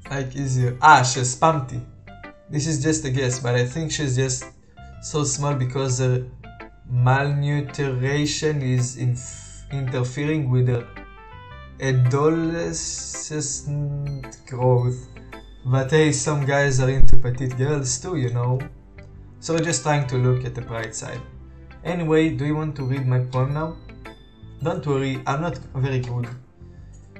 Like easier. She spammed. This is just a guess, but I think she's just so small because their malnutrition is interfering with their adolescent growth. But hey, some guys are into petite girls too, you know. So just trying to look at the bright side. Anyway, do you want to read my poem now? Don't worry, I'm not very good.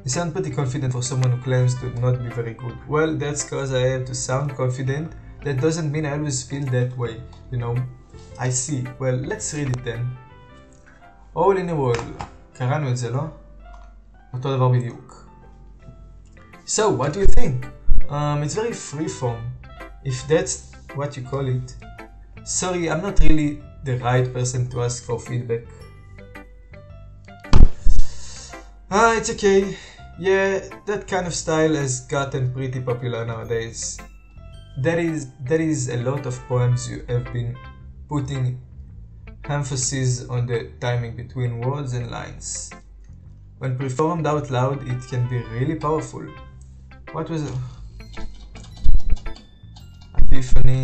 You sound pretty confident for someone who claims to not be very good. Well, that's cause I have to sound confident. That doesn't mean I always feel that way, you know. I see. Well, let's read it then. All in a wall. קראנו את זה, לא? אותו דבר בדיוק. So, what do you think? It's very freeform, if that's what you call it. Sorry, I'm not really the right person to ask for feedback. It's okay. Yeah, that kind of style has gotten pretty popular nowadays. There is a lot of poems you have been putting emphasis on the timing between words and lines. When performed out loud, it can be really powerful. What was it? Epiphany.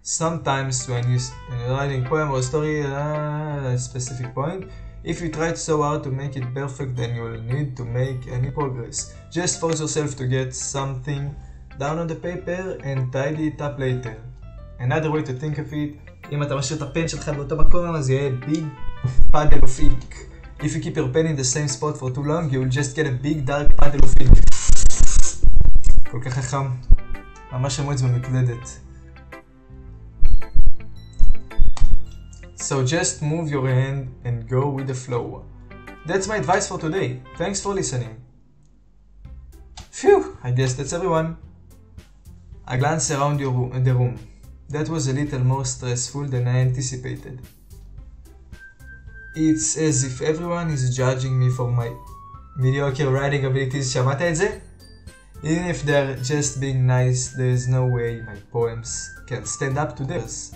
Sometimes when you're writing a poem or a story at a specific point, if you try so hard to make it perfect, then you will need to make any progress. Just force yourself to get something down on the paper and tidy it up later. Another way to think of it, אם אתה משאיר את הפן שלך באותו מקום, אז יהיה big puddle of ink. If you keep your pen in the same spot for too long, you will just get a big dark puddle of ink. כל כך חכם. ממש אמוץ במקלדת. So just move your hand and go with the flow. That's my advice for today. Thanks for listening. Phew, I guess that's everyone. I glanced around the room. That was a little more stressful than I anticipated. It's as if everyone is judging me for my mediocre writing abilities. שמעת את זה? Even if they're just being nice, there is no way my poems can stand up to theirs.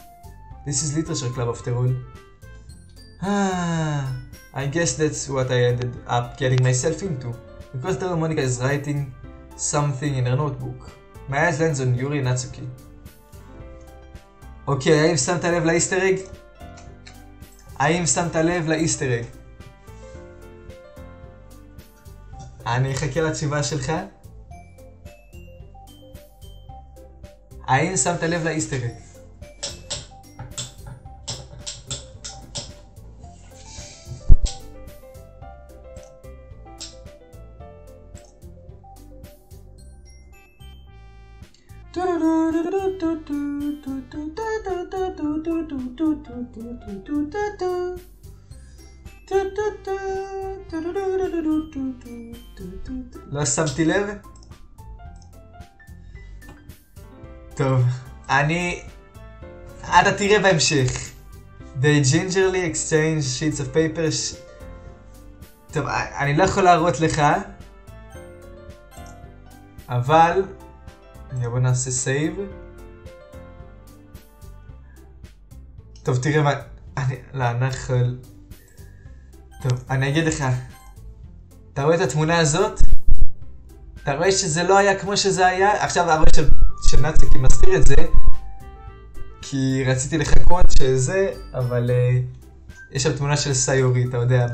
This is literature club after all. I guess that's what I ended up getting myself into. Because the Monica is writing something in her notebook. My eyes lands on Yuri Natsuki. אוקיי, האם שמת לב לאיסטר אג? האם שמת לב לאיסטר אג? אני אחכה לתשובה שלך. האם שמת לב לאיסטר אג? לא שמתי לב? טוב, אתה תראה בהמשך. They gingerly exchange sheets of paper. טוב, אני לא יכול להראות לך, אבל בוא נעשה סייב. טוב, תראה מה... לא, נחל... טוב, אני אגיד לך. אתה רואה את התמונה הזאת? אתה רואה שזה לא היה כמו שזה היה? עכשיו הרואה של נאציקי מסתיר את זה, כי רציתי לחכות שזה, אבל יש שם תמונה של סיורי, אתה יודע,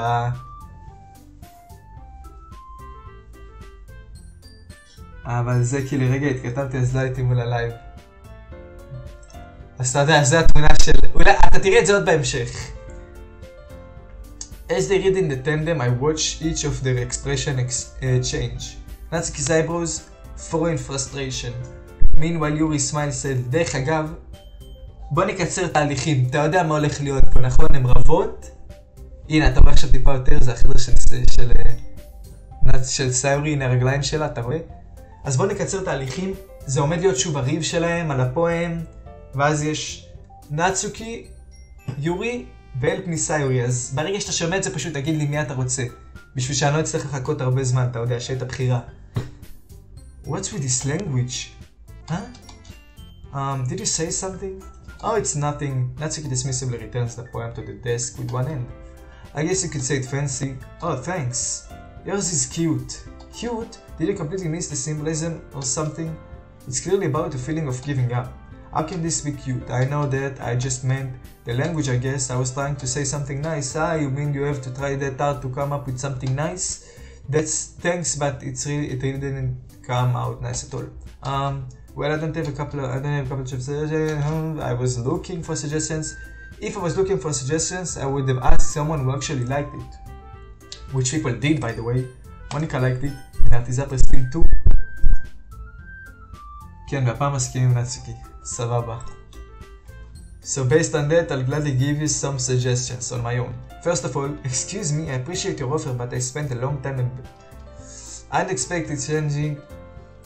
אבל זה כי לרגע התכתבתי, אז לא הייתי מול הלייב. אז אתה יודע, זה התמונה של... אולי, אתה תראה את זה עוד בהמשך. As they read in the tandem, I watch each of their expression change. Natsuki's eyebrows furrow in frustration. Meanwhile, Yuri smile said, דרך אגב, בוא נקצר תהליכים. אתה יודע מה הולך להיות פה, נכון? הם רבות. הנה, אתה רואה עכשיו טיפה יותר, זה החדר של סיורי, הנה הרגליים שלה, אתה רואה? אז בוא נקצר תהליכים. זה עומד להיות שוב הריב שלהם על הפואם, ואז יש נאצוקי, יורי ואל פני סיורי. אז ברגע שאתה שומע את זה, פשוט תגיד לי מי אתה רוצה. בשביל שאני לא אצטרך לחכות הרבה זמן, אתה יודע, שהיית הבחירה. What's with this language? Huh? Did you say something? Oh, it's nothing. Natsuki dismissively returns the poem to the desk with one end. I guess you could say it fancy. Oh, thanks. Yours is cute. Cute? Did you completely miss the symbolism or something? It's clearly about the feeling of giving up. How can this be cute? I know that I just meant the language, I guess. I was trying to say something nice. Ah, you mean you have to try that hard to come up with something nice? That's thanks, but it really didn't come out nice at all. Well, I don't have a couple of suggestions. I was looking for suggestions. If I was looking for suggestions, I would have asked someone who actually liked it. Which people did, by the way. Monica liked it, and Artizapers did too. כן, והפעם מסכים עם נצוקי. סבבה. So based on that, I'll gladly give you some suggestions on my own. First of all, excuse me, I appreciate your offer, but I spent a long time in unexpected changing,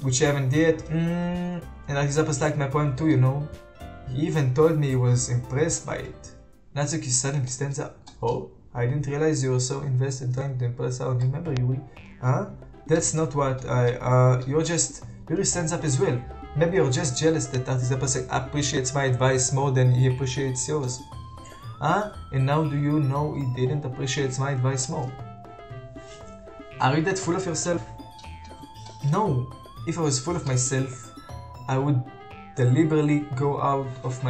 which I haven't yet. And Artizapers liked my poem too, you know. He even told me he was impressed by it. Natsuki suddenly stands up. Oh, I didn't realize you were so invested trying to impress our new member, Yuri. Huh? That's not what Yuri stands up as well. Maybe you're just jealous that Artizapers appreciates my advice more than he appreciates yours. Huh? And now do you know he didn't appreciate my advice more? Are you that full of yourself? No. If I was full of myself, I would deliberately go out of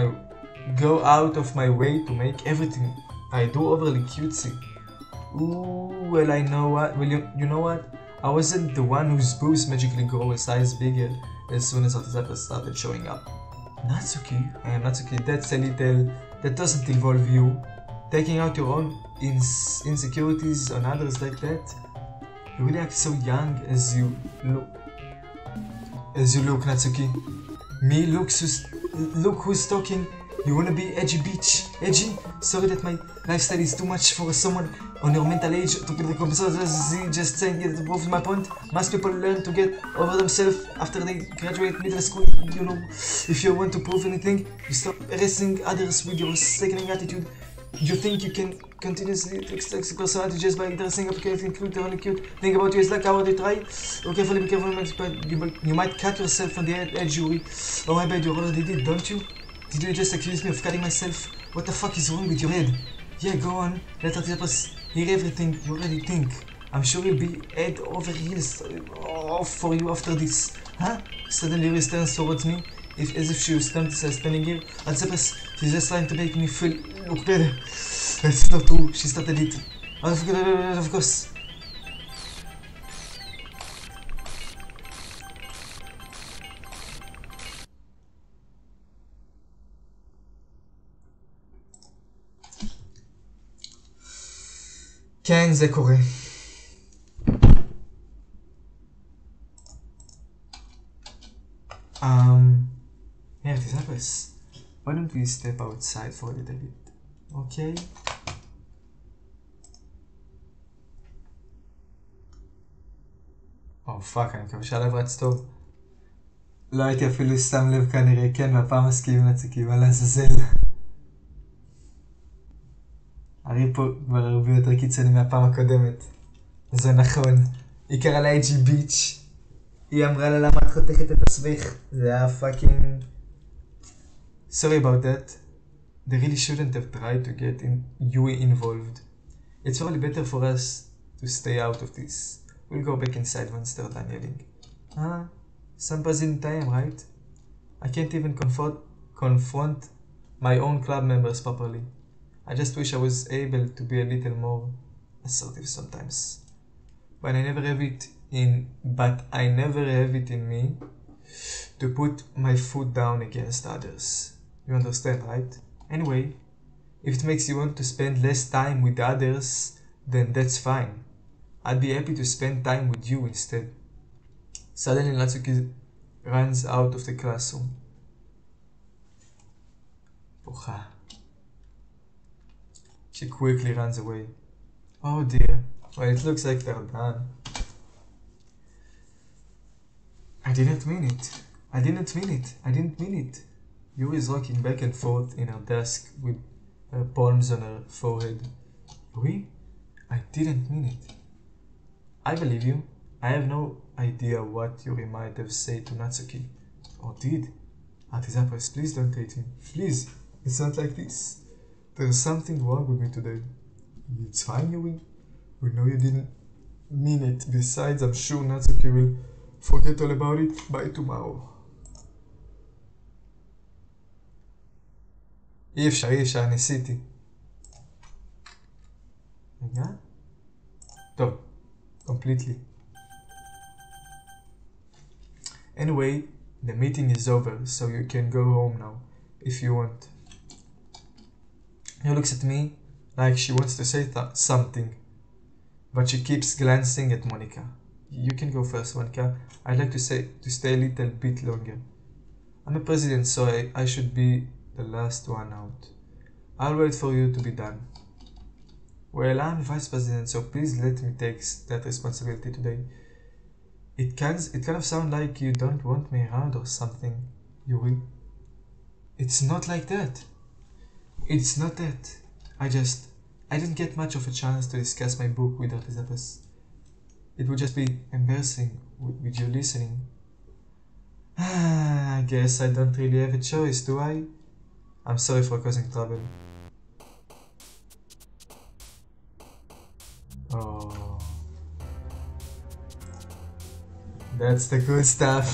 my way to make everything I do overly cutesy. Ooh, well I know what. Well, you know what? I wasn't the one whose boobs magically grow a size bigger as soon as Artizapers started showing up. Natsuki, I am Natsuki. That doesn't involve you. Taking out your own insecurities on others like that. You really act so young as you look, Natsuki. Me, look who's talking. You wanna be edgy bitch? Edgy? Sorry that my lifestyle is too much for someone on your mental age to get recompensation. Just saying it to prove my point. Most people learn to get over themselves after they graduate middle school. You know, if you want to prove anything, you stop harassing others with your sickening attitude. You think you can continuously extract personality just by dressing up cute, only cute. Think about you is like how they try. Oh, carefully, be careful. You might cut yourself on the edge, Yuri. Oh, I bet you already did, don't you? Did you just accuse me of cutting myself? What the fuck is wrong with your head? Yeah, go on. Let Artizapers hear everything you already think. I'm sure he'll be head over heels for you after this. Huh? Suddenly Yuri turns towards me, as if she was standing here. Artizapers, she's just trying to make me look better. It's not true. She started it. Of course. כן, זה קורה. Hey, Artizapers, why don't we step outside for a little bit, okay? פאק, אני מקווה שהלב רץ טוב. לא הייתי אפילו שם לב כנראה, כן, והפעם מסכים לצקים על הזזל. הרי פה כבר הרבה יותר קיצוני מהפעם הקודמת. זה נכון. היא קראה לה אג'י ביץ'. היא אמרה לה למה את חותכת את עצמך. זה היה פאקינג... Sorry about that. They really shouldn't have tried to get Yui involved. It's probably better for us to stay out of this. We'll go back inside once they're done yelling. Some in time, right? I can't even confront my own club members properly. I just wish I was able to be a little more assertive sometimes. But I never have it in me to put my foot down against others. You understand, right? Anyway, if it makes you want to spend less time with others, then that's fine. I'd be happy to spend time with you instead. Suddenly Natsuki runs out of the classroom. Borcha. She quickly runs away. Oh dear. Well, it looks like they're done. I didn't mean it. Yuri is rocking back and forth in her desk with her palms on her forehead. Yuri? I didn't mean it. I believe you. I have no idea what Yuri might have said to Natsuki. Or did. Artizapers, please don't hate me. Please. It's not like this. There's something wrong with me today. It's fine, Yuri. We know you didn't mean it. Besides, I'm sure Natsuki will forget all about it by tomorrow. אי אפשר, ניסיתי. רגע. טוב, completely. Anyway, the meeting is over, so you can go home now, if you want. He looks at me like she wants to say something, but she keeps glancing at Monica. You can go first, Monica. I'd like to stay a little bit longer. I'm a president, so I should be the last one out. I'll wait for you to be done. Well, I'm vice president, so please let me take that responsibility today. It kind of sounds like you don't want me around or something, Yuri. It's not like that. It's not that. I didn't get much of a chance to discuss my book with Elizabeth. It would just be embarrassing with you listening. I guess I don't really have a choice, do I? I'm sorry for causing trouble. Oh. That's the good stuff.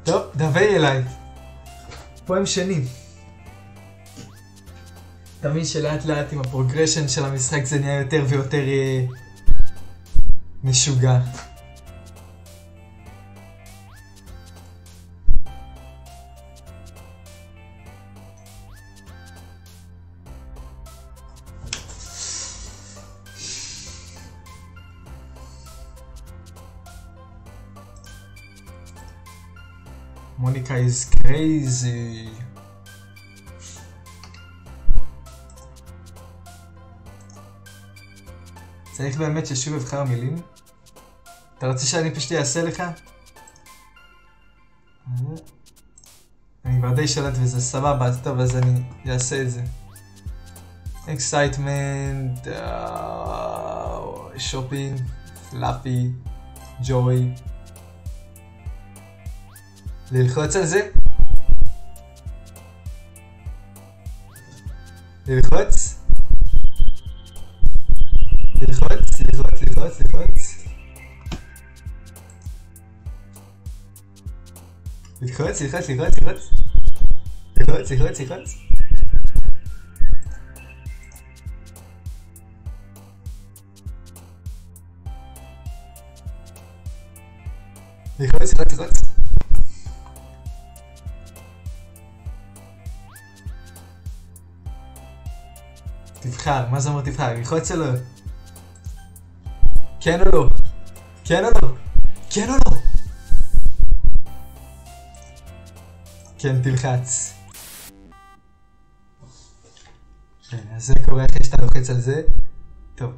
טוב, דבר אליי. פועם שני. אתה מבין שלאט לאט עם הפרוגרשן של המשחק זה נהיה יותר ויותר משוגע. Monica is crazy. צריך באמת ששוב אבחר מילים? אתה רוצה שאני פשוט אעשה לך? אני כבר די שלט וזה סבבה, טוב אז אני אעשה את זה. Excitement, shopping, fluffy, joy. ללחוץ על זה? ללחוץ? ללחוץ, ללחוץ, ללחוץ, ללחוץ. ללחוץ, ללחוץ, ללחוץ, ללחוץ. ללחוץ, ללחוץ, ללחוץ. ללחוץ, ללחוץ, ללחוץ. תבחר, מה זה אומר תבחר? ללחוץ או לא? כן או לא? כן או לא? כן או לא? כן, תלחץ. אז זה קורה אחרי שאתה לוחץ על זה. טוב.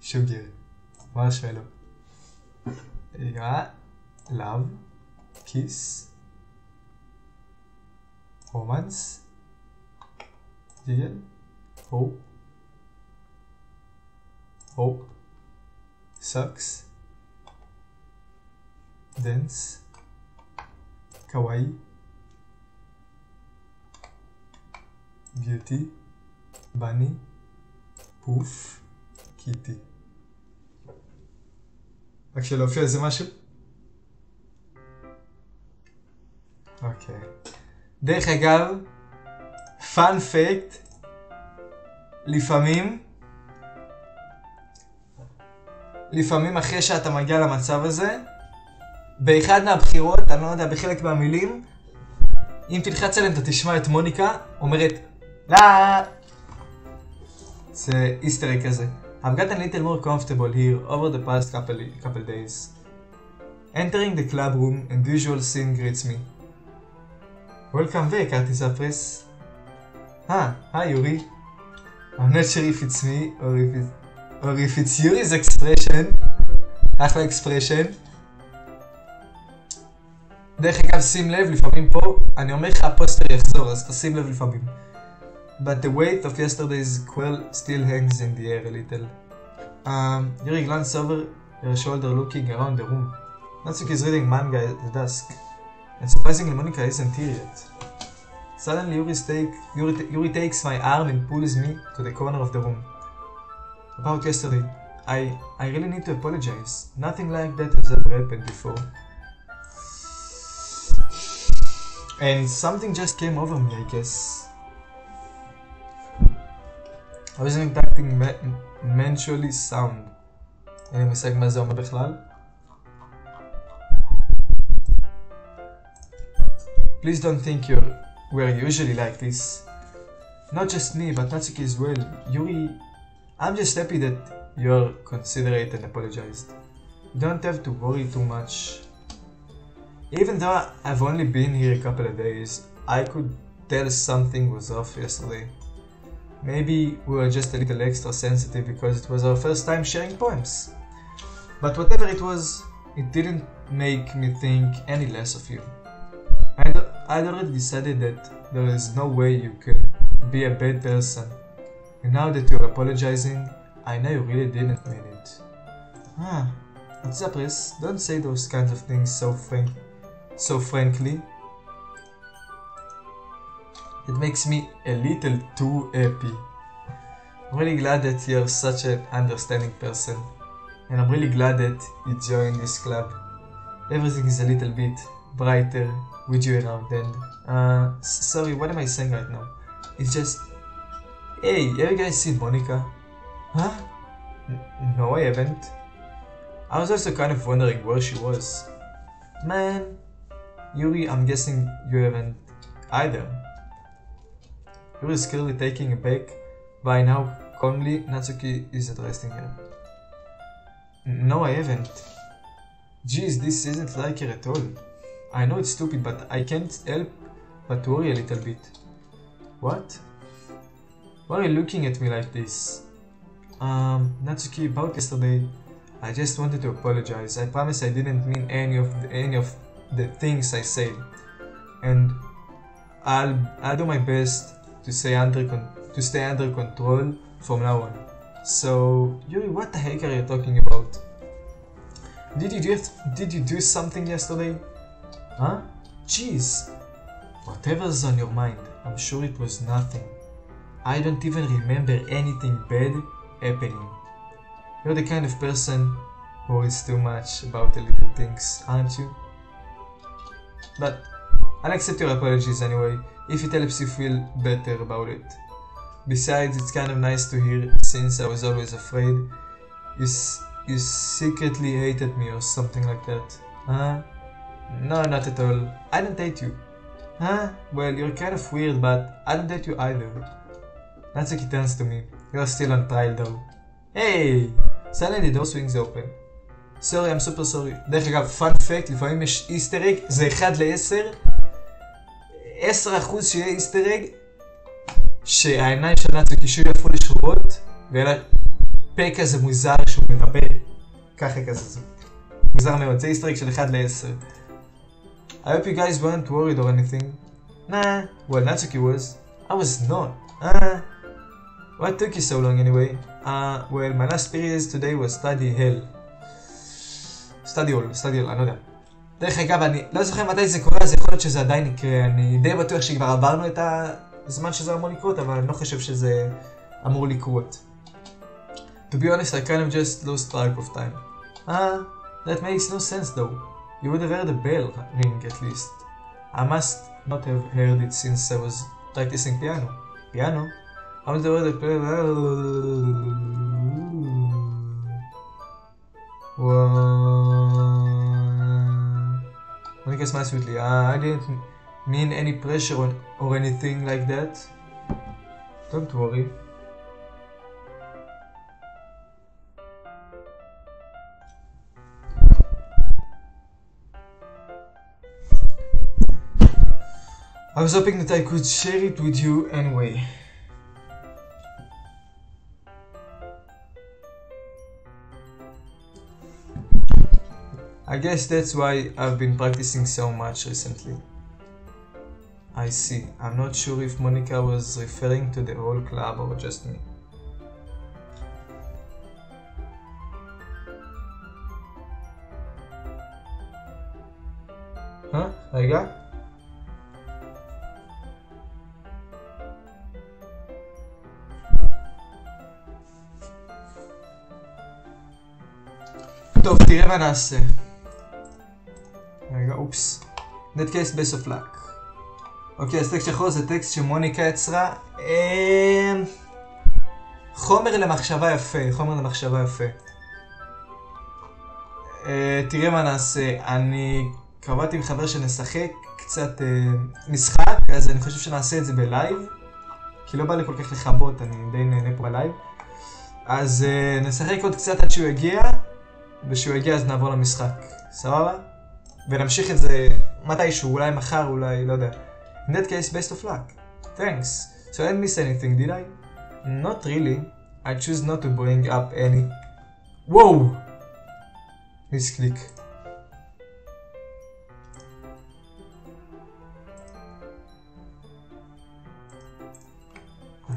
שוגר. מרשמלו. רגע. לייב. כיס. רומנס. גיגל. hope, sucks, dance, kawaii, beauty, bunny, poof, kitty. רק שלא הופיע איזה משהו? אוקיי. דרך אגב, fun fact, לפעמים אחרי שאתה מגיע למצב הזה, באחד מהבחירות, אני לא יודע, בחלק מהמילים, אם תלחץ עליהם אתה תשמע את מוניקה אומרת לא. זה איסטרי כזה. I've gotten a little more comfortable here over the past couple days. Entering the club room and the usual scene greets me. Welcome back, Artis Apres. Hi Yuri. I'm not sure if it's me or if it's Yuri's expression. אחלה expression. דרך אגב, שים לב, לפעמים פה, אני אומר לך הפוסטר יחזור, אז תשים לב לפעמים. But the weight of yesterday's quell still hangs in the air a little. Yuri glanced over her shoulder looking around the room. Natsuki is reading manga at the desk. And surprisingly, Monica isn't here yet. Suddenly, Yuri takes my arm and pulls me to the corner of the room. About yesterday, I really need to apologize. Nothing like that has ever happened before. And something just came over me, I guess. I wasn't impacting mentally sound. אין לי מושג מה זה אומר בכלל. Please don't think we're usually like this. Not just me, but Natsuki as well. Yuri, I'm just happy that you're considerate and apologized. You don't have to worry too much. Even though I've only been here a couple of days, I could tell something was off yesterday. Maybe we were just a little extra sensitive because it was our first time sharing poems. But whatever it was, it didn't make me think any less of you. I'd already decided that there is no way you can be a bad person. And now that you're apologizing, I know you really didn't mean it. What's up, Riz? Don't say those kinds of things so frankly. It makes me a little too happy. I'm really glad that you're such an understanding person. And I'm really glad that you joined this club. Everything is a little bit brighter with you around and... sorry, what am I saying right now? It's just... Hey, have you guys seen Monica? Huh? No, I haven't. I was also kind of wondering where she was. Man, Yuri, I'm guessing you haven't either. Yuri is clearly taking a back by now calmly Natsuki is addressing her. No, I haven't. Jeez, this isn't like her at all. I know it's stupid, but I can't help but worry a little bit. What? Why are you looking at me like this? Natsuki, about yesterday, I just wanted to apologize. I promise I didn't mean any of the things I said. And I'll do my best to stay under control from now on. So, Yuri, what the heck are you talking about? Did you do something yesterday? Huh? Jeez. Whatever's on your mind, I'm sure it was nothing. I don't even remember anything bad happening. You're the kind of person who worries too much about the little things, aren't you? But I'll accept your apologies anyway, if it helps you feel better about it. Besides, it's kind of nice to hear, since I was always afraid you secretly hated me or something like that. Huh? No, not at all. I don't hate you. Huh? Well, you're kind of weird, but I don't hate you either. Natsuki turns to me. You're still on trial though. Hey! Suddenly the door swings open. Sorry, I'm super sorry. דרך אגב, fun fact, לפעמים יש איסטר אג, זה 1 ל-10. 10% שיהיה איסטר אג, שהעיניים של נאצוקי שהוא יפו לשחורות, ואלה פה כזה מוזר שהוא מדבר. ככה כזה זה. מוזר מאוד, זה איסטר אג של 1 ל-10. I hope you guys weren't worried or anything. Nah, well Natsuki was. I was not. What took you so long anyway? Well, my last period today was study hall, אני לא יודע. דרך אגב, אני לא זוכר מתי זה קורה, אז יכול להיות שזה עדיין יקרה. אני די בטוח שכבר עברנו את הזמן שזה אמור לקרות, אבל אני לא חושב שזה אמור לקרות. To be honest, I kind of just lost track of time. That makes no sense though. You would have heard a bell ring at least. I must not have heard it since I was practicing piano. Piano? I was the word that Monica smiles sweetly. I didn't mean any pressure or anything like that. Don't worry. I was hoping that I could share it with you anyway. I guess that's why I've been practicing so much recently. I see. I'm not sure if Monica was referring to the whole club or just me. הרגע? טוב, תראה מה נעשה. רגע, אופס. In that case, best of luck. אוקיי, אז טקסט שחור זה טקסט שמוניקה יצרה. חומר למחשבה יפה, חומר למחשבה יפה. תראה מה נעשה, אני קבעתי עם חבר שנשחק קצת משחק, אז אני חושב שנעשה את זה בלייב, כי לא בא לי כל כך לחבות, אני די נהנה פה בלייב. אז נשחק עוד קצת עד שהוא יגיע, וכשהוא יגיע אז נעבור למשחק, סבבה? ונמשיך את זה מתישהו, אולי מחר, אולי, לא יודע. In that case, best of luck. Thanks. So I didn't miss anything, did I? Not really. I choose not to bring up any... Whoa! Misclick.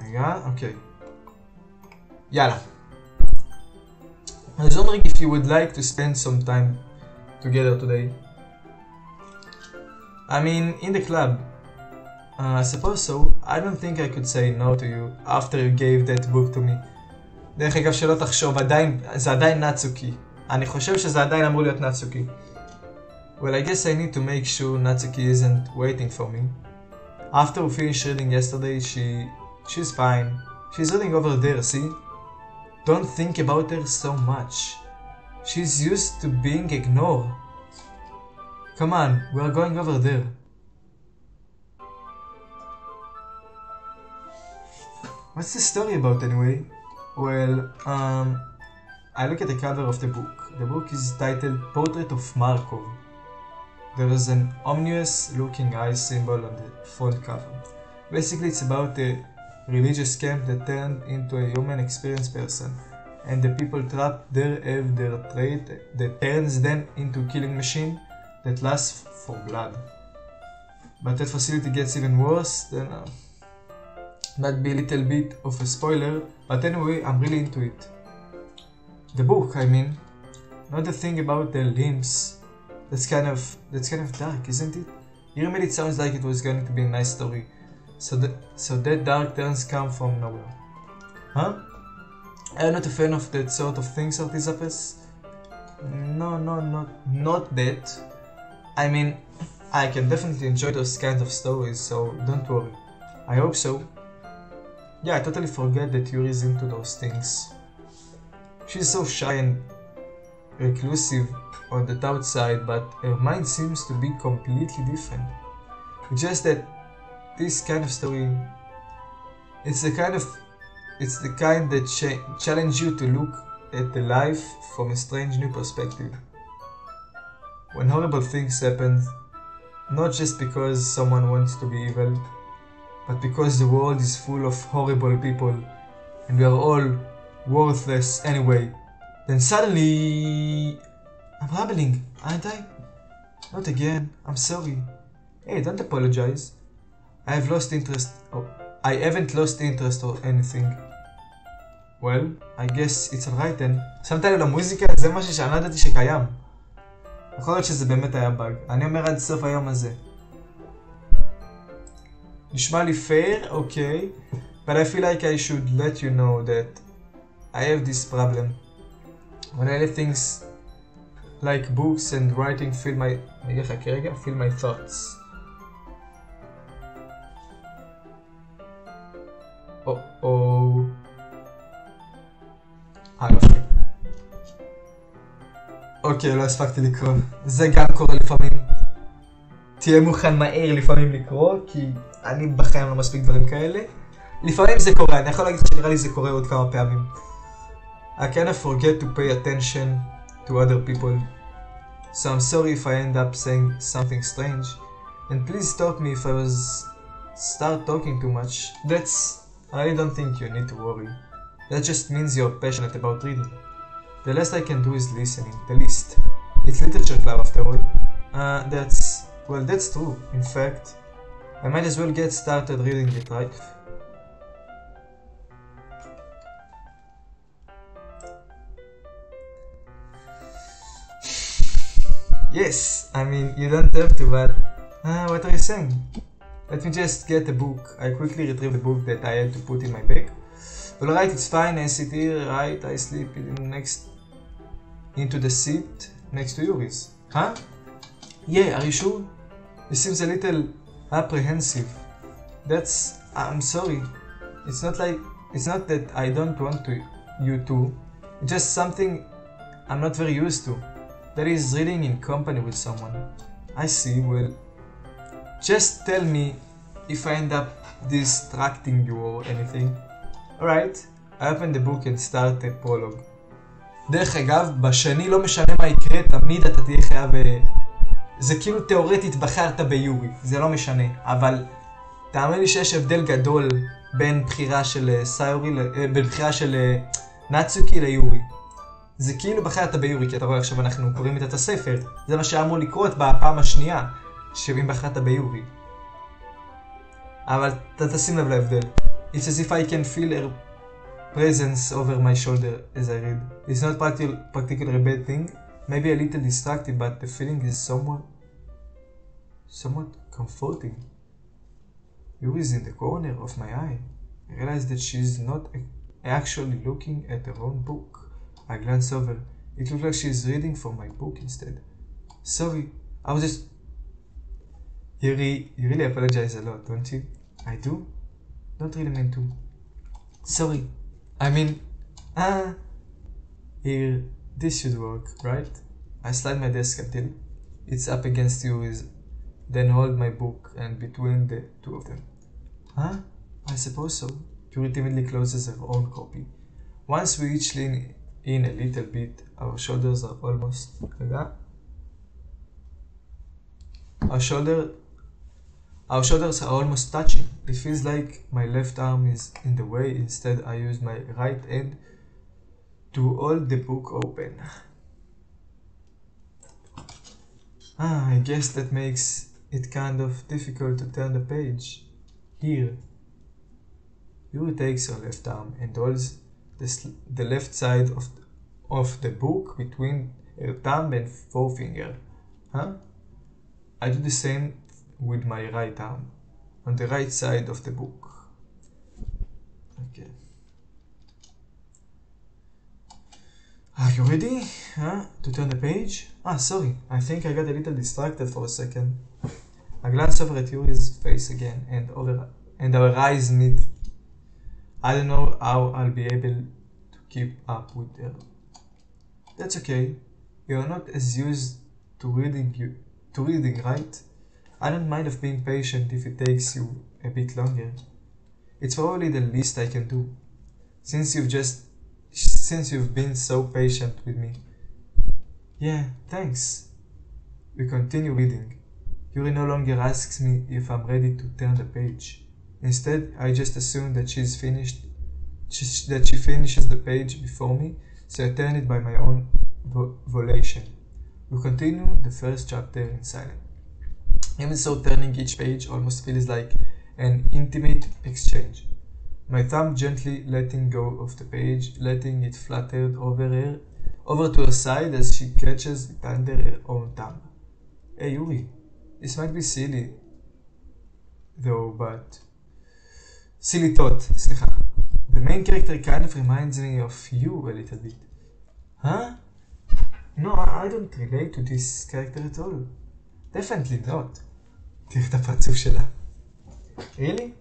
רגע, אוקיי. יאללה. I was wondering if you would like to spend some time together today. I mean, in the club. I suppose so. I don't think I could say no to you after you gave that book to me. דרך אגב שלא תחשוב, זה עדיין נאצוקי. אני חושב שזה עדיין אמור להיות נאצוקי. Well, I guess I need to make sure Natsuki isn't waiting for me. After we finished reading yesterday, she's fine. She's reading over there, see? Don't think about her so much. She's used to being ignored. Come on, we're going over there. What's the story about anyway? Well, I look at the cover of the book. The book is titled Portrait of Markov. There is an ominous looking eye symbol on the front cover. Basically it's about a religious camp that turned into a human experience person, and the people trapped there have their trait that turns them into killing machine that lasts for blood. But that facility gets even worse than might be a little bit of a spoiler, but anyway, I'm really into it. The book, I mean, not the thing about the limbs. That's kind of dark, isn't it? Here made it sounds like it was going to be a nice story. So that dark turns come from nowhere. Huh? I'm not a fan of that sort of things, Artisapes. No, not that. I mean, I can definitely enjoy those kinds of stories, so don't worry. I hope so. Yeah, I totally forget that Yuri is into those things. She's so shy and reclusive on the outside, but her mind seems to be completely different. It's just that this kind of story, it's the kind that challenge you to look at the life from a strange new perspective. When horrible things happen, not just because someone wants to be evil, but because the world is full of horrible people and we are all worthless anyway, then suddenly I'm rambling, aren't I? Not again, I'm sorry. Hey, don't apologize. I haven't lost interest or anything. Well, I guess it's alright then. שמת לב למוזיקה? זה משהו שאני לא ידעתי שקיים. יכול להיות שזה באמת היה באג. אני אומר עד סוף היום הזה. נשמע לי fair, okay. But I feel like I should let you know that I have this problem. When I let things like books and writing fill my thoughts. Oh. יופי. אוקיי, לא הספקתי לקרוא. זה גם קורה לפעמים. תהיה מוכן מהר לפעמים לקרוא, כי אני בחיים לא מספיק דברים כאלה. לפעמים זה קורה, אני יכול להגיד שנראה לי זה קורה עוד כמה פעמים. I kind of forget to pay attention to other people. So I'm sorry if I end up saying something strange. And please stop me if I start talking too much. I don't think you need to worry. That just means you're passionate about reading. The least I can do is listening. The least. It's literature club after all. That's true. In fact, I might as well get started reading it, right? Yes, I mean, you don't have to, but... what are you saying? Let me just get the book. I quickly retrieve the book that I had to put in my bag. Alright, it's fine, I sit here, right? I sleep into the seat next to Yuri's. Huh? Yeah, are you sure? It seems a little apprehensive. I'm sorry. It's not that I don't want you to. It's just something I'm not very used to. That is reading in company with someone. I see, well, just tell me if I end up distracting you or anything. Alright, I open the book and start a prologue. דרך אגב, בשני לא משנה מה יקרה, תמיד אתה תהיה חייב... זה כאילו תיאורטית בחרת ביורי, זה לא משנה, אבל תאמין לי שיש הבדל גדול בין בחירה של בין בחירה של נאצוקי ליורי. זה כאילו בחרת ביורי, כי אתה רואה עכשיו אנחנו קוראים את הספר, זה מה שאמור לקרות בפעם השנייה, שאם בחרת ביורי. אבל אתה תשים לב להבדל. It's as if I can feel her presence over my shoulder as I read. It's not particularly a bad thing, maybe a little distracting, but the feeling is somewhat comforting. Yuri is in the corner of my eye. I realize that she's not actually looking at her own book. I glance over. It looks like she's reading from my book instead. Sorry, I was just... Yuri, you really apologize a lot, don't you? I do? Don't really mean to. Sorry. I mean... Here, this should work, right? I slide my desk until it's up against Yuri's, then hold my book and between the two of them. Huh? I suppose so. Yuri timidly closes her own copy. Once we each lean in a little bit, our shoulders are almost... Our shoulders are almost touching. It feels like my left arm is in the way. Instead, I use my right hand to hold the book open. I guess that makes it kind of difficult to turn the page. Here. Yuri takes her left arm and holds the left side of the book between her thumb and forefinger. I do the same with my right arm, on the right side of the book. Okay. Are you ready? To turn the page? Sorry, I think I got a little distracted for a second. I glance over at Yuri's face again, and our eyes meet. I don't know how I'll be able to keep up with her. That's okay. You're not as used to reading, right? I don't mind of being patient if it takes you a bit longer. It's probably the least I can do, since you've been so patient with me. Yeah, thanks. We continue reading. Yuri no longer asks me if I'm ready to turn the page. Instead, I just assume that she finishes the page before me, so I turn it by my own volition. We continue the first chapter in silence. Even so, turning each page almost feels like an intimate exchange. My thumb gently letting go of the page, letting it flutter over to her side as she catches it under her own thumb. Hey Yuri, this might be silly, though, but... Silly thought, slicha. The main character kind of reminds me of you a little bit. Huh? No, I don't relate to this character at all. Definitely not. תראה את הפרצוף שלה. Really?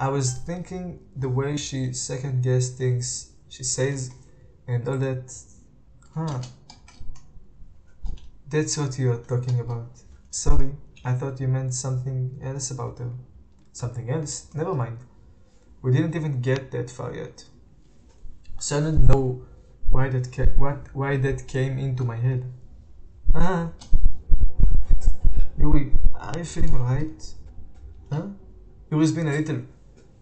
I was thinking the way she second-guessed things she says and all that. That's what you're talking about. Sorry, I thought you meant something else about her. Something else? Never mind. We didn't even get that far yet. So I don't know why that came into my head. Yuri, are you feeling alright? Yuri's been a little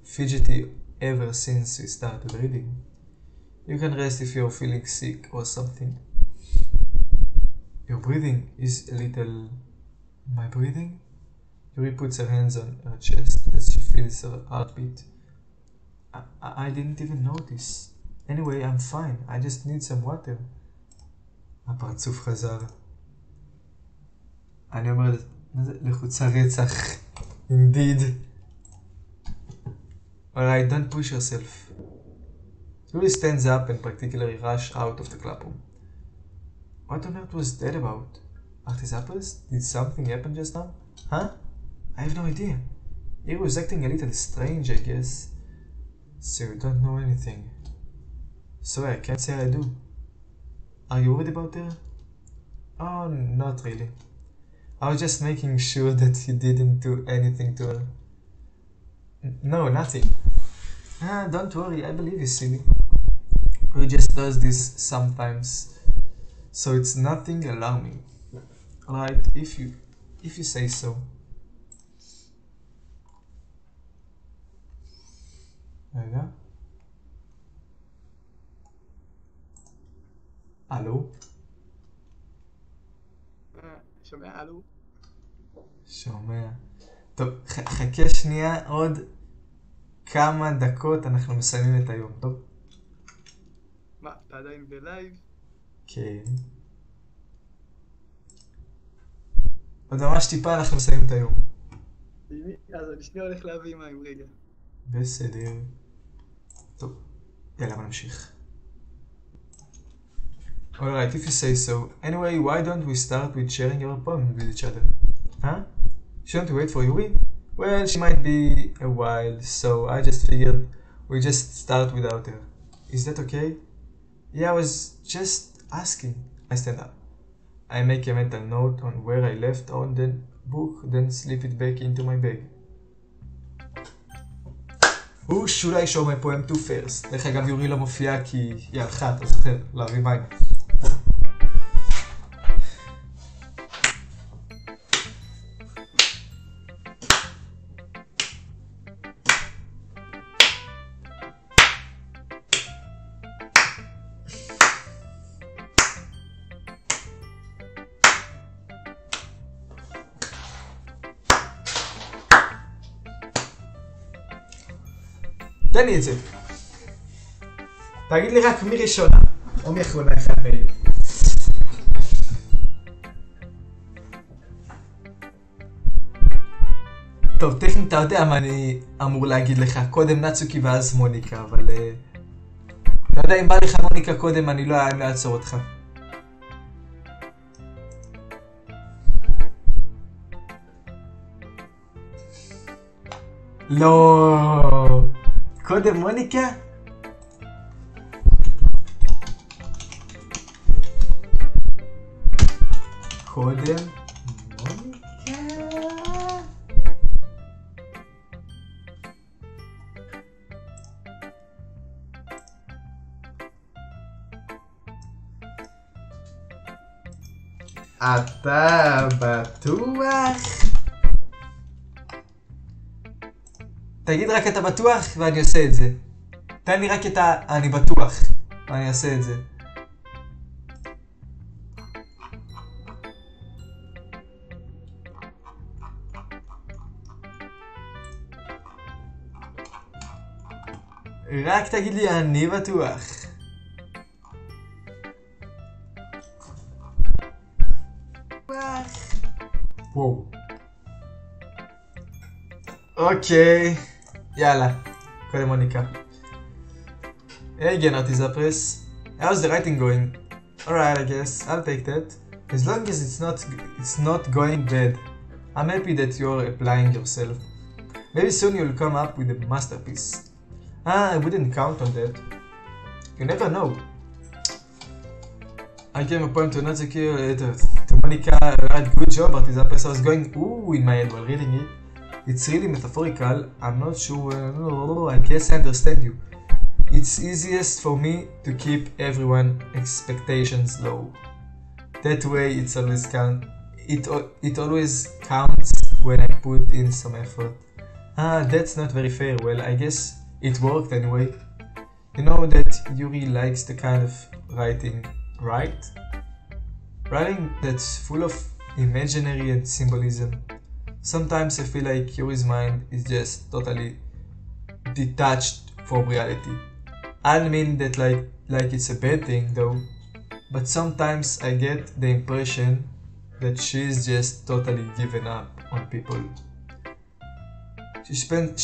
fidgety ever since we started reading. You can rest if you're feeling sick or something. Your breathing is a little... My breathing? Yuri puts her hands on her chest as she feels her heartbeat. I didn't even notice. Anyway, I'm fine. I just need some water. הפרצוף חזר. אני אומר, מה זה? לחוצה רצח. Indeed. Alright, don't push yourself. Yuri stands up and practically rushes out of the clubroom. What on earth was that about? Artisapples? Did something happen just now? I have no idea. He was acting a little strange, I guess. So you don't know anything. Sorry, I can't say I do. Are you worried about her? Oh, not really. I was just making sure that you didn't do anything to her. No, nothing. Don't worry, I believe you, silly. He just does this sometimes. So it's nothing alarming. Right, if you say so. רגע. אלו? שומע, אלו? שומע. טוב, חכה שנייה, עוד כמה דקות אנחנו מסיימים את היום, טוב? מה, אתה עדיין בלייב? כן. עוד ממש טיפה אנחנו מסיימים את היום. אז אני שנייה הולך להביא מים, רגע. בסדר. טוב, יאללה, בוא נמשיך. Alright, if you say so. Anyway, why don't we start with sharing our poem with each other? Huh? Shouldn't we wait for Yuri? Well, she might be a while, so I just figured we just start without her. Is that okay? Yeah, I was just asking. I stand up. I make a mental note on where I left on the book, then slip it back into my bag. Who should I show my poem to first? דרך אגב, יורי לא מופיעה כי היא הלכה, אתה זוכר, להביא מים. תן לי את זה. תגיד לי רק מי ראשונה, או מי אחרונה אחד מאלה. טוב, טכנית אתה יודע מה אני אמור להגיד לך. קודם נצוקי ואז מוניקה, אבל... אתה יודע, אם בא לך מוניקה קודם, אני לא אעצור אותך. לא... קודם מוניקה? קודם מוניקה? אתה בטוח? תגיד רק אתה בטוח ואני עושה את זה. תן לי רק את אני בטוח ואני אעשה את זה. רק תגיד לי אני בטוח. וואו. אוקיי. יאללה, קודם מוניקה. Hey again, Artisapress. How's the writing going? Alright, I guess. I'll take that. As long as it's not going bad. I'm happy that you're applying yourself. Maybe soon you'll come up with a masterpiece. I wouldn't count on that. You never know. I gave a point to Natsuki later. To Monica, right, good job, Artisapress. I was going ooh in my head while reading it. It's really metaphorical. I'm not sure. I guess I understand you. It's easiest for me to keep everyone's expectations low. That way, it always counts when I put in some effort. That's not very fair. Well, I guess it worked anyway. You know that Yuri likes the kind of writing, right? Writing that's full of imaginary and symbolism. Sometimes I feel like Yuri's mind is just totally detached from reality. I don't mean that like it's a bad thing though, but sometimes I get the impression that she's just totally given up on people.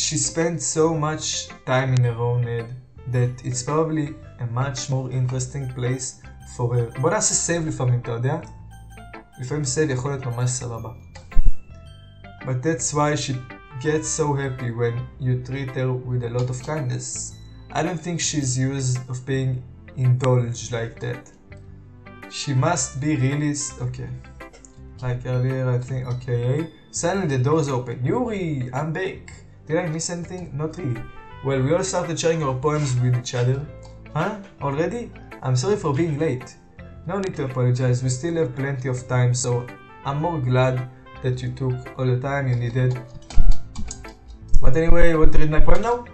She spent so much time in her own head that it's probably a much more interesting place for her. בוא נעשה סייב לפעמים, אתה יודע? לפעמים סייב יכול להיות ממש סבבה. but that's why she gets so happy when you treat her with a lot of kindness. I don't think she's used of being indulged like that. She must be really okay. Like earlier, I think. Okay. Suddenly the doors open. Yuri, I'm back. Did I miss anything? Not really. Well, we all started sharing our poems with each other. Huh? Already? I'm sorry for being late. No need to apologize. We still have plenty of time, so I'm more glad that you took all the time you needed. But anyway, you want to read my poem now?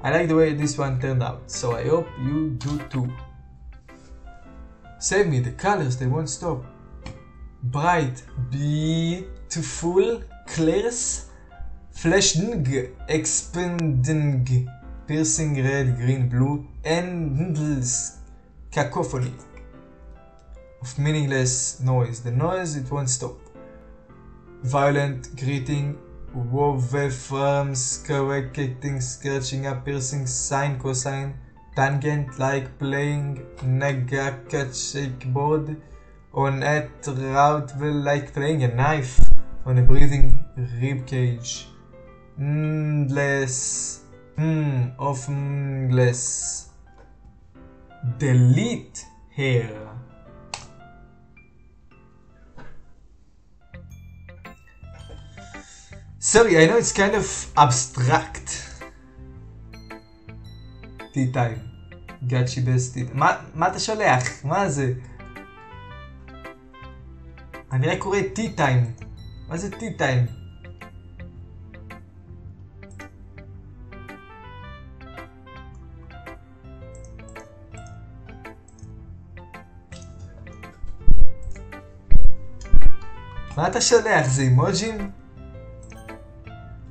I like the way this one turned out, so I hope you do too. Save me, the colors, they won't stop. Bright, beautiful, colors, flashing, expanding, piercing red, green, blue, endless cacophony of meaningless noise. The noise, it won't stop. Violent, greeting, waveforms, correcting, scratching up, piercing, sine, cosine, tangent, like playing nagaka shakeboard on a route, like playing a knife on a breathing rib cage. Endless, of endless. Delete hair. Sorry, I know it's kind of abstract. Tea time. Got you best tea. מה אתה שולח? מה זה? אני רק קורא tea time. מה זה tea time? מה אתה שולח? זה אימוג'ים?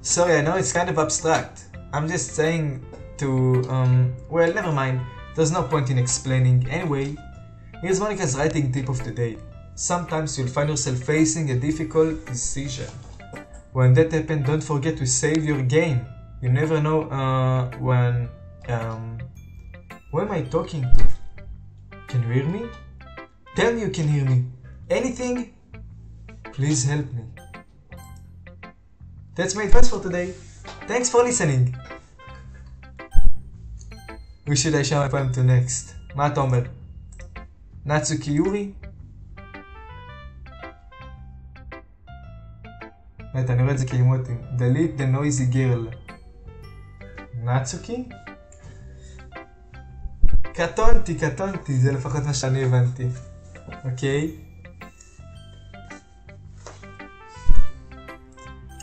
Sorry, I know it's kind of abstract. I'm just saying to, well, never mind. There's no point in explaining. Anyway, here's Monica's writing tip of the day. Sometimes you'll find yourself facing a difficult decision. When that happens, don't forget to save your game. You never know, when, who am I talking to? Can you hear me? Tell me you can hear me. Anything? Please help me. That's my advice for today. Thanks for listening. Who should I show my poem to next? מה אתה אומר? נצוקי יורי? אני רואה את זה כאימותים. Delete the noisy girl. נצוקי? קטונתי, זה לפחות מה שאני הבנתי. אוקיי?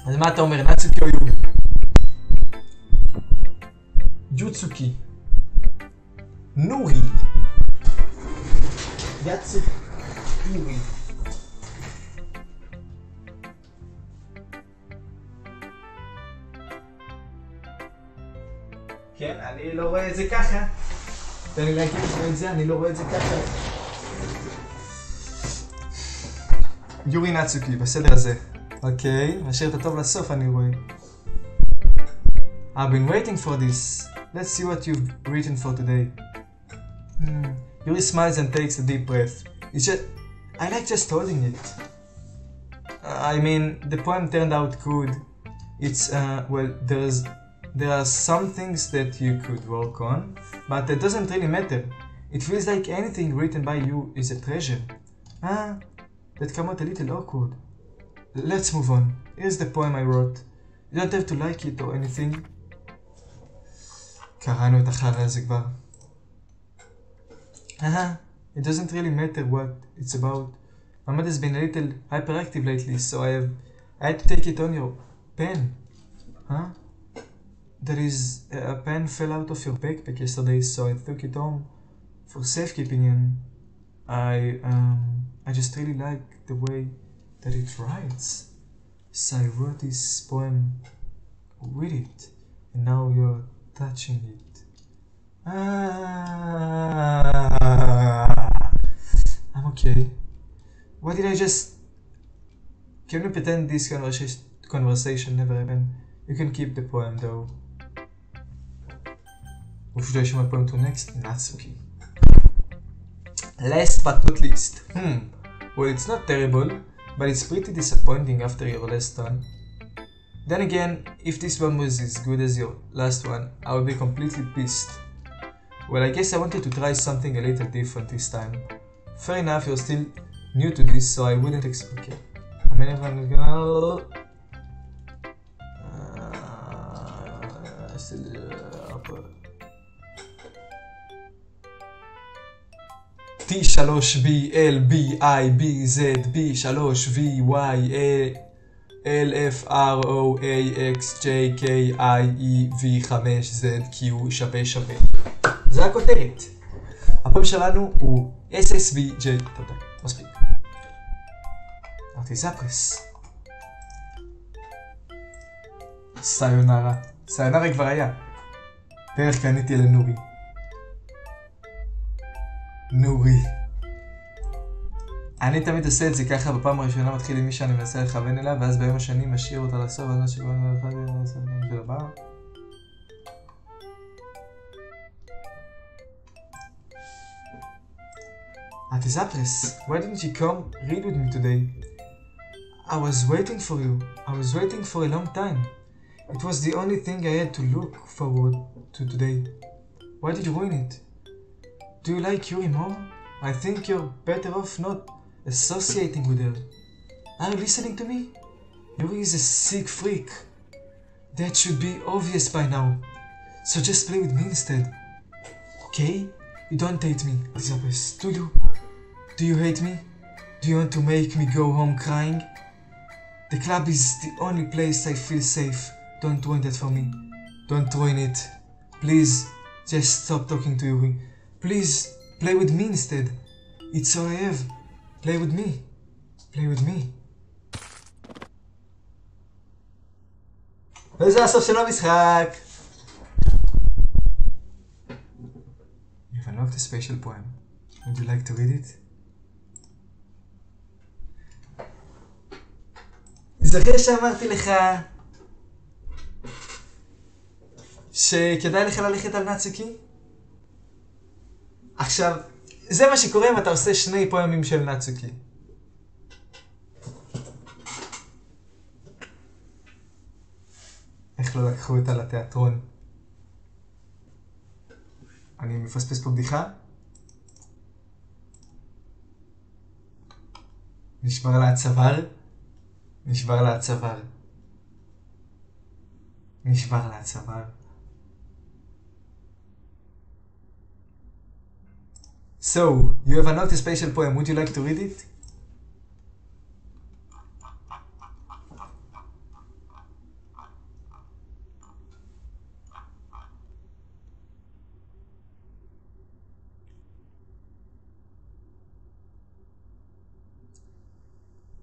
אז מה אתה אומר, נצוקי או יורי? ג'וצוקי. נורי. יצוקי. יורי. כן, אני לא רואה את זה ככה. תן לי להגיד לך את זה, אני לא רואה את זה ככה. יורי נצוקי, בסדר הזה. אוקיי, משאיר את הטוב לסוף אני רואה. I've been waiting for this. Let's see what you've written for today. Yuri smiles and takes a deep breath. It's just... I like just holding it. I mean, the poem turned out good. It's, well, there are some things that you could work on, but it doesn't really matter. It feels like anything written by you is a treasure. That came out a little awkward. Let's move on. Here's the poem I wrote. You don't have to like it or anything. קראנו את החרא הזה כבר. It doesn't really matter what it's about. My mother's been a little hyperactive lately, so I had to take it on your pen. There is a pen fell out of your backpack yesterday, so I took it home for safekeeping, and I just really like the way that it writes. So I wrote this poem with it, and now you're touching it. I'm okay. What did I just... Can we pretend this conversation never happened? You can keep the poem though. Who should I show my poem to next? Natsuki. Last but not least. Well, it's not terrible, but it's pretty disappointing after your last one. Then again, if this one was as good as your last one, I would be completely pissed. Well, I guess I wanted to try something a little different this time. Fair enough, you're still new to this, so I wouldn't expect... Okay. I mean, everyone's gonna... T3BLBIBZB3BLFROAXJKIEV5ZQ שווה. זה הכותרת. הפעם שלנו הוא SSVJ. תודה, מספיק. אמרתי זאפרס. סיונרה. סיונרה כבר היה. פרח קניתי לנורי. נורי. אני תמיד עושה את זה ככה, בפעם הראשונה מתחיל עם מי שאני מנסה לכוון אליו, ואז ביום השני משאיר אותה לסוף, ואז מה שגורם של הבא. Atizapres, why didn't you come read with me today? I was waiting for you. I was waiting for a long time. It was the only thing I had to look forward to today. Why did you ruin it? Do you like Yuri more? I think you're better off not associating with her. Are you listening to me? Yuri is a sick freak. That should be obvious by now. So just play with me instead. Okay? You don't hate me, Atizapres, do you? Do you hate me? Do you want to make me go home crying? The club is the only place I feel safe. Don't ruin that for me. Don't ruin it. Please, just stop talking to Yuri. Please, play with me instead. It's all I have. Play with me. Play with me. וזה הסוף של המשחק. You've unlocked a special poem. Would you like to read it? זוכר שאמרתי לך שכדאי לך ללכת על נאצוקי? עכשיו, זה מה שקורה אם אתה עושה שני פואמים של נאצוקי. איך לא לקחו אותה לתיאטרון? אני מפספס פה בדיחה? נשבר לה הצוואר? נשבר לה הצוואר. נשבר לה הצוואר. So, you have unlocked a special poem. Would you like to read it?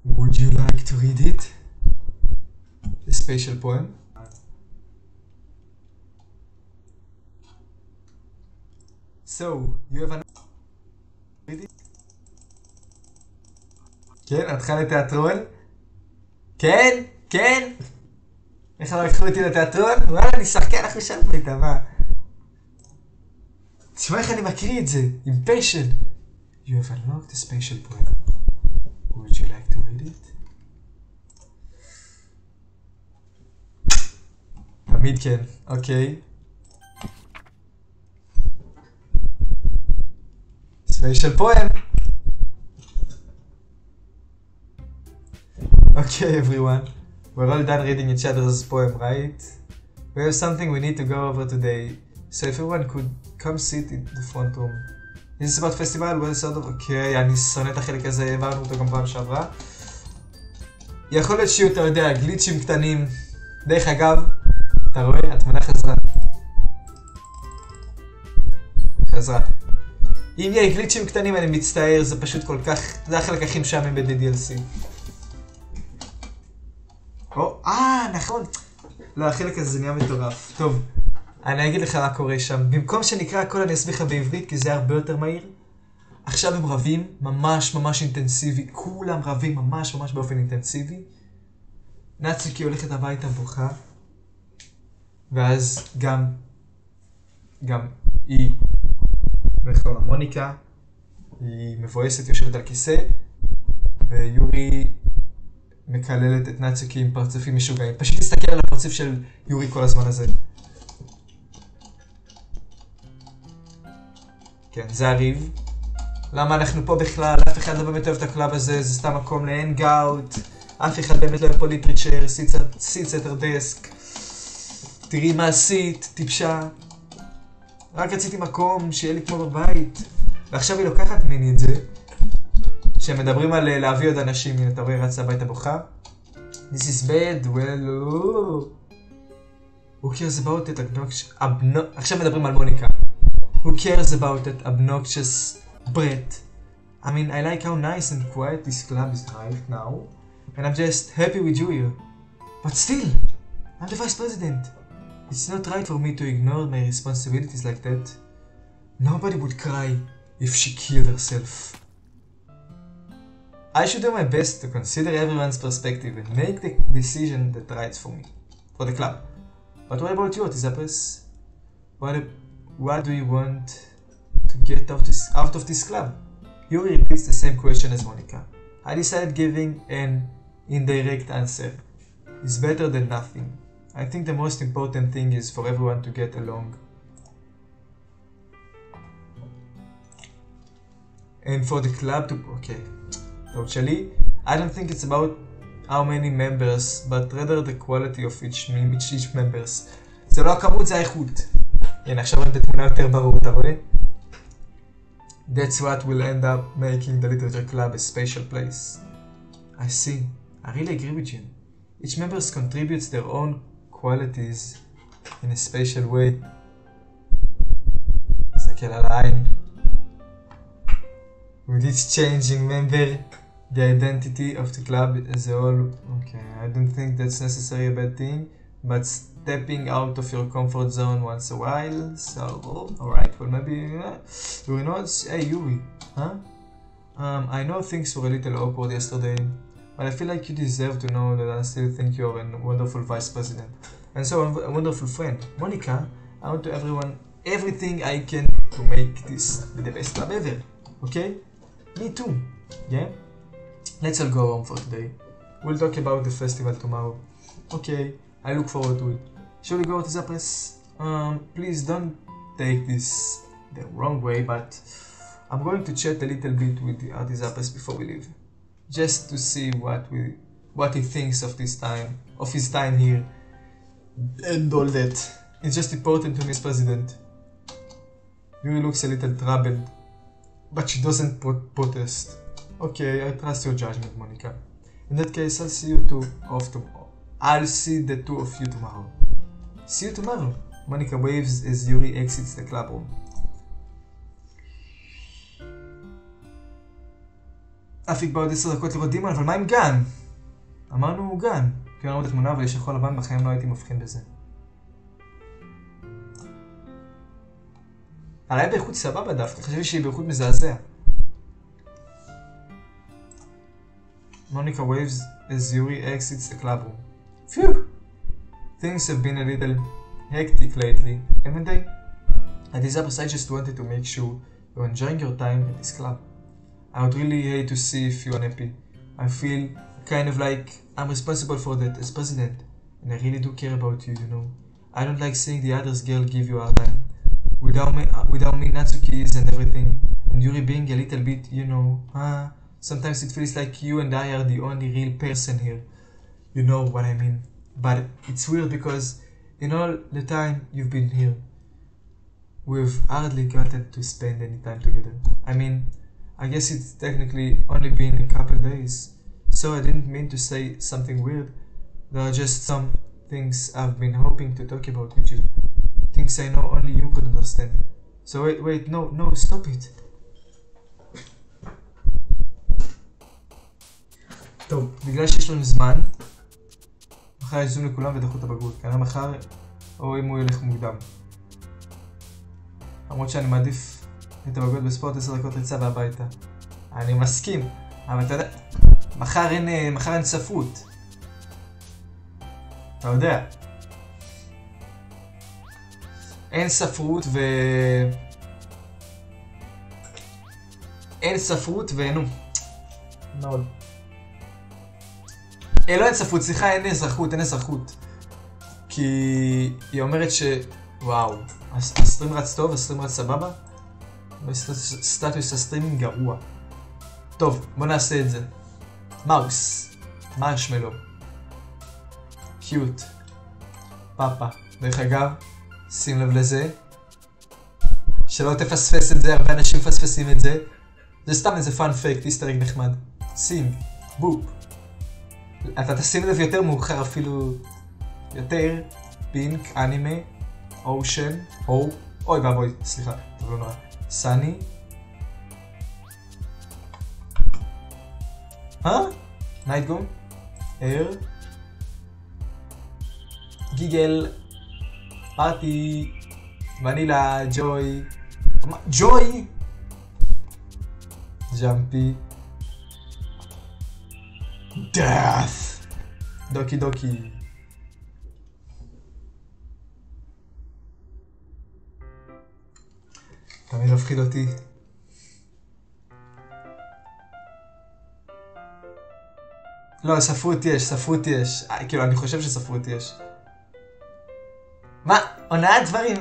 Would you like to read it? A special poem. So, you have unlocked... כן, התחלה לתיאטרון? כן, כן! איך לא לקחו אותי לתיאטרון? וואלה, אני שחקן, אנחנו שלנו איתה, מה? תשמע איך אני מקריא את זה, עם passion. You have unlocked a special poem. Would you like to read it? תמיד כן, אוקיי. Special poem. Okay, everyone. We're all done reading each other's poem, right? We have something we need to go over today. So if everyone could come sit in the front room. This is about festival, well sort of... Okay, אני שונא את החלק הזה, העברנו אותו גם פעם שעברה. יכול להיות שיהיו, אתה יודע, גליצ'ים קטנים. דרך אגב, אתה רואה? התמונה חזרה. חזרה. אם יהיה גליצ'ים קטנים אני מצטער, זה פשוט כל כך... זה החלק הכי משעמם ב-DDLC. נכון. לא, החלק הזה זה נהיה מטורף. טוב, אני אגיד לך מה קורה שם. במקום שנקרא הכל אני אסביר לך בעברית, כי זה הרבה יותר מהיר. עכשיו הם רבים ממש ממש אינטנסיבי. כולם רבים ממש ממש באופן אינטנסיבי. נאצוקי הולכת הביתה בוכה. ואז גם היא, ואיך קוראים לה? מוניקה, היא מבואסת, יושבת על כיסא, ויורי מקללת את נאצ'קי עם פרצופים משוגעים. פשוט תסתכל על הפרצוף של יורי כל הזמן הזה. כן, זה הריב. למה אנחנו פה בכלל? אף אחד לא באמת אוהב את הקלאב הזה, זה סתם מקום להנגאוט. אף אחד באמת לא אוהב פה ליטריצ'ר, סיטס את הרדסק. תראי מה עשית, טיפשה. רק רציתי מקום שיהיה לי כמו בבית. ועכשיו היא לוקחת ממני את זה. שהם מדברים על להביא עוד אנשים, הנה אתה רואה רצה הביתה בוכה. This is bad, well, who cares about it, עכשיו מדברים על מוניקה. Who cares about it, obnoxious brat. I mean, I like how nice and quiet this club is right now. And I'm just happy with you here. But still, I'm the vice president. It's not right for me to ignore my responsibilities like that. Nobody would cry if she killed herself. I should do my best to consider everyone's perspective and make the decision that rights for me, for the club. But what about you, Tizapres? What do you want to get out of this club? Yuri repeats the same question as Monica. I decided giving an indirect answer is better than nothing. I think the most important thing is for everyone to get along. And for the club to... Okay. Actually, I don't think it's about how many members, but rather the quality of each members. זה לא הכמות, זה האיכות. הנה, עכשיו רואים את התמונה יותר ברור, אתה רואה? That's what will end up making the literature club a special place. I see. I really agree with you. Each member contributes their own qualities in a special way. תסתכל על העין. With each changing member, the identity of the club as a whole. Okay, I don't think that's necessarily a bad thing, but stepping out of your comfort zone once a while. So, alright, well maybe Yuri knows. Hey Yuri, huh? I know things were a little awkward yesterday, but I feel like you deserve to know that I still think you're a wonderful vice president, and so a wonderful friend. Monica, I want to everyone everything I can to make this the best club ever. Okay? Me too. Yeah? Let's all go home for today. We'll talk about the festival tomorrow. Okay, I look forward to it. Should we go to Zapres? Please don't take this the wrong way, but I'm going to chat a little bit with the artist Zapres before we leave. Just to see what he thinks of his time here and all that. It's just important to me as president. Yuri looks a little troubled, but she doesn't protest. Okay, I trust your judgment, Monica. In that case, I'll see you two off tomorrow. I'll see the two of you tomorrow. See you tomorrow. Monica waves as Yuri exits the club room. אפיק בעוד 10 דקות לראות דימון, אבל מה עם גן? אמרנו גן. כי ראינו את התמונה אבל יש שחור לבן, בחיים לא הייתי מבחין בזה. הרי באיכות סבבה דווקא, חשבתי שהיא באיכות מזעזע. Monica waves as Yuri exits the club room. Phew! Things have been a little hectic lately, haven't they? At this episode, I just wanted to make sure you're enjoying your time at this club. I would really hate to see if you're unhappy. I feel kind of like I'm responsible for that as president, and I really do care about you, you know. I don't like seeing the others girl give you a hard time. Without me Natsuki's and everything, and Yuri being a little bit, you know, sometimes it feels like you and I are the only real person here. You know what I mean. But it's weird because in all the time you've been here, we've hardly gotten to spend any time together. I mean, I guess it's technically only been a couple days, so I didn't mean to say something weird. There are just some things I've been hoping to talk about with you. Things I know only you could understand. So wait, no, stop it. טוב, בגלל שיש לנו זמן, מחר יש זום לכולם ודחו את הבגרות, כנראה מחר או אם הוא ילך מוקדם. למרות שאני מעדיף את הבגרות בספורט 10 דקות ריצה והביתה. אני מסכים, אבל אתה יודע, מחר אין ספרות. אתה יודע. אין ספרות נו. מאוד. לא אין ספרות, סליחה, אין אזרחות. כי היא אומרת וואו, הסטרים רץ טוב, הסטרים רץ סבבה. סטטוס הסטרימינג גרוע. טוב, בוא נעשה את זה. מאוס. מאשמח. קיוט. פאפה. דרך אגב, שים לב לזה. שלא תפספס את זה, הרבה אנשים מפספסים את זה. זה סתם איזה פאנ פייק, איסטר אג נחמד. סינג. בופ. אתה תשים לב יותר מאוחר אפילו. יותר. פינק, אנימה. אושן. אוי ואבוי, סליחה. טוב לא נורא. סני. נייטגום. גיגל. פארטי. ונילה. ג'וי. ג'אמפי. דאף. דוקי. תמיד מפחיד אותי. לא, ספרות יש. כאילו, אני חושב שספרות יש. מה? עונה דברים?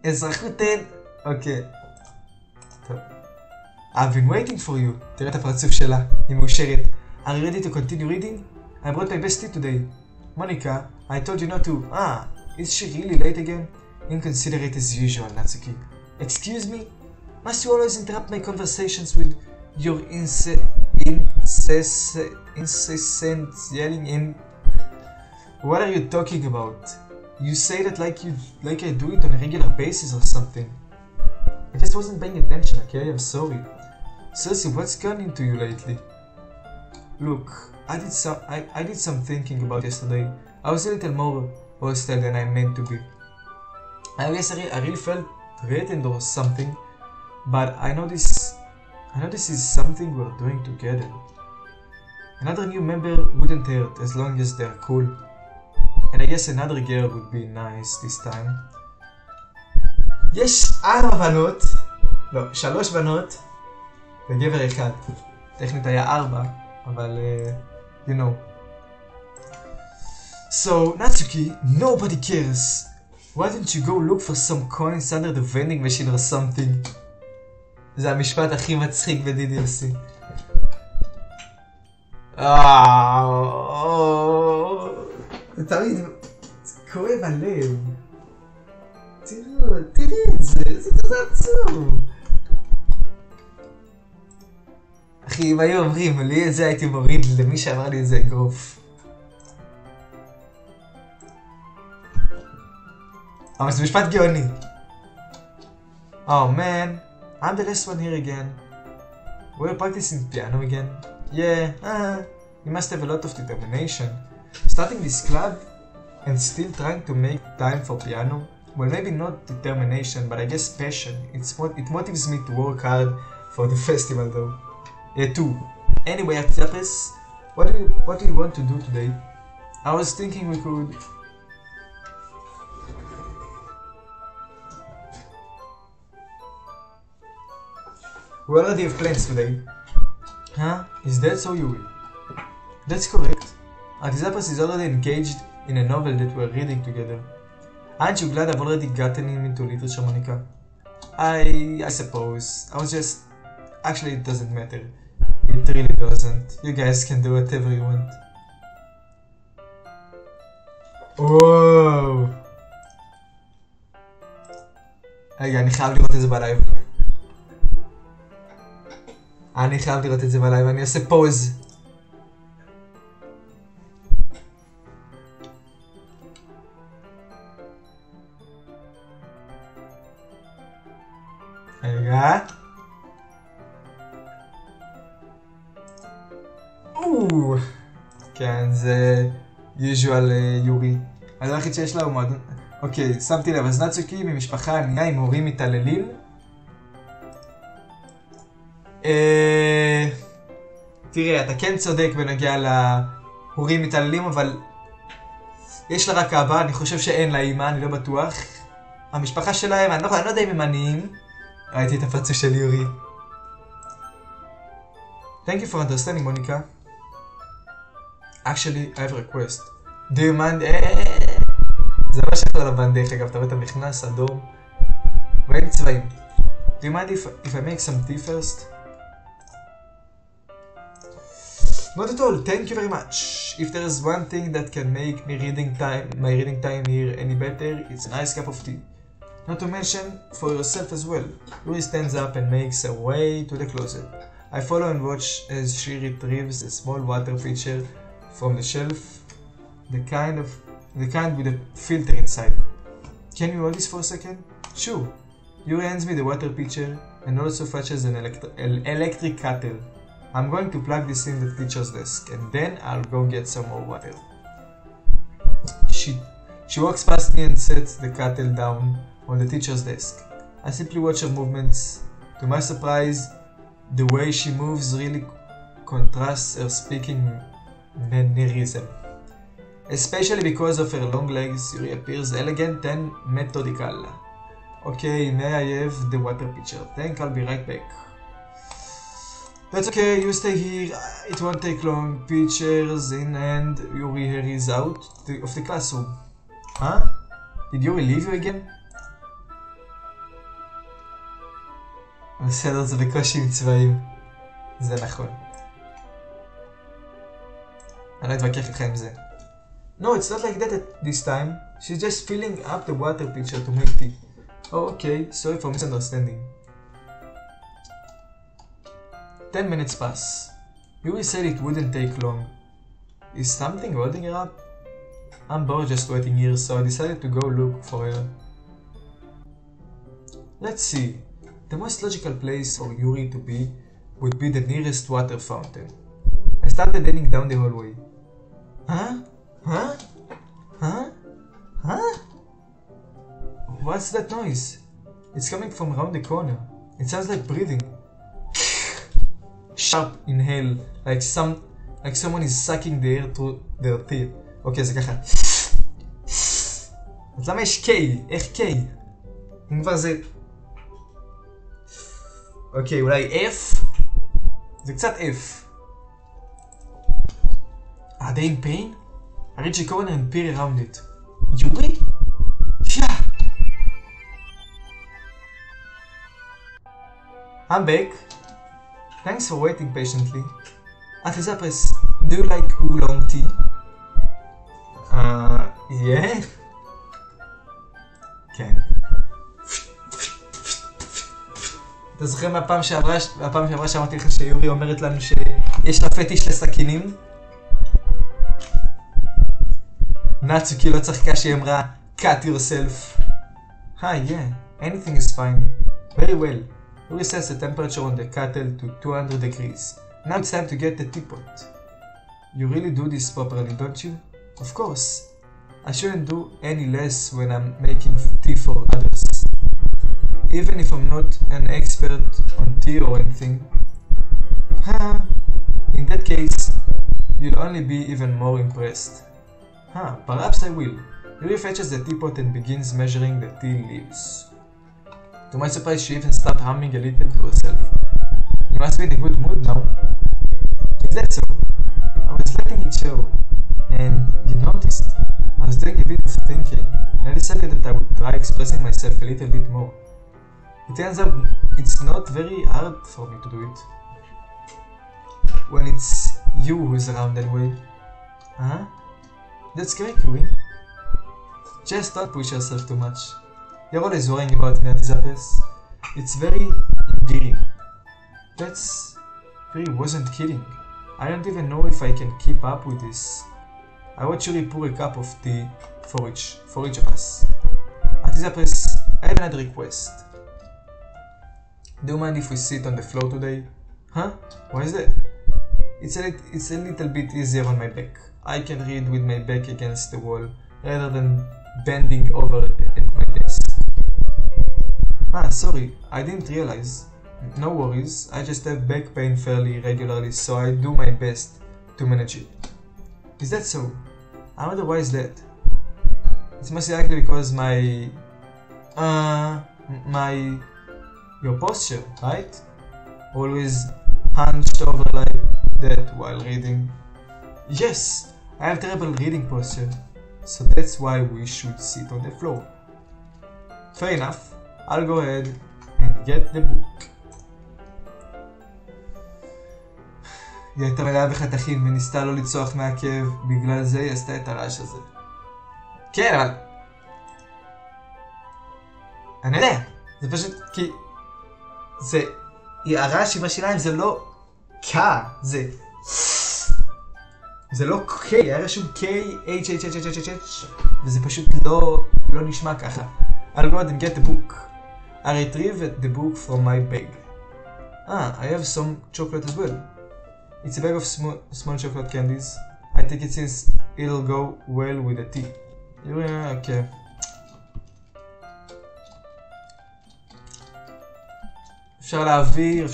אזרחות אין? אוקיי. טוב. I've been waiting for you. תראה את הפרצוף שלה, היא מאושרת. Are you ready to continue reading? I brought my bestie today. Monica, I told you not to. Is she really late again? Inconsiderate as usual, Natsuki. Excuse me? Must you always interrupt my conversations with your incessant yelling in? What are you talking about? You say that like I do it on a regular basis or something. I just wasn't paying attention, okay? I'm sorry. Seriously, what's gone into you lately? Look, I did some thinking about yesterday. I was a little more hostile than I meant to be. I guess I really felt threatened or something, but I know this is something we're doing together. Another new member wouldn't hurt as long as they're cool. And I guess another girl would be nice this time. יש 4 בנות, לא, 3 בנות וגבר אחד. טכנית היה 4, אבל you know. So, Natsuki, nobody cares. Why don't you go look for some coins under the vending machine or something? זה המשפט הכי מצחיק ב-DDLC. זה תמיד כואב הלב. תראי את זה, זה כזה עצוב. אחי, אם היו אומרים, לי את זה הייתי מוריד למי שאמר לי את זה אגרוף. אבל זה משפט גאוני. Oh man, I'm the last one here again. We're practicing piano again. Yeah, you must have a lot of determination. Starting this club and still trying to make time for piano. Well, maybe not determination, but I guess passion. It motivates me to work hard for the festival though. Yeah, too. Anyway, Artiapes, what do you want to do today? I was thinking we could... We already have plans today. Huh? Is that so, Yuri? That's correct. Artiapes is already engaged in a novel that we're reading together. Aren't you glad I've already gotten him into literature, Monica? I suppose. I was just... Actually, it doesn't matter. It really doesn't. You guys can do whatever you want. וואו. רגע, אני חייב לראות את זה בלייב. אני אעשה פוז. רגע. כן, זה usual יורי. הדבר היחיד שיש לה הוא מועדון. אוקיי, שמתי לב, אז נאצוקי ממשפחה ענייה עם הורים מתעללים. תראה, אתה כן צודק בנוגע להורים מתעללים, אבל יש לה רק אבא, אני חושב שאין לה אימא, אני לא בטוח. המשפחה שלהם, אני לא יודע אם הם עניים. ראיתי את הפרצוף של יורי. Thank you for understanding, Monica. Actually, I have a request. Do you mind... זה לא שחור לבן דרך אגב, אתה רואה את המכנס, אדום. ואין צבעים. Do you mind if I make some tea first? Not at all, thank you very much. If there is one thing that can make my reading time here any better, it's a nice cup of tea. Not to mention for yourself as well. Yuri stands up and makes her way to the closet. I follow and watch as she retrieves a small water pitcher from the shelf, the kind with a filter inside. Can you hold this for a second? Sure. Yuri hands me the water pitcher and also fetches an electric kettle. I'm going to plug this in the teacher's desk and then I'll go get some more water. She walks past me and sets the kettle down on the teacher's desk. I simply watch her movements. To my surprise, the way she moves really contrasts her speaking mannerism. Especially because of her long legs, Yuri appears elegant and methodical. Okay, may I have the water pitcher? Thank you, I'll be right back. That's okay, you stay here, it won't take long. Pitchers in hand, Yuri hurries out of the classroom. Huh? Did Yuri leave you again? בסדר, זה בקושי עם צבעים. זה נכון. אני לא אתווכח איתך עם זה. No, it's not like that at this time. She's just filling up the water pitcher to make tea. Oh, okay, sorry for misunderstanding. 10 minutes pass. Yuri said it wouldn't take long. Is something holding her up? I'm bored just waiting here, so I decided to go look for her. Let's see. The most logical place for Yuri to be would be the nearest water fountain. I started heading down the hallway. Huh? Huh? Huh? Huh? What's that noise? It's coming from around the corner. It sounds like breathing. Sharp inhale, like someone is sucking the air through their teeth. אוקיי, זה ככה. אז למה יש K? איך K? אם כבר זה... אוקיי, אולי F? זה קצת F. Are they in pain? I reach a corner and peer around it. Yuri? Yeah! I'm back. Thanks for waiting patiently. Atizapres, do you like oolong tea? Yeah? כן. אתה זוכר מהפעם שעברה שאמרתי לך שיורי אומרת לנו שיש לה פטיש לסכינים? נאצוקי לא צחקה שהיא אמרה cut yourself. Hi, yeah, anything is fine. Very well. Yuri sets the temperature on the kettle to 200 degrees. Now it's time to get the teapot. You really do this properly, don't you? Of course. I shouldn't do any less when I'm making tea for others. Even if I'm not an expert on tea or anything. In that case, you'll only be even more impressed. Perhaps I will. Yuri fetches the teapot and begins measuring the tea leaves. To my surprise, she even starts humming a little to herself. You must be in a good mood now. Is that so? I was letting it show, and you noticed. I was doing a bit of thinking, and I decided that I would try expressing myself a little bit more. It turns out it's not very hard for me to do it. When it's you who's around anyway. That's great, Yuri. Just don't push yourself too much. You're always worrying about me, Atizapes. It's very endearing. That's... Yuri wasn't kidding. I don't even know if I can keep up with this. I watch Yuri pour a cup of tea for each of us. Atizapes, I have another request. Do you mind if we sit on the floor today? Why is that? It's a little bit easier on my back. I can read with my back against the wall rather than bending over at my desk. Sorry, I didn't realize. No worries, I just have back pain fairly regularly, so I do my best to manage it. Is that so? I wonder why is that? It's most likely because your posture, right? Always hunched over like that while reading. Yes, I have terrible reading posture, so that's why we should sit on the floor. Fair enough, I'll go ahead and get the book. היא הייתה מלאה בחתכים וניסתה לא לצוח מהכאב, בגלל זה היא עשתה את הרעש הזה. כן, אבל... אני יודע, זה פשוט כי... זה... הרעש עם השיניים זה לא... קה, זה... זה לא K, היה רשום K, H, H, H, H, H, H, וזה פשוט לא נשמע ככה. I'll go ahead and get the book. I retrieve the book from my bag. I have some chocolate as well. It's a bag of small chocolate candies. I take it since it'll go well with the tea. Okay. אפשר להעביר.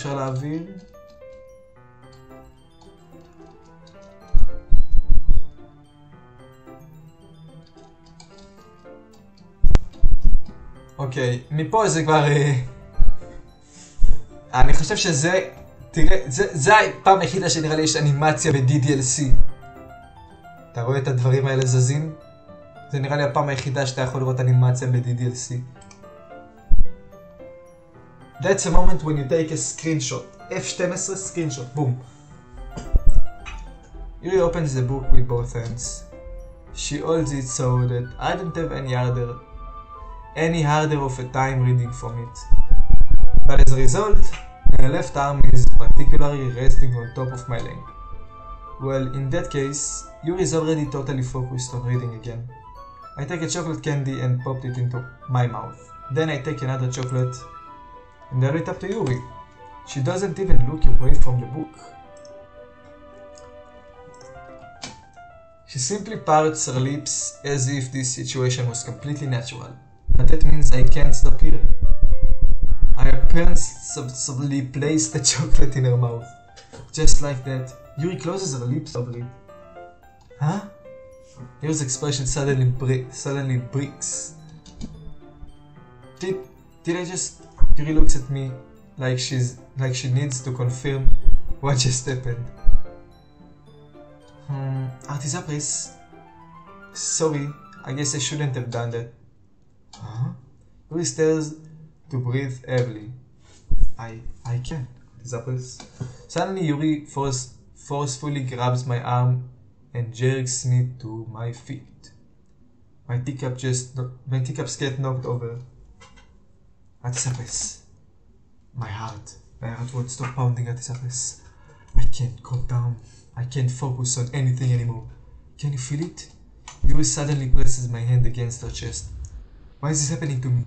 אוקיי, מפה זה כבר... אני חושב שזה... תראה, זה הפעם היחידה שנראה לי יש אנימציה ב-DDLC. אתה רואה את הדברים האלה זזים? זה נראה לי הפעם היחידה שאתה יכול לראות אנימציה ב-DDLC. That's a moment when you take a screenshot. F12 screenshot, boom. Yuri opens the book with both hands. She holds it so that I don't have any harder of a time reading from it. But as a result, my left arm is particularly resting on top of my leg. Well, in that case, Yuri is already totally focused on reading again. I take a chocolate candy and popped it into my mouth. Then I take another chocolate and I read up to Yuri. She doesn't even look away from the book. She simply parts her lips as if this situation was completely natural. But that means I can't stop here. I apparently placed the chocolate in her mouth. Just like that, Yuri closes her lips over it. Huh? Yuri's expression suddenly breaks. Did I just... Yuri looks at me like she needs to confirm what just happened. Artisapris. Sorry, I guess I shouldn't have done that. Huh? Yuri stares to breathe heavily. I can. Artisapris. Suddenly Yuri forcefully grabs my arm and jerks me to my feet. My teacups get knocked over. Artisapris. My heart won't stop pounding, Artisapris. I can't calm down. I can't focus on anything anymore. Can you feel it? Yuri suddenly presses my hand against her chest. Why is this happening to me?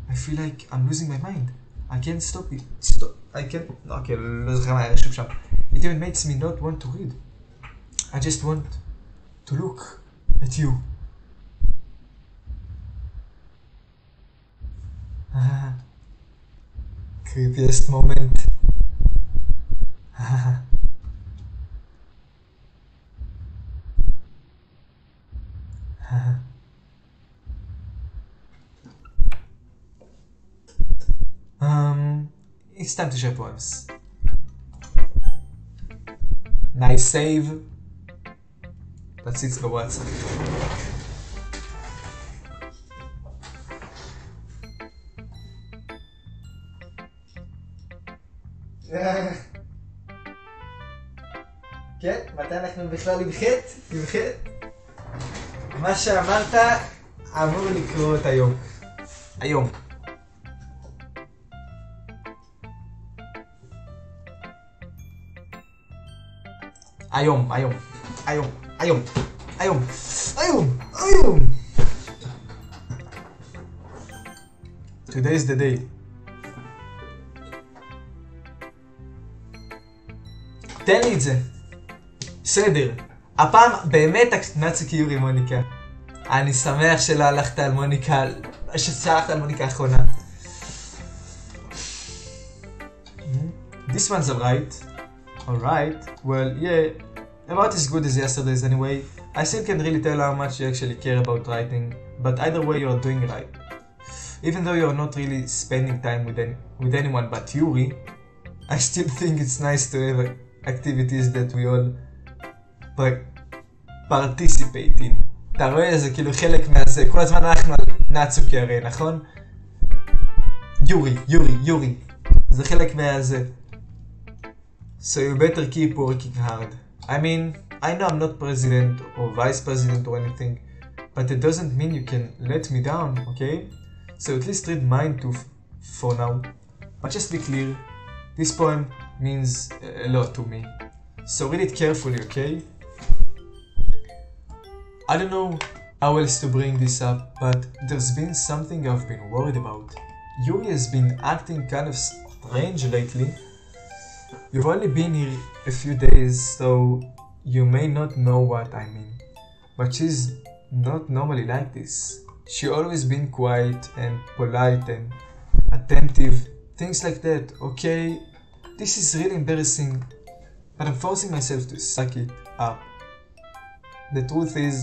I feel like I'm losing my mind. I can't stop it. I can't... Okay, לא זוכר מה היה רשום שם. It even makes me not want to read. I just want to look at you. Creepiest moment. It's time to share poems. Nice save. That's it for WhatsApp. כן, מתי אנחנו בכלל עם חטא? מה שאמרת אמור לקרות היום. היום. Today is the day. תן לי את זה. בסדר. הפעם באמת נציק יורי מוניקה. אני שמח שלא הלכת על מוניקה, שצלחת על מוניקה האחרונה. This one's alright. Well, yeah, about as good as yesterday's anyway. I still can't really tell how much you actually care about writing, but either way you're doing right. Even though you're not really spending time with anyone but Yuri, I still think it's nice to have activities that we all participating. אתה רואה? זה כאילו חלק מהזה. כל הזמן אנחנו על נאצוקי הרי, נכון? יורי. זה חלק מהזה. So you better keep working hard. I mean, I know I'm not president or vice president or anything, but it doesn't mean you can let me down, okay? So at least read mine too for now. But just be clear, this poem means a lot to me. So read it carefully, okay? I don't know how else to bring this up, but there's been something I've been worried about. Yuri has been acting kind of strange lately. You've only been here a few days, so you may not know what I mean. But she's not normally like this. She always been quiet and polite and attentive, things like that, okay? This is really embarrassing, but I'm forcing myself to suck it up. The truth is,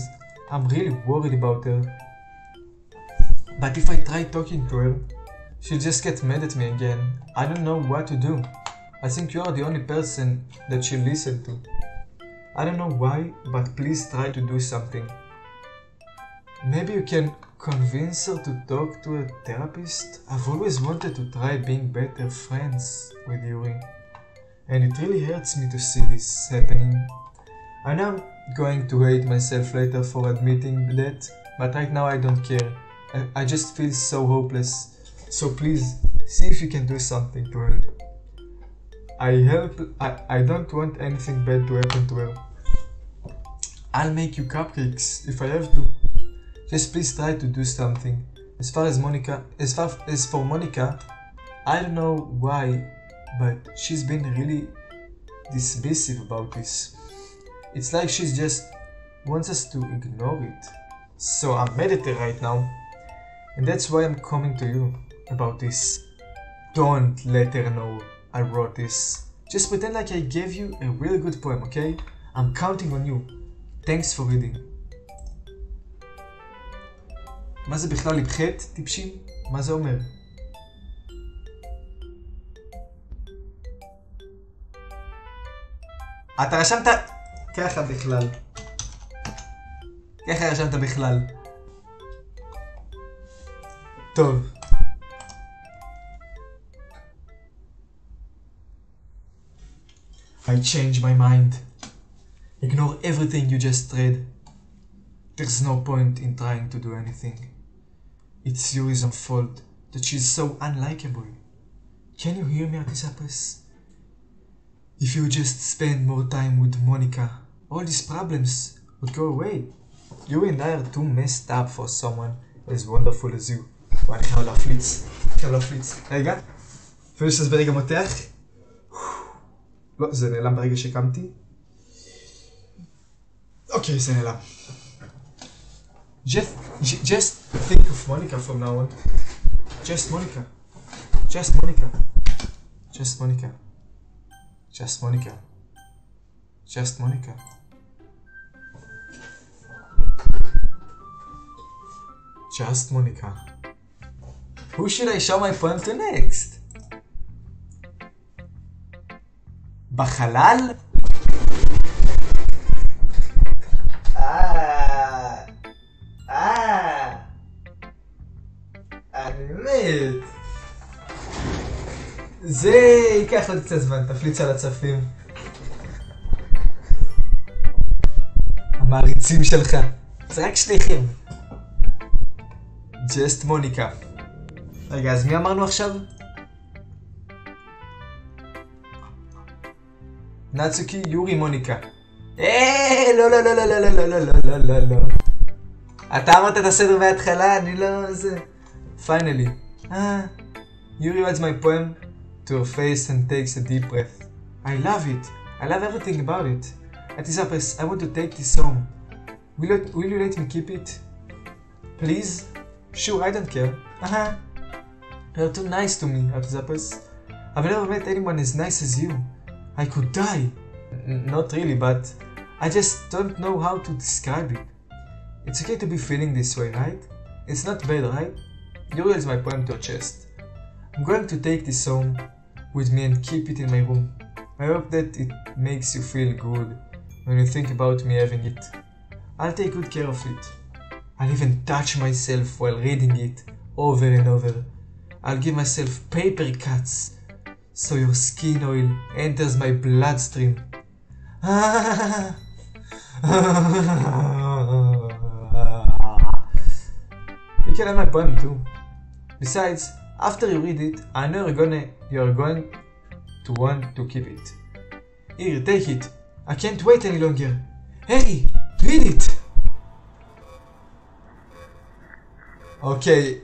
I'm really worried about her. But if I try talking to her, she'll just get mad at me again. I don't know what to do. I think you are the only person that she'll listen to. I don't know why, but please try to do something. Maybe you can convince her to talk to a therapist? I've always wanted to try being better friends with Yuri. And it really hurts me to see this happening. I know I'm going to hate myself later for admitting that, but right now I don't care. I just feel so hopeless. So please, see if you can do something to help. I don't want anything bad to happen to her. I'll make you cupcakes if I have to. Just please try to do something. As for Monica, I don't know why, but she's been really dismissive about this. It's like she just wants us to ignore it. So I'm mad at her right now, and that's why I'm coming to you about this. Don't let her know I wrote this. Just pretend like I gave you a really good poem, okay? I'm counting on you. Thanks for reading. מה זה בכלל לבחת, טיפשים? מה זה אומר? אתה רשמת ככה בכלל. ככה רשמת בכלל. טוב. I changed my mind. Ignore everything you just read. There's no point in trying to do anything. It's Yuri's own fault that she's so unlikable. Can you hear me, Artisapres? If you just spend more time with Monica, all these problems would go away. You and I are too messed up for someone as wonderful as you. ואני חייב להפליץ. רגע. אפילו שזה ברגע מותח. לא, זה נעלם ברגע שקמתי. אוקיי, זה נעלם. Just think of Monica from now on. Just Monica. Who should I show my poem to next? בחלל? אני מת. זה ייקח עוד קצת זמן, תפליץ על הצפים. המעריצים שלך. זה רק שליחים. Just Monica. רגע, אז מי אמרנו עכשיו? נאצוקי, יורי, מוניקה. לא. אתה אמרת את הסדר מההתחלה, אני לא... זה... Finally. Yuri writes my poem to her face and takes a deep breath. I love it. I love everything about it. Artisapres, I want to take this home. Will you let me keep it? Please? Sure, I don't care. You're too nice to me, Artisapres. I've never met anyone as nice as you. I could die. Not really, but I just don't know how to describe it. It's okay to be feeling this way, right? It's not bad, right? Yuri holds my poem to her chest. I'm going to take this home with me and keep it in my room. I hope that it makes you feel good when you think about me having it. I'll take good care of it. I'll even touch myself while reading it over and over. I'll give myself paper cuts so your skin oil enters my bloodstream. You can have my poem too. Besides, after you read it, I know you're going to want to keep it. Here, take it. I can't wait any longer. Hey, read it! אוקיי,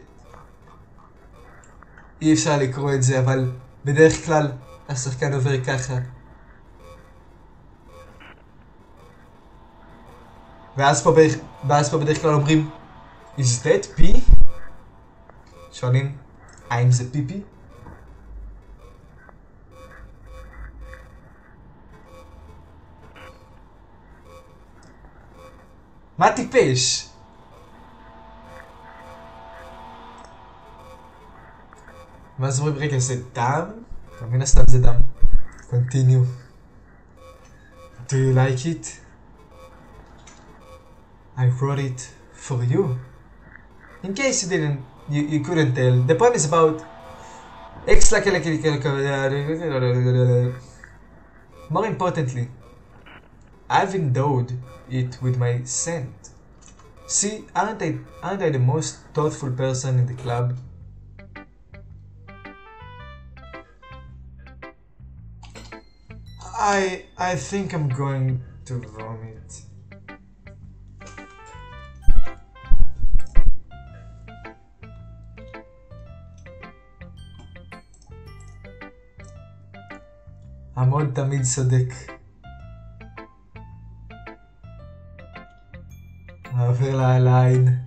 אי אפשר לקרוא את זה, אבל בדרך כלל השחקן עובר ככה. ואז פה בדרך כלל אומרים, Is that pee? שואלים, האם זה פיפי? מה טיפש? ואז אומרים, רגע, זה דם? מן הסתם זה דם. Continue. Do you like it? I wrote it for you. In case you couldn't tell, the poem is about more importantly, I've endowed it with my scent. See, aren't I the most thoughtful person in the club? I think I'm going to vomit. המוד תמיד צודק. עובר לה על העין.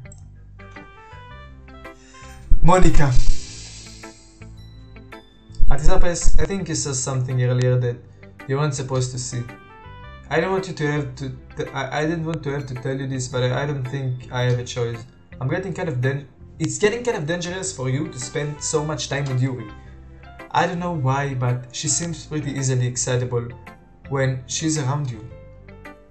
מוניקה. I think you saw something earlier that you weren't supposed to see. I didn't want to have to tell you this, but I don't think I have a choice. It's getting kind of dangerous for you to spend so much time with Yuri. I don't know why, but she seems pretty easily excitable when she's around you.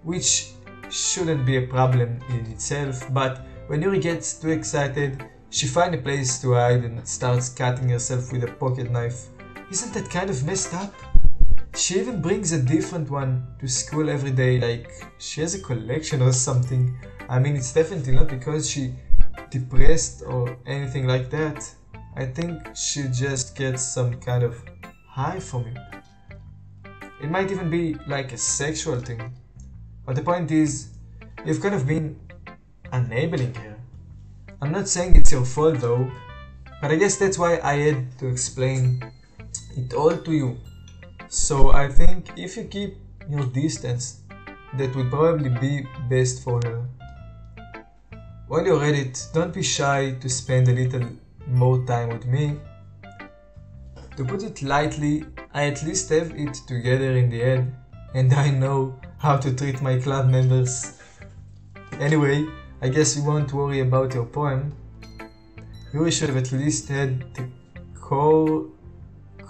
Which shouldn't be a problem in itself, but when Yuri gets too excited, she finds a place to hide and starts cutting herself with a pocket knife. Isn't that kind of messed up? She even brings a different one to school every day, like she has a collection or something. I mean, it's definitely not because she's depressed or anything like that. I think she just gets some kind of high from it. It might even be like a sexual thing. But the point is, you've kind of been enabling her. I'm not saying it's your fault though, but I guess that's why I had to explain it all to you. So I think if you keep your distance, that would probably be best for her. While you're at it, don't be shy to spend a little more time with me. To put it lightly, I at least have it together in the head, and I know how to treat my club members. Anyway, I guess you won't worry about your poem. You should have at least had the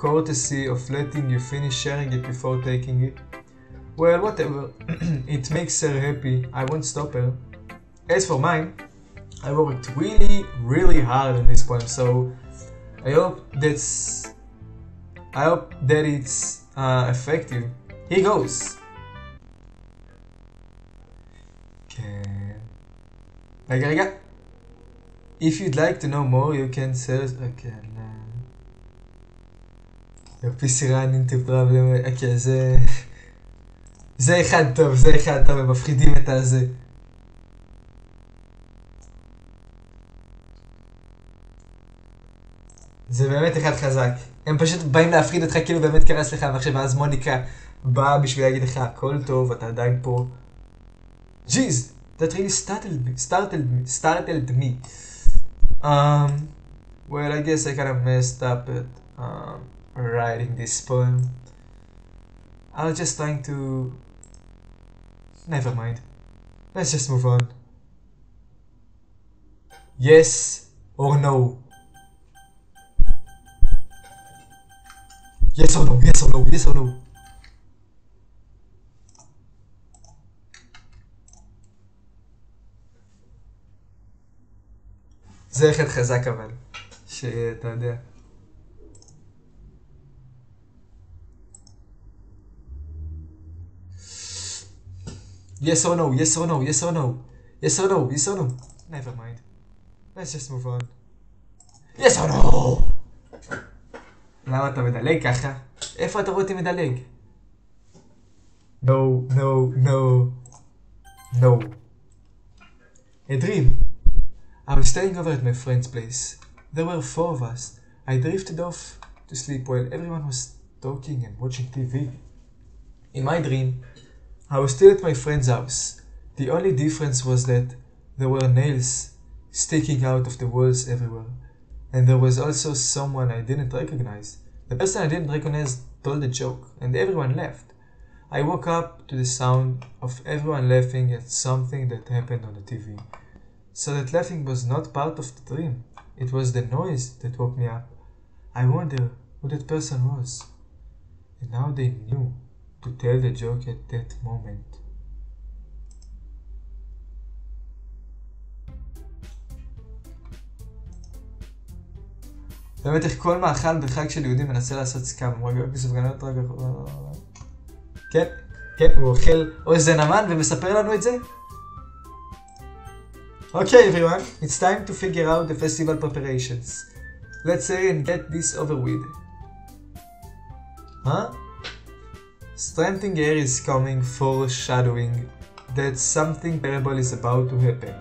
courtesy of letting you finish sharing it before taking it. Well, whatever. It makes her happy. I won't stop her. As for mine, I worked really hard on this poem, so I hope that it's effective. Here goes. רגע. If you'd like to know more, you can search. Okay. Your PC ran into problem. Okay, זה אחד טוב, הם מפחידים את הזה. זה באמת אחד חזק. הם פשוט באים להפחיד אותך כאילו באמת קרס לך המחשב, ואז מוניקה באה בשביל להגיד לך הכל טוב, אתה עדיין פה. Jeez, that really startled me. Well, I guess I kind of messed up at writing this poem. I was just trying to... Never mind. Let's just move on. Yes or no? Yes or no? Yes or no? Yes or no? זה אחד חזק אבל, שאתה יודע. Yes or no, yes or no, yes or no, yes or no, yes or no. Never mind. Let's just move on. Yes or no! למה אתה מדלג ככה? איפה אתה רואה אותי מדלג? No, no, no, no. A dream. I was staying over at my friend's place. There were 4 of us. I drifted off to sleep while everyone was talking and watching TV. In my dream, I was still at my friend's house. The only difference was that there were nails sticking out of the walls everywhere. And there was also someone I didn't recognize. The person I didn't recognize told a joke, and everyone laughed. I woke up to the sound of everyone laughing at something that happened on the TV. So that laughing was not part of the dream. It was the noise that woke me up. I wonder who that person was. And how they knew to tell the joke at that moment. באמת איך כל מאכל בחג של יהודים מנסה לעשות סקאם. בסופגנות רגע... כן, כן, הוא אוכל אוזן המן ומספר לנו את זה. Okay everyone, it's time to figure out the festival preparations. Let's say and get this over with. Huh? Strengthening air is coming, foreshadowing that something terrible is about to happen.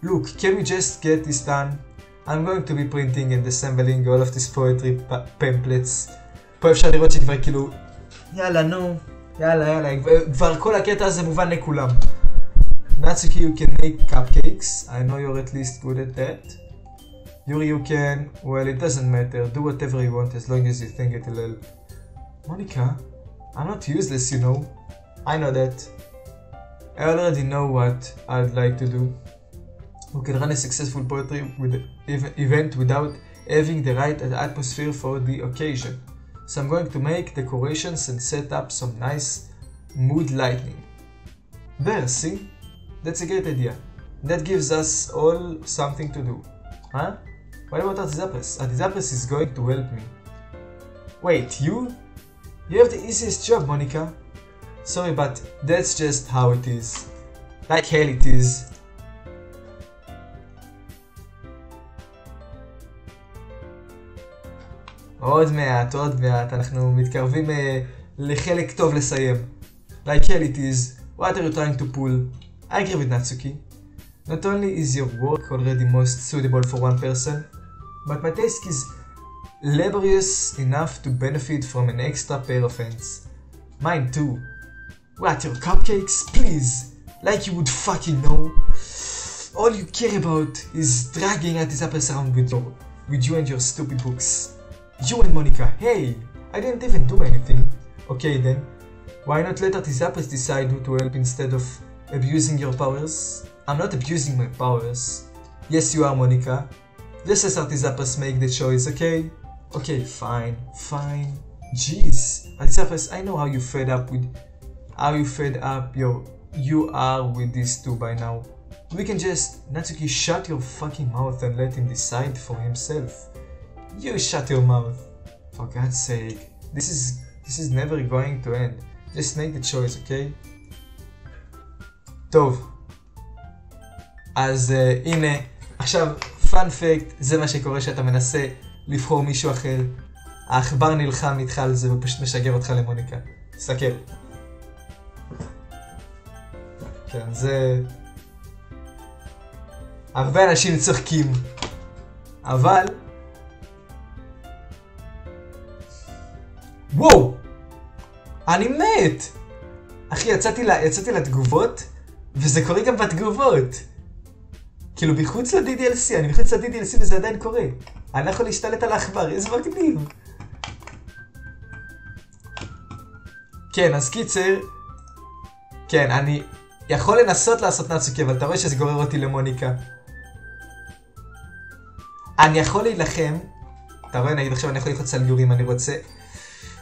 Look, can we just get this done? I'm going to be printing and assembling all of these poetry pamphlets. פה אפשר לראות שכבר כאילו, יאללה נו, יאללה, כבר כל הקטע הזה מובן לכולם. Natsuki, you can make cupcakes. I know you're at least good at that. Yuri, you can, well, it doesn't matter. Do whatever you want as long as you think it'll help. Monica, I'm not useless, you know. I know that. I already know what I'd like to do. Who can run a successful poetry event without having the right atmosphere for the occasion. So I'm going to make decorations and set up some nice mood lighting. There, see? That's a great idea. That gives us all something to do. Huh? What about Artizapress? Artizapress is going to help me. Wait, you? You have the easiest job, Monica. Sorry, but that's just how it is. Like hell it is. עוד מעט, אנחנו מתקרבים לחלק טוב לסיים. Like hell it is. What are you trying to pull? I agree with Natsuki. Not only is your work already most suitable for one person, but my task is laborious enough to benefit from an extra pair of hands. Mine too. What, your cupcakes? Please! Like you would fucking know. All you care about is dragging Artizapress around with you and your stupid books. You and Monica, hey! I didn't even do anything. Okay then, why not let Artizapress decide who to help instead of abusing your powers? I'm not abusing my powers. Yes you are, Monica. Just let Artizapress make the choice, okay? Okay, fine. Jeez, Artizapress, I know how you fed up you are with these two by now. We can just, Natsuki, shut your fucking mouth and let him decide for himself. You shut your mouth. For God's sake. This is never going to end. Just make the choice, okay? טוב. אז הנה, עכשיו, פאנ פקט, זה מה שקורה שאתה מנסה לבחור מישהו אחר. העכבר נלחם איתך על זה ופשוט משגר אותך למוניקה. תסתכל. כן, זה... הרבה אנשים צוחקים. אבל... וואו! אני מת! אחי, יצאתי לתגובות, וזה קורה גם בתגובות. כאילו, מחוץ ל-DDLC, אני מחוץ ל-DDLC וזה עדיין קורה. אני לא יכול להשתלט על העכבר, איזה מגניב. כן, אז קיצר, כן, אני יכול לנסות לעשות נאצוקי, אבל אתה רואה שזה גורר אותי למוניקה. אני יכול להילחם, אתה רואה, נגיד עכשיו אני יכול ללחוץ על יורים, אני רוצה,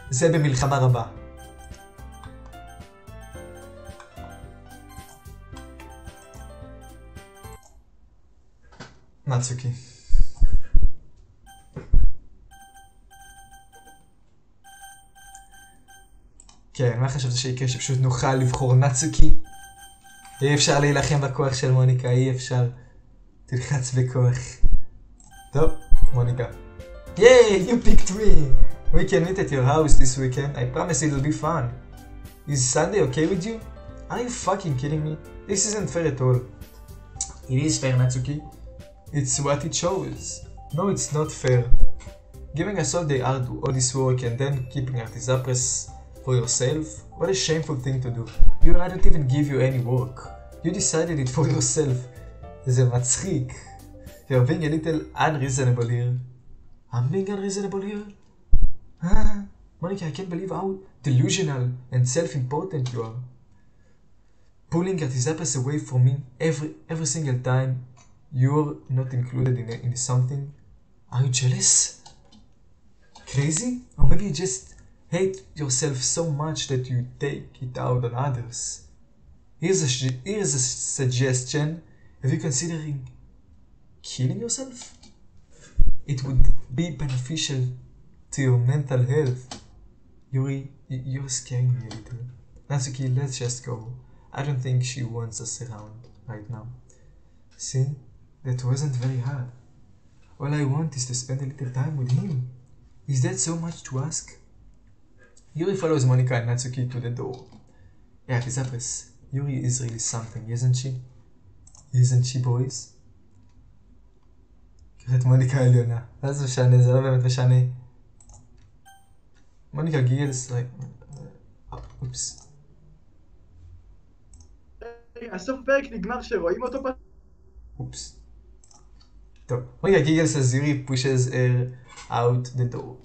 זה במלחמה רבה. נצוקי. כן, מה חשבת שיקרה? שפשוט נוכל לבחור נצוקי? אי אפשר להילחם בכוח של מוניקה, אי אפשר. תלחץ בכוח. טוב, מוניקה. Yay, you picked me! We can meet at your house this weekend. I promise it'll be fun. Is Sunday okay with you? Are you fucking kidding me? This isn't fair at all. It is fair, Natsuki. It's what it shows. No, it's not fair. Giving us all day hard all this work and then keeping Artisapres for yourself? What a shameful thing to do. You I don't even give you any work. You decided it for yourself. זה מצחיק. You're being a little unreasonable here. I'm being unreasonable here? Monica, I can't believe how delusional and self-important you are. Pulling Artisapres away from me every single time you're not included in something. Are you jealous? Crazy? Or maybe you just hate yourself so much that you take it out on others. Here's a suggestion. Have you considering killing yourself? It would be beneficial to your mental health. Yuri, you're scaring me a little. Natsuki, let's just go. I don't think she wants us around right now. See? That wasn't very hard. All I want is to spend a little time with him. Is that so much to ask? Yuri follows Monica and Natsuki to the door. Yeah, Artisapres, Yuri is really something, isn't she? Isn't she, boys? קראת מוניקה העליונה. אז משנה, זה לא באמת משנה. מוניקה גיגלס, אופס. הסוף פרק נגמר שרואים אותו פה. אופס. טוב, מוניקה גיגלס as Yuri pushes her out the door.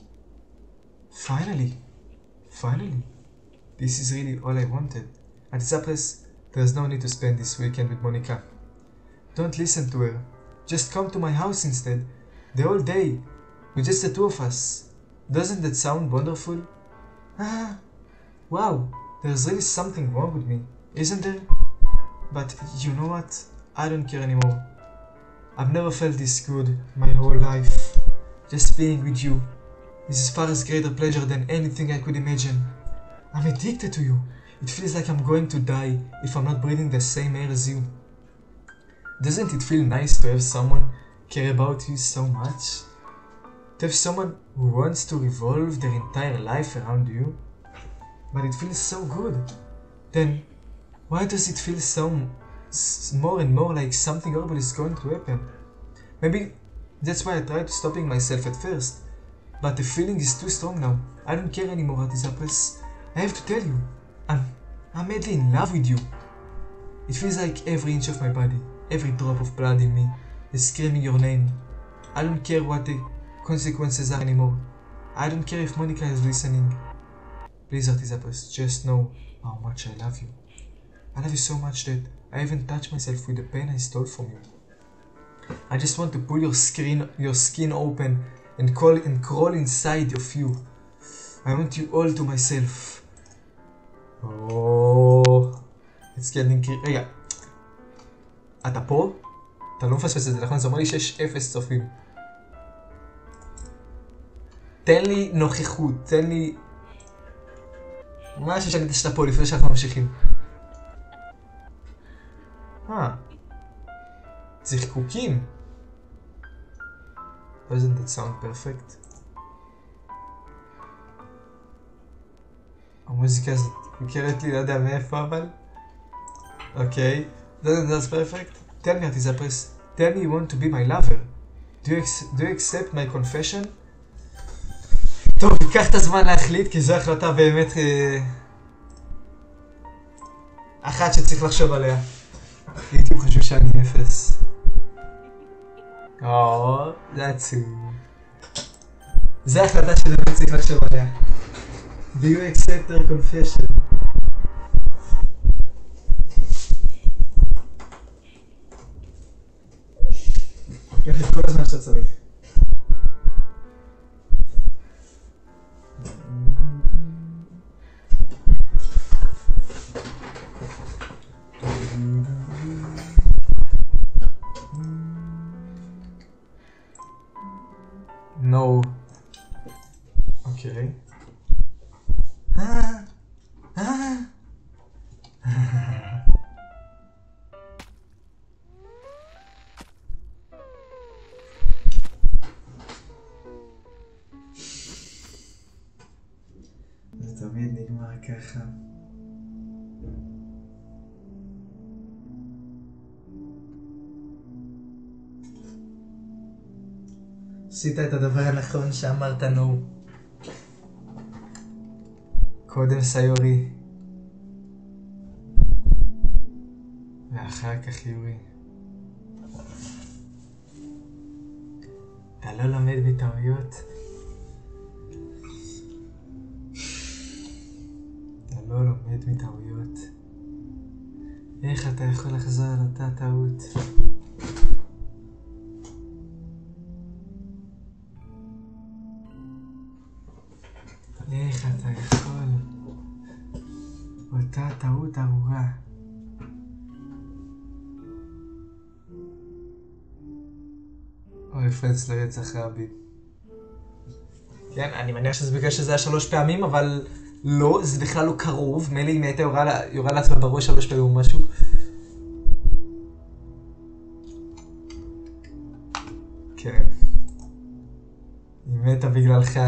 Finally. This is really all I wanted. Artisapres, there's no need to spend this weekend with Monica. Don't listen to her. Just come to my house instead. The whole day. With just the two of us. Doesn't that sound wonderful? Wow. There's really something wrong with me, isn't there? But you know what? I don't care anymore. I've never felt this good my whole life. Just being with you is as far as greater pleasure than anything I could imagine. I'm addicted to you. It feels like I'm going to die if I'm not breathing the same air as you. Doesn't it feel nice to have someone care about you so much? To have someone who wants to revolve their entire life around you? But it feels so good. Then, why does it feel so more and more like something horrible is going to happen? Maybe that's why I tried stopping myself at first. But the feeling is too strong now. I don't care anymore, Artisapres. I have to tell you, I'm madly in love with you. It feels like every inch of my body, every drop of blood in me is screaming your name. I don't care what the consequences are anymore. I don't care if Monica is listening. Please, Artisapres, just know how much I love you. I love you so much that I even touch myself with the pain I stole from you. I just want to pull your skin open and crawl inside of you. I want you all to myself. Oh, it's getting creepy. רגע, אתה פה? אתה לא מפספס את זה, נכון? זה אומר לי שיש 0 צופים. תן לי נוכחות, תן לי משהו שאני יודע שאתה פה לפני שאנחנו ממשיכים. צריך חיקוקים. Doesn't that sound perfect? המוזיקה הזאת מוכרת לי, לא יודע מאיפה אבל. אוקיי. Doesn't that perfect? Tell me, Artisapres. Tell me you want to be my lover. Do you accept my confession? טוב, ייקח את הזמן להחליט, כי זו החלטה באמת אחת שצריך לחשוב עליה. הייתי חושב שאני 0. זה עצוב. זו החלטה שבאמת צריך לחשוב עליה. Do you accept her confession? קח את כל הזמן שאתה צריך. עשית את הדבר הנכון שאמרת נו. קודם סיורי. ואחר כך יורי. אתה לא לומד מטעויות? אתה לא לומד מטעויות. איך אתה יכול לחזור על אותה טעות? איך אתה יכול? אותה טעות ארורה. או רפרנס לרצח רבין. כן, אני מניח שזה בגלל שזה היה 3 פעמים, אבל לא, זה בכלל לא קרוב. מילא אם הייתה יורה לעצמה בראש 3 פעמים או משהו. כן. היא מתה בגללך.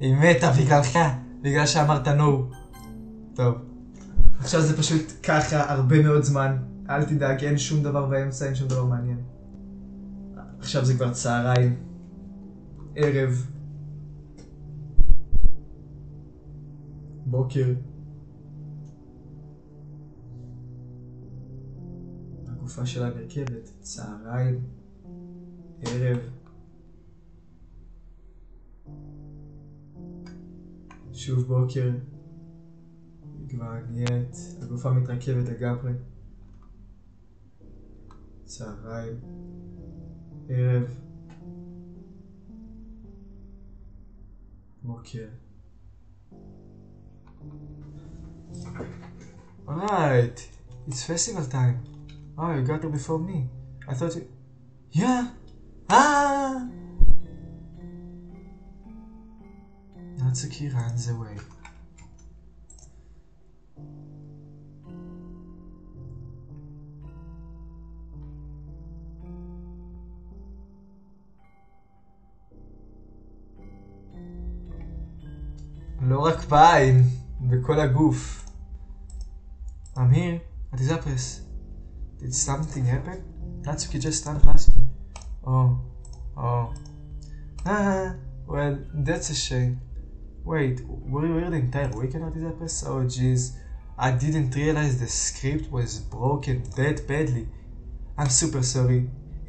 היא מתה בגללך. בגלל שאמרת נו. טוב. עכשיו זה פשוט ככה הרבה מאוד זמן. אל תדאג, אין שום דבר באמצע, אין שום דבר מעניין. עכשיו זה כבר צהריים. ערב. בוקר. הגופה שלה נרכבת. צהריים. ערב. שוב בוקר. היא כבר נהיית. הגופה מתרכבת לגמרי. צהריים. ערב. בוקר. Alright, it's festival time. Oh, you got there before me. I thought you... Yeah! Ah! Natsuki runs away. לא רק בעין, בכל הגוף. I'm here, at his address. Did something happen? Natsuki just ran past me. Oh. Well, that's a shame. Wait, were you here the entire weekend at his address? Oh jeez, I didn't realize the script was broken that badly. I'm super sorry.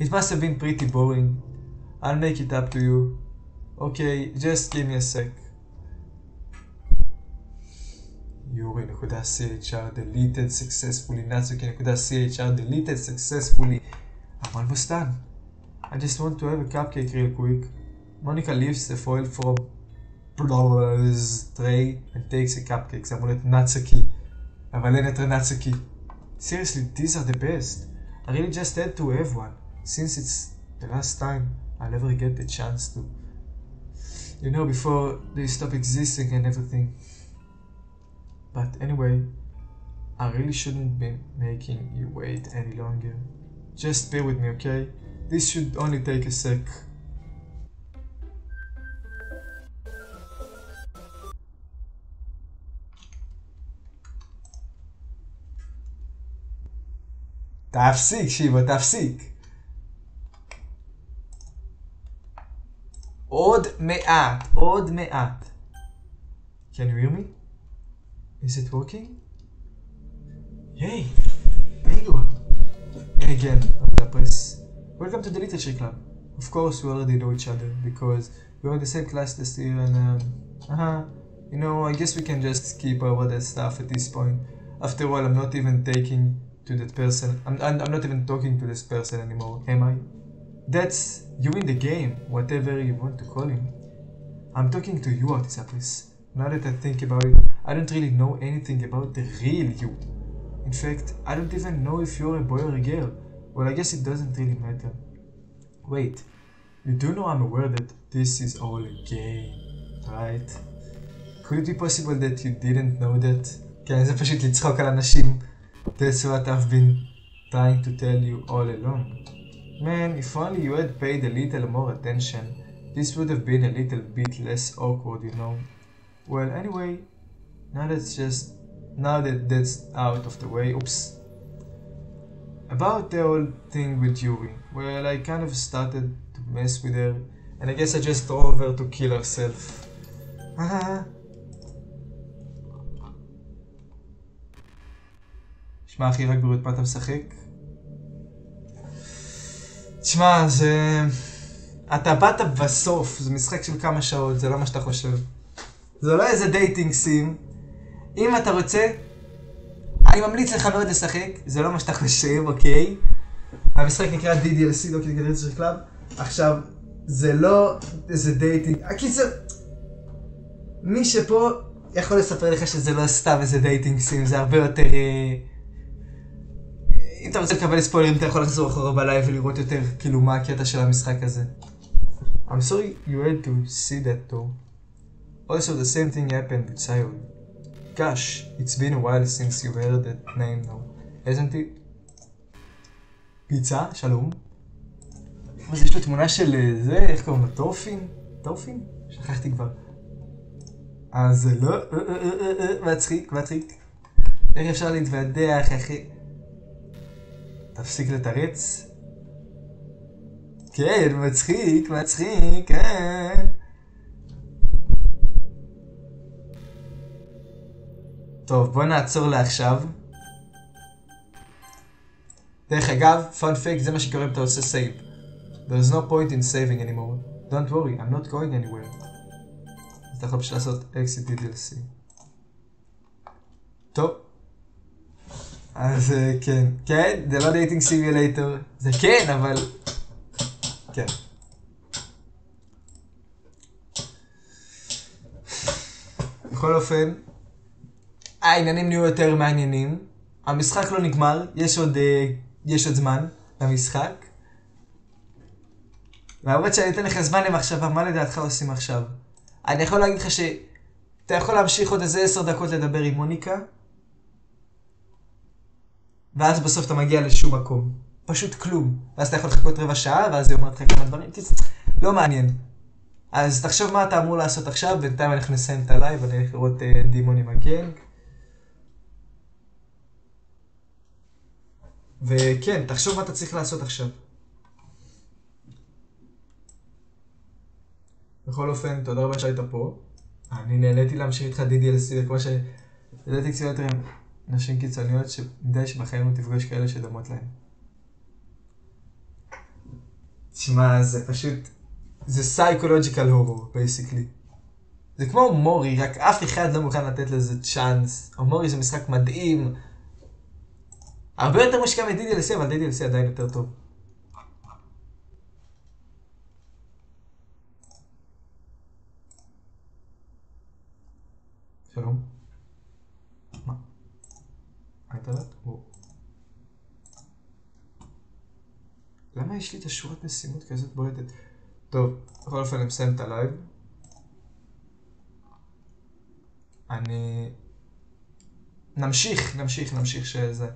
It must have been pretty boring. I'll make it up to you. Okay, just give me a sec. Yuri.chr deleted successfully. Natsuki.chr deleted successfully. I'm almost done. I just want to have a cupcake real quick. Monica leaves the foil from Blow's tray and takes a cupcake. זה אמור להיות Natsuki. אבל אין יותר Natsuki. Seriously, these are the best. I really just had to have one. Since it's the last time I'll ever get the chance to. You know, before they stop existing and everything. But anyway, I really shouldn't be making you wait any longer. Just bear with me, okay? This should only take a sec. תפסיק, שיבו, תפסיק. עוד מעט. Can you hear me? Is it working? Yay! There you are. And again, the press. Welcome to the Literature Club. Of course, we already know each other because we're in the same class this year and you know, I guess we can just skip over that stuff at this point. After all, I'm not even taking to that person. I'm not even talking to this person anymore, am I? That's you in the game, whatever you want to call him. I'm talking to you, Artisapis. Now that I think about it, I don't really know anything about the real you. In fact, I don't even know if you're a boy or a girl. Well, I guess it doesn't really matter. Wait, you do know I'm aware that this is all a game, right? Could it be possible that you didn't know that? כן, זה פשוט לצחוק על אנשים. That's what I've been trying to tell you all along. Man, if only you had paid a little more attention, this would have been a little bit less awkward, you know. Well, anyway, now that that's out of the way, oops. About the whole thing with Yuri. Well, I kind of started to mess with her, and I guess I just drove her to kill herself. שמע אחי, רק בריאות, מה אתה משחק? תשמע, אתה באת בסוף, זה משחק של כמה שעות, זה לא מה שאתה חושב. זה לא איזה דייטינג סים. אם אתה רוצה, אני ממליץ לך מאוד לשחק, זה לא מה שאתה חושב, אוקיי? המשחק נקרא DDLC, לא כדי של קלאב. עכשיו, זה לא איזה דייטינג, הקיצר, מי שפה יכול לספר לך שזה לא סתם איזה דייטינג סים, זה הרבה יותר... אם אתה רוצה לקבל ספוילרים, אתה יכול לחזור אחורה בלייב ולראות יותר כאילו מה הקטע של המשחק הזה. I'm sorry you had to see that though. Also the same thing happened with תיהיו. Gosh, it's been a while since you've heard that name now, hasn't it? פיצה, שלום. אז יש לו תמונה של זה, איך קוראים לו? טורפין? טורפין? שכחתי כבר. אז זה לא... מצחיק, מצחיק. איך אפשר להתוודח, אחי? תפסיק לתרץ. כן, מצחיק, מצחיק, טוב, בוא נעצור לעכשיו. דרך אגב, fun fact, זה מה שקורה אם אתה עושה save. There's no point in saving anymore. Don't worry, I'm not going anywhere. אז אתה יכול פשוט לעשות exit DDLC. טוב. אז כן, כן, זה לא דייטינג סימולטור. זה כן, אבל... כן. בכל אופן, העניינים נהיו יותר מעניינים. המשחק לא נגמר, יש עוד זמן למשחק. והאמת שאני אתן לך זמן למחשבה, מה לדעתך עושים עכשיו? אני יכול להגיד לך שאתה יכול להמשיך עוד איזה 10 דקות לדבר עם מוניקה, ואז בסוף אתה מגיע לשום מקום. פשוט כלום. ואז אתה יכול לחכות רבע שעה, ואז היא אומרת לך כמה דברים. לא מעניין. אז תחשוב מה אתה אמור לעשות עכשיו, בינתיים אנחנו נסיים את הלייב, ואני הולך לראות דימון עם הגנג. וכן, תחשוב מה אתה צריך לעשות עכשיו. בכל אופן, תודה רבה שהיית פה. אני נהניתי להמשיך איתך DDLC, כמו שלדעתי קצת יותר עם נשים קיצוניות, שמדי שבחיים לא תפגוש כאלה שדמות להם. תשמע, זה פשוט... זה psychological horror, basically. זה כמו מורי, רק אף אחד לא מוכן לתת לזה צ'אנס. מורי זה משחק מדהים. הרבה יותר מושקע מ-DDLC, אבל DDLC עדיין יותר טוב. שלום. מה? האינטרנט? למה יש לי את השורת משימות כזאת בולטת? טוב, בכל אופן אני מסיים את הלייב. נמשיך שזה...